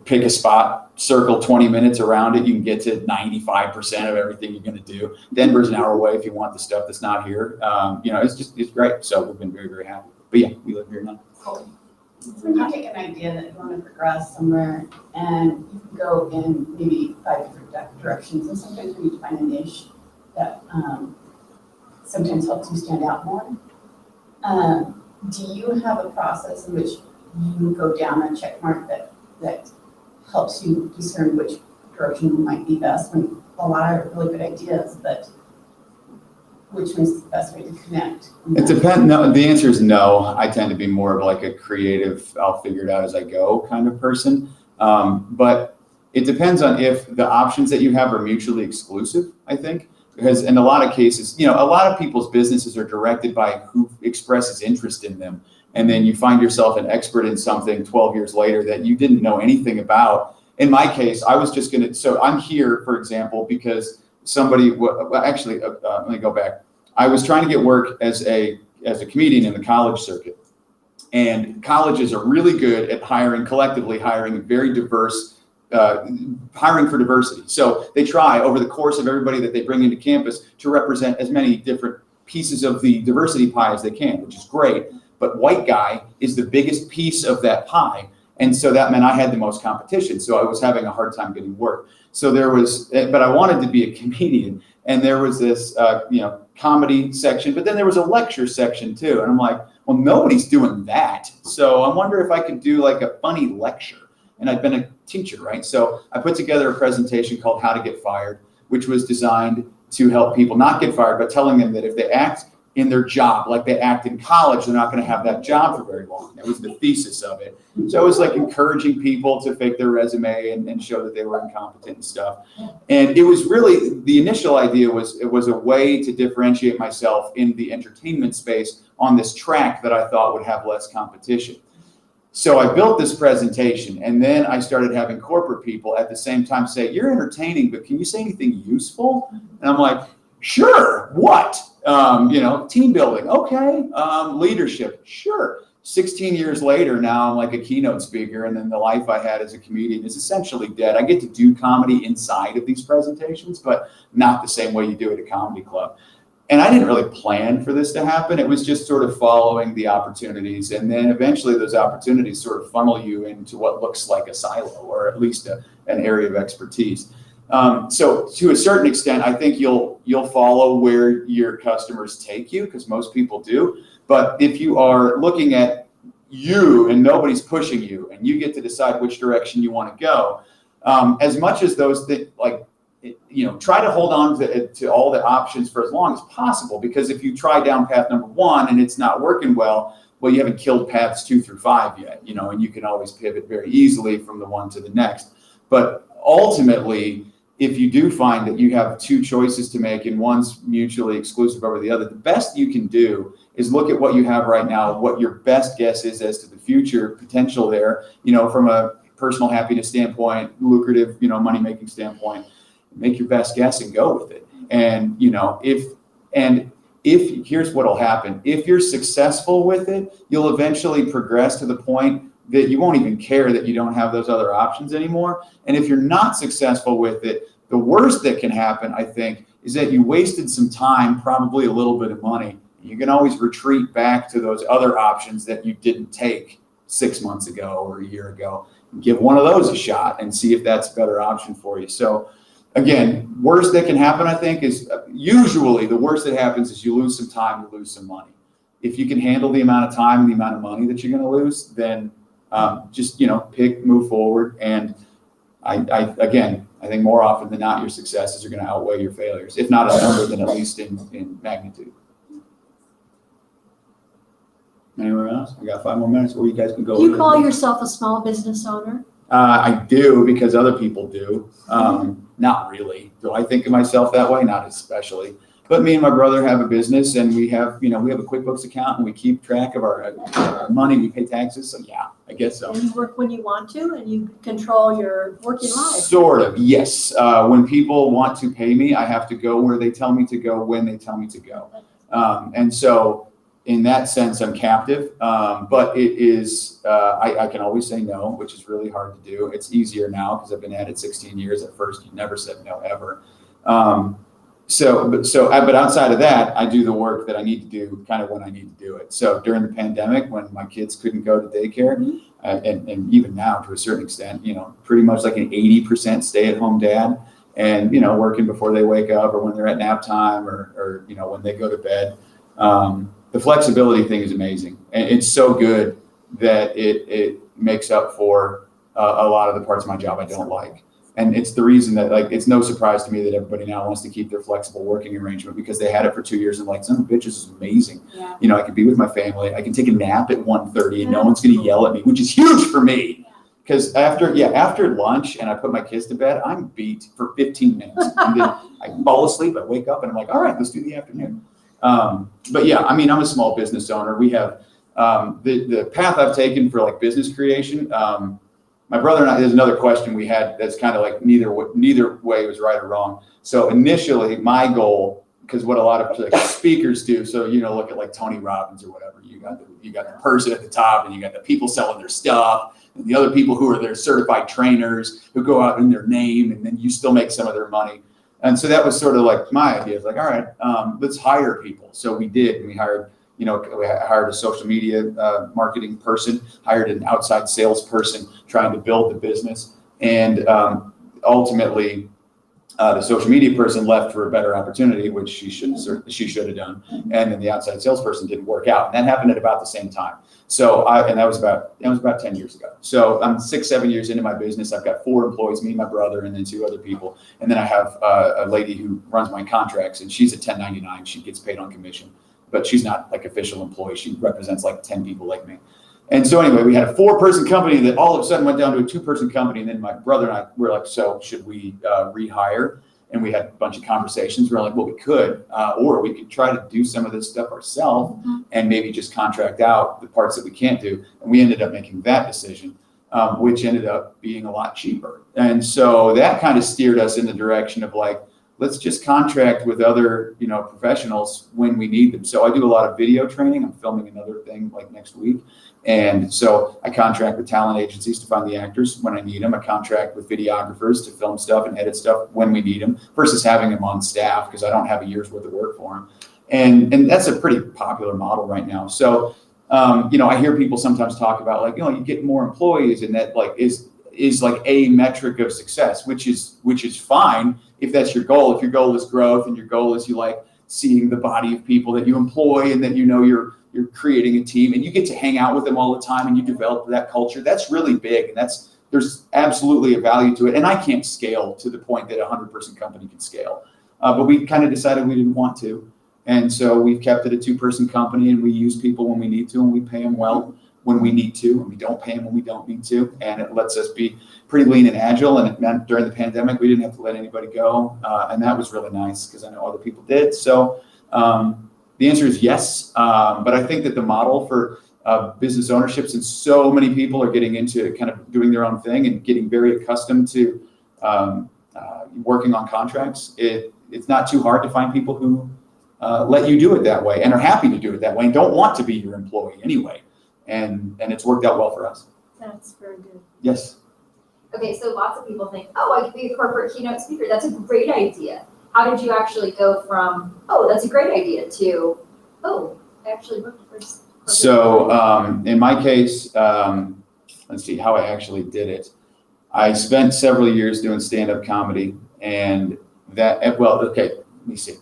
[SPEAKER 17] pick a spot, circle 20 minutes around it. You can get to 95% of everything you're going to do. Denver's an hour away if you want the stuff that's not here. It's great. So we've been very, very happy. But yeah, we live here now.
[SPEAKER 19] Cool. So when you take an idea that you want to progress somewhere and you can go in maybe 5 different directions, and sometimes we need to find a niche that sometimes helps you stand out more. Do you have a process in which you go down a check mark that helps you discern which direction might be best? When a lot of really good ideas, but which one's the best way to connect?
[SPEAKER 17] It depends. No, the answer is no. I tend to be more of like a creative, I'll figure it out as I go kind of person. But it depends on if the options that you have are mutually exclusive, I think. Because in a lot of cases, a lot of people's businesses are directed by who expresses interest in them. And then you find yourself an expert in something 12 years later that you didn't know anything about. In my case, I was just so I'm here, for example, because somebody, let me go back. I was trying to get work as a comedian in the college circuit. And colleges are really good at collectively hiring very diverse, hiring for diversity. So they try over the course of everybody that they bring into campus to represent as many different pieces of the diversity pie as they can, which is great. But white guy is the biggest piece of that pie. And so that meant I had the most competition. So I was having a hard time getting work. So but I wanted to be a comedian. And there was this, comedy section, but then there was a lecture section too. And I'm like, well, nobody's doing that. So I wonder if I could do like a funny lecture. And I'd been a teacher, right? So I put together a presentation called How to Get Fired, which was designed to help people not get fired, but telling them that if they act in their job like they act in college, they're not going to have that job for very long. That was the thesis of it. So it was like encouraging people to fake their resume and show that they were incompetent and stuff. And it was really, the initial idea was, it was a way to differentiate myself in the entertainment space on this track that I thought would have less competition. So I built this presentation, and then I started having corporate people at the same time say, you're entertaining, but can you say anything useful? And I'm like, sure, what? Team building, okay. Leadership, sure. 16 years later, now I'm like a keynote speaker, and then the life I had as a comedian is essentially dead. I get to do comedy inside of these presentations, but not the same way you do at a comedy club. And I didn't really plan for this to happen. It was just sort of following the opportunities. And then eventually those opportunities sort of funnel you into what looks like a silo, or at least an area of expertise. So to a certain extent, I think you'll follow where your customers take you, because most people do. But if you are looking at you and nobody's pushing you, and you get to decide which direction you want to go, as much as those things, try to hold on to all the options for as long as possible, because if you try down path number 1 and it's not working well, you haven't killed paths 2 through 5 yet, and you can always pivot very easily from the one to the next. But ultimately, if you do find that you have 2 choices to make and one's mutually exclusive over the other, the best you can do is look at what you have right now, what your best guess is as to the future potential there, from a personal happiness standpoint, lucrative, money-making standpoint. Make your best guess and go with it. And, if here's what'll happen. If you're successful with it, you'll eventually progress to the point that you won't even care that you don't have those other options anymore. And if you're not successful with it, the worst that can happen, I think, is that you wasted some time, probably a little bit of money. You can always retreat back to those other options that you didn't take 6 months ago or a year ago. Give one of those a shot and see if that's a better option for you. So again, worst that can happen, I think, is usually the worst that happens is you lose some time, you lose some money. If you can handle the amount of time and the amount of money that you're going to lose, then just, move forward. And I think more often than not, your successes are going to outweigh your failures, if not a number, then at least in magnitude. Anywhere else? We got 5 more minutes where you guys can go.
[SPEAKER 20] Do you call yourself a small business owner?
[SPEAKER 17] I do, because other people do. Not really. Do I think of myself that way? Not especially. But me and my brother have a business, and we have a QuickBooks account, and we keep track of our money. We pay taxes, so yeah, I guess so.
[SPEAKER 20] And you work when you want to, and you control your working life.
[SPEAKER 17] Sort of, yes. When people want to pay me, I have to go where they tell me to go, when they tell me to go. And so in that sense, I'm captive. But it is, I can always say no, which is really hard to do. It's easier now because I've been at it 16 years. At first, you never said no, ever. But outside of that, I do the work that I need to do kind of when I need to do it. So during the pandemic, when my kids couldn't go to daycare, and even now to a certain extent, pretty much like an 80% stay-at-home dad, and working before they wake up or when they're at nap time or when they go to bed. The flexibility thing is amazing, and it's so good that it makes up for a lot of the parts of my job I don't like. And it's the reason that it's no surprise to me that everybody now wants to keep their flexible working arrangement, because they had it for 2 years and son of a bitch, this is amazing. Yeah. I can be with my family. I can take a nap at 1:30 and no one's going to yell at me, which is huge for me. Because after lunch and I put my kids to bed, I'm beat for 15 minutes. And then I fall asleep, I wake up and I'm like, all right, let's do the afternoon. But yeah, I'm a small business owner. We have the path I've taken for business creation. My brother and I, there's another question we had that's kind of neither way was right or wrong. So initially my goal, because what a lot of speakers do, so look at Tony Robbins or whatever, you got the person at the top and you got the people selling their stuff and the other people who are their certified trainers who go out in their name, and then you still make some of their money. And so that was sort of my idea. It's all right, let's hire people. So we did, and we hired we hired a social media marketing person, hired an outside salesperson trying to build the business. And ultimately, the social media person left for a better opportunity, which she should have done. And then the outside salesperson didn't work out. And that happened at about the same time. So that was about 10 years ago. So I'm 6-7 years into my business. I've got 4 employees, me, my brother, and then 2 other people. And then I have a lady who runs my contracts, and she's a 1099. She gets paid on commission, but she's not official employee. She represents 10 people like me. And so anyway, we had a 4-person company that all of a sudden went down to a 2-person company. And then my brother and I were so should we rehire? And we had a bunch of conversations. We're well, we could, or we could try to do some of this stuff ourselves and maybe just contract out the parts that we can't do. And we ended up making that decision, which ended up being a lot cheaper. And so that kind of steered us in the direction of let's just contract with other, professionals when we need them. So I do a lot of video training. I'm filming another thing next week. And so I contract with talent agencies to find the actors when I need them. I contract with videographers to film stuff and edit stuff when we need them versus having them on staff because I don't have a year's worth of work for them. And that's a pretty popular model right now. So, I hear people sometimes talk about you get more employees and that is a metric of success, which is fine if that's your goal. If your goal is growth and your goal is you seeing the body of people that you employ and that you're creating a team and you get to hang out with them all the time and you develop that culture, that's really big, and there's absolutely a value to it. And I can't scale to the point that a 100-person company can scale, but we kind of decided we didn't want to, and so we've kept it a 2-person company, and we use people when we need to, and we pay them well when we need to, and we don't pay them when we don't need to, and it lets us be pretty lean and agile. And it meant during the pandemic we didn't have to let anybody go, and that was really nice because I know other people did. So the answer is yes, but I think that the model for business ownership, since so many people are getting into kind of doing their own thing and getting very accustomed to working on contracts, it's not too hard to find people who let you do it that way and are happy to do it that way and don't want to be your employee anyway. And it's worked out well for us.
[SPEAKER 20] That's very good.
[SPEAKER 17] Yes.
[SPEAKER 14] Okay, so lots of people think, I could be a corporate keynote speaker. That's a great idea. How did you actually go from, that's a great idea to, I actually worked for.
[SPEAKER 17] So in my case, let's see how I actually did it. I spent several years doing stand-up comedy, and let me see.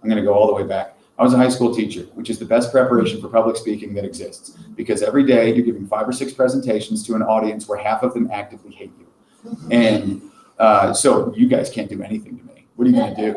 [SPEAKER 17] I'm going to go all the way back. I was a high school teacher, which is the best preparation for public speaking that exists, because every day you're giving 5 or 6 presentations to an audience where half of them actively hate you. And so you guys can't do anything to me. What are you going to do?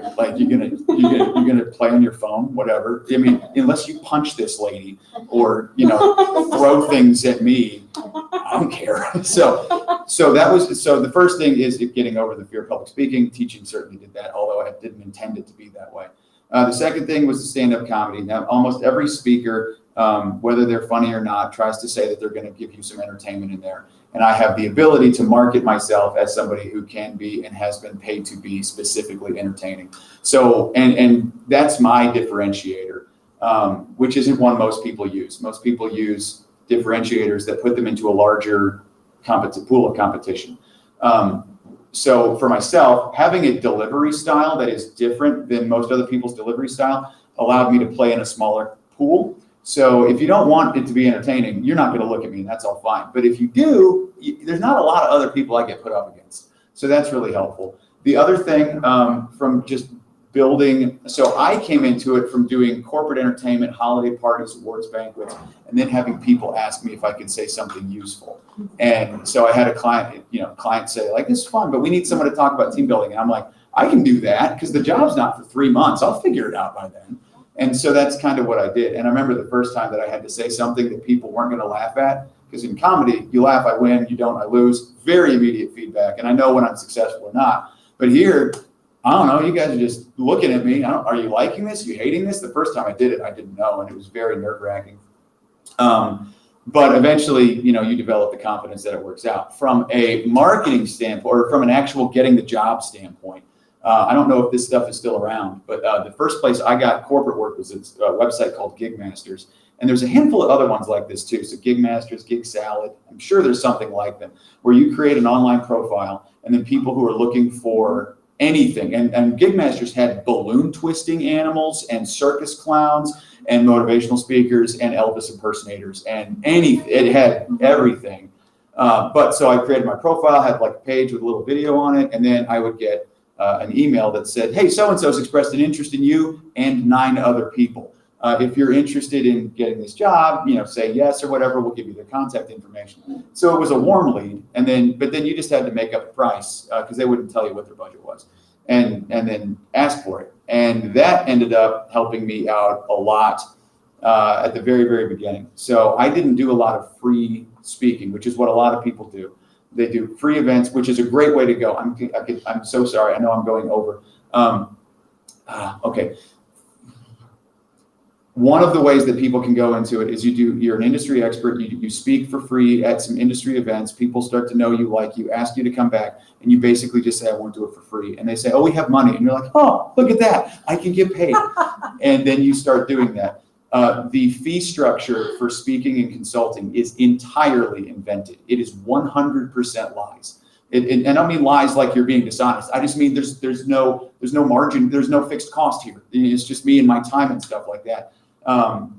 [SPEAKER 17] You're gonna play on your phone, whatever. I mean, unless you punch this lady or throw things at me, I don't care. So the first thing is getting over the fear of public speaking. Teaching certainly did that, although I didn't intend it to be that way. The second thing was the stand-up comedy. Now, almost every speaker, whether they're funny or not, tries to say that they're going to give you some entertainment in there. And I have the ability to market myself as somebody who can be and has been paid to be specifically entertaining. So, and that's my differentiator, which isn't one most people use. Most people use differentiators that put them into a larger pool of competition. So for myself, having a delivery style that is different than most other people's delivery style allowed me to play in a smaller pool. So if you don't want it to be entertaining, you're not going to look at me, and that's all fine. But if you do, there's not a lot of other people I get put up against. So that's really helpful. The other thing from just building, so I came into it from doing corporate entertainment, holiday parties, awards banquets, and then having people ask me if I could say something useful. And so I had a client say like, this is fun, but we need someone to talk about team building. And I'm like, I can do that because the job's not for 3 months. I'll figure it out by then. And so that's kind of what I did. And I remember the first time that I had to say something that people weren't going to laugh at, because in comedy, you laugh, I win, you don't, I lose. Very immediate feedback. And I know when I'm successful or not. But here, I don't know, you guys are just looking at me. Are you liking this? Are you hating this? The first time I did it, I didn't know, and it was very nerve-wracking. But eventually, you develop the confidence that it works out. From a marketing standpoint, or from an actual getting the job standpoint, I don't know if this stuff is still around, but the first place I got corporate work was a website called Gig Masters. And there's a handful of other ones like this too. So Gig Masters, Gig Salad, I'm sure there's something like them, where you create an online profile, and then people who are looking for anything. And Gig Masters had balloon twisting animals and circus clowns and motivational speakers and Elvis impersonators and it had everything. But so I created my profile, had like a page with a little video on it, and then I would get an email that said, hey, so-and-so's expressed an interest in you and 9 other people. If you're interested in getting this job, say yes or whatever, we'll give you their contact information. So it was a warm lead, but then you just had to make up a price because they wouldn't tell you what their budget was, and then ask for it. And that ended up helping me out a lot at the very, very beginning. So I didn't do a lot of free speaking, which is what a lot of people do. They do free events, which is a great way to go. I'm so sorry. I know I'm going over. Okay. One of the ways that people can go into it is you're an industry expert, you speak for free at some industry events, people start to know you, like you, ask you to come back, and you basically just say, I won't do it for free. And they say, oh, we have money. And you're like, oh, look at that. I can get paid. And then you start doing that. The fee structure for speaking and consulting is entirely invented. It is 100% lies. And I don't mean lies like you're being dishonest. I just mean there's no margin, there's no fixed cost here. It's just me and my time and stuff like that.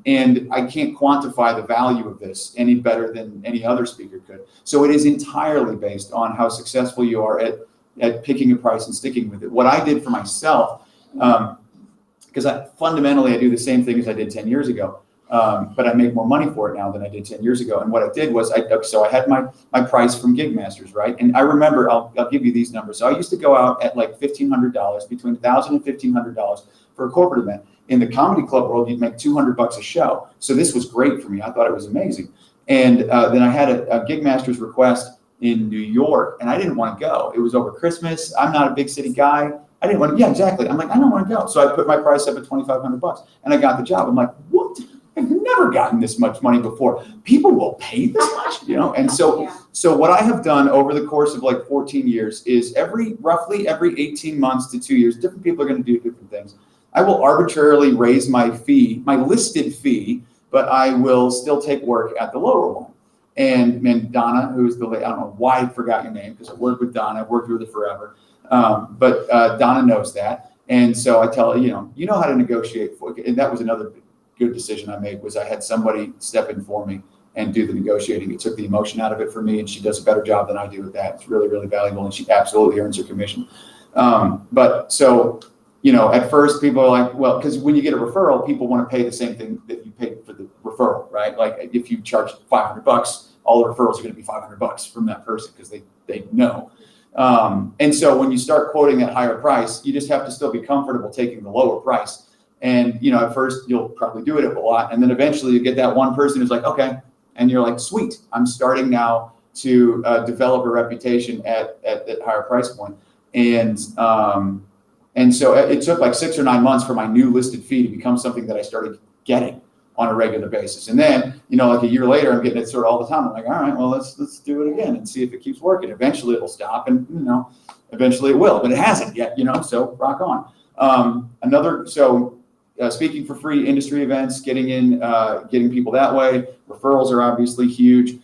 [SPEAKER 17] And I can't quantify the value of this any better than any other speaker could. So it is entirely based on how successful you are at picking a price and sticking with it. What I did for myself, because fundamentally I do the same thing as I did 10 years ago, but I make more money for it now than I did 10 years ago. And what I did was, I had my price from Gig Masters, right? And I remember, I'll give you these numbers. So I used to go out at like $1,500, between $1,000 and $1,500 for a corporate event. In the comedy club world, you'd make $200 a show. So this was great for me. I thought it was amazing. And then I had a Gig Masters request in New York, and I didn't want to go. It was over Christmas. I'm not a big city guy. I didn't want to, yeah, exactly. I'm like, I don't want to go. So I put my price up at $2,500 and I got the job. I'm like, what? I've never gotten this much money before. People will pay this much, And so what I have done over the course of like 14 years is roughly every 18 months to 2 years, different people are going to do different things. I will arbitrarily raise my fee, my listed fee, but I will still take work at the lower one. And Donna, who's I don't know why I forgot your name, because I worked with Donna, I've worked with her forever. But Donna knows that. And so I tell her, you know how to negotiate. And that was another good decision I made, was I had somebody step in for me and do the negotiating. It took the emotion out of it for me, and she does a better job than I do with that. It's really, really valuable, and she absolutely earns her commission. But so, at first people are like, well, because when you get a referral, people want to pay the same thing that you paid for the referral, right? Like if you charge $500, all the referrals are going to be $500 from that person because they know. And so when you start quoting that higher price, you just have to still be comfortable taking the lower price. And, at first you'll probably do it a lot. And then eventually you get that one person who's like, okay. And you're like, sweet, I'm starting now to develop a reputation at that higher price point. And And so it took like 6 or 9 months for my new listed fee to become something that I started getting on a regular basis. And then, like a year later, I'm getting it sort of all the time. I'm like, all right, well, let's do it again and see if it keeps working. Eventually it'll stop, and eventually it will, but it hasn't yet, so rock on. Speaking for free industry events, getting people that way. Referrals are obviously huge.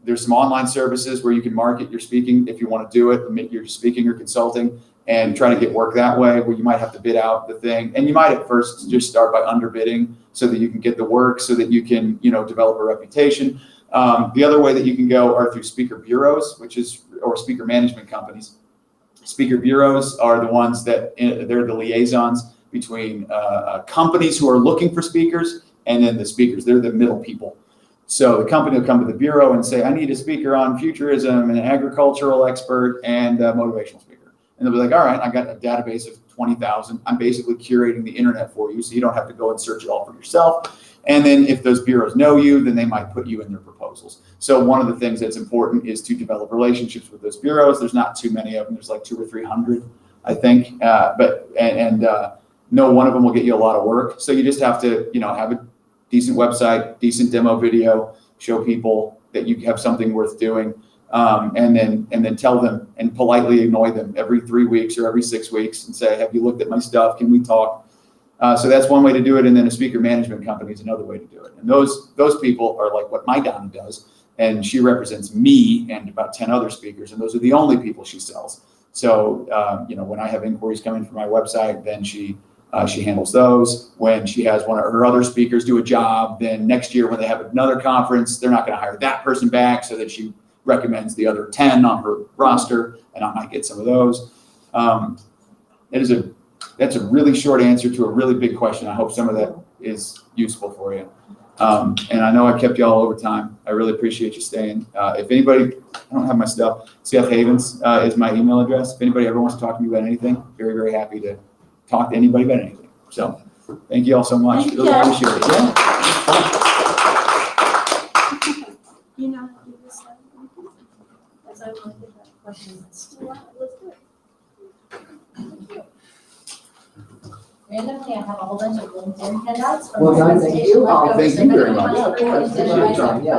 [SPEAKER 17] There's some online services where you can market your speaking if you want to do it, your speaking or consulting, and try to get work that way, where you might have to bid out the thing. And you might at first just start by underbidding so that you can get the work, so that you can, develop a reputation. The other way that you can go are through speaker bureaus, or speaker management companies. Speaker bureaus are the ones that they're the liaisons between companies who are looking for speakers and then the speakers. They're the middle people. So the company will come to the bureau and say, I need a speaker on futurism, an agricultural expert, and a motivational speaker. And they'll be like, all right, I got a database of 20,000. I'm basically curating the internet for you, so you don't have to go and search it all for yourself. And then if those bureaus know you, then they might put you in their proposals. So one of the things that's important is to develop relationships with those bureaus. There's not too many of them. There's like 200 or 300, I think. No one of them will get you a lot of work. So you just have to, have a decent website, decent demo video, show people that you have something worth doing, and then tell them and politely annoy them every 3 weeks or every 6 weeks and say, have you looked at my stuff? Can we talk? So that's one way to do it. And then a speaker management company is another way to do it. And those people are like what my Donna does. And she represents me and about 10 other speakers. And those are the only people she sells. So, when I have inquiries coming from my website, then she handles those. When she has one of her other speakers do a job, then next year when they have another conference, they're not going to hire that person back, so that she recommends the other 10 on her roster, and I might get some of those. That's a really short answer to a really big question. I hope some of that is useful for you. And I know I kept you all over time. I really appreciate you staying. If anybody, I don't have my stuff, CF Havens is my email address. If anybody ever wants to talk to me about anything, very, very happy to talk to anybody about anything. So thank you all so much.
[SPEAKER 20] Thank
[SPEAKER 17] Really
[SPEAKER 20] you.
[SPEAKER 17] appreciate it. Yeah.
[SPEAKER 20] You know how to do this stuff? As I look at that question. Let's do it.
[SPEAKER 14] Randomly, I have a whole bunch of LinkedIn handouts from
[SPEAKER 12] Well
[SPEAKER 14] my
[SPEAKER 12] done, thank
[SPEAKER 14] presentation
[SPEAKER 12] you.
[SPEAKER 14] left over.
[SPEAKER 17] Thank
[SPEAKER 14] So
[SPEAKER 17] you
[SPEAKER 14] if
[SPEAKER 17] very
[SPEAKER 14] anyone
[SPEAKER 17] much.
[SPEAKER 14] wants to go into
[SPEAKER 12] Appreciate
[SPEAKER 14] my-
[SPEAKER 12] your time, yeah.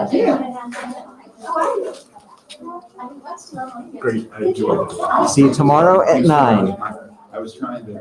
[SPEAKER 14] How are you? I think that's normally-
[SPEAKER 15] Great, I enjoyed it.
[SPEAKER 14] Yeah.
[SPEAKER 21] See you tomorrow at 9.
[SPEAKER 17] I was trying to.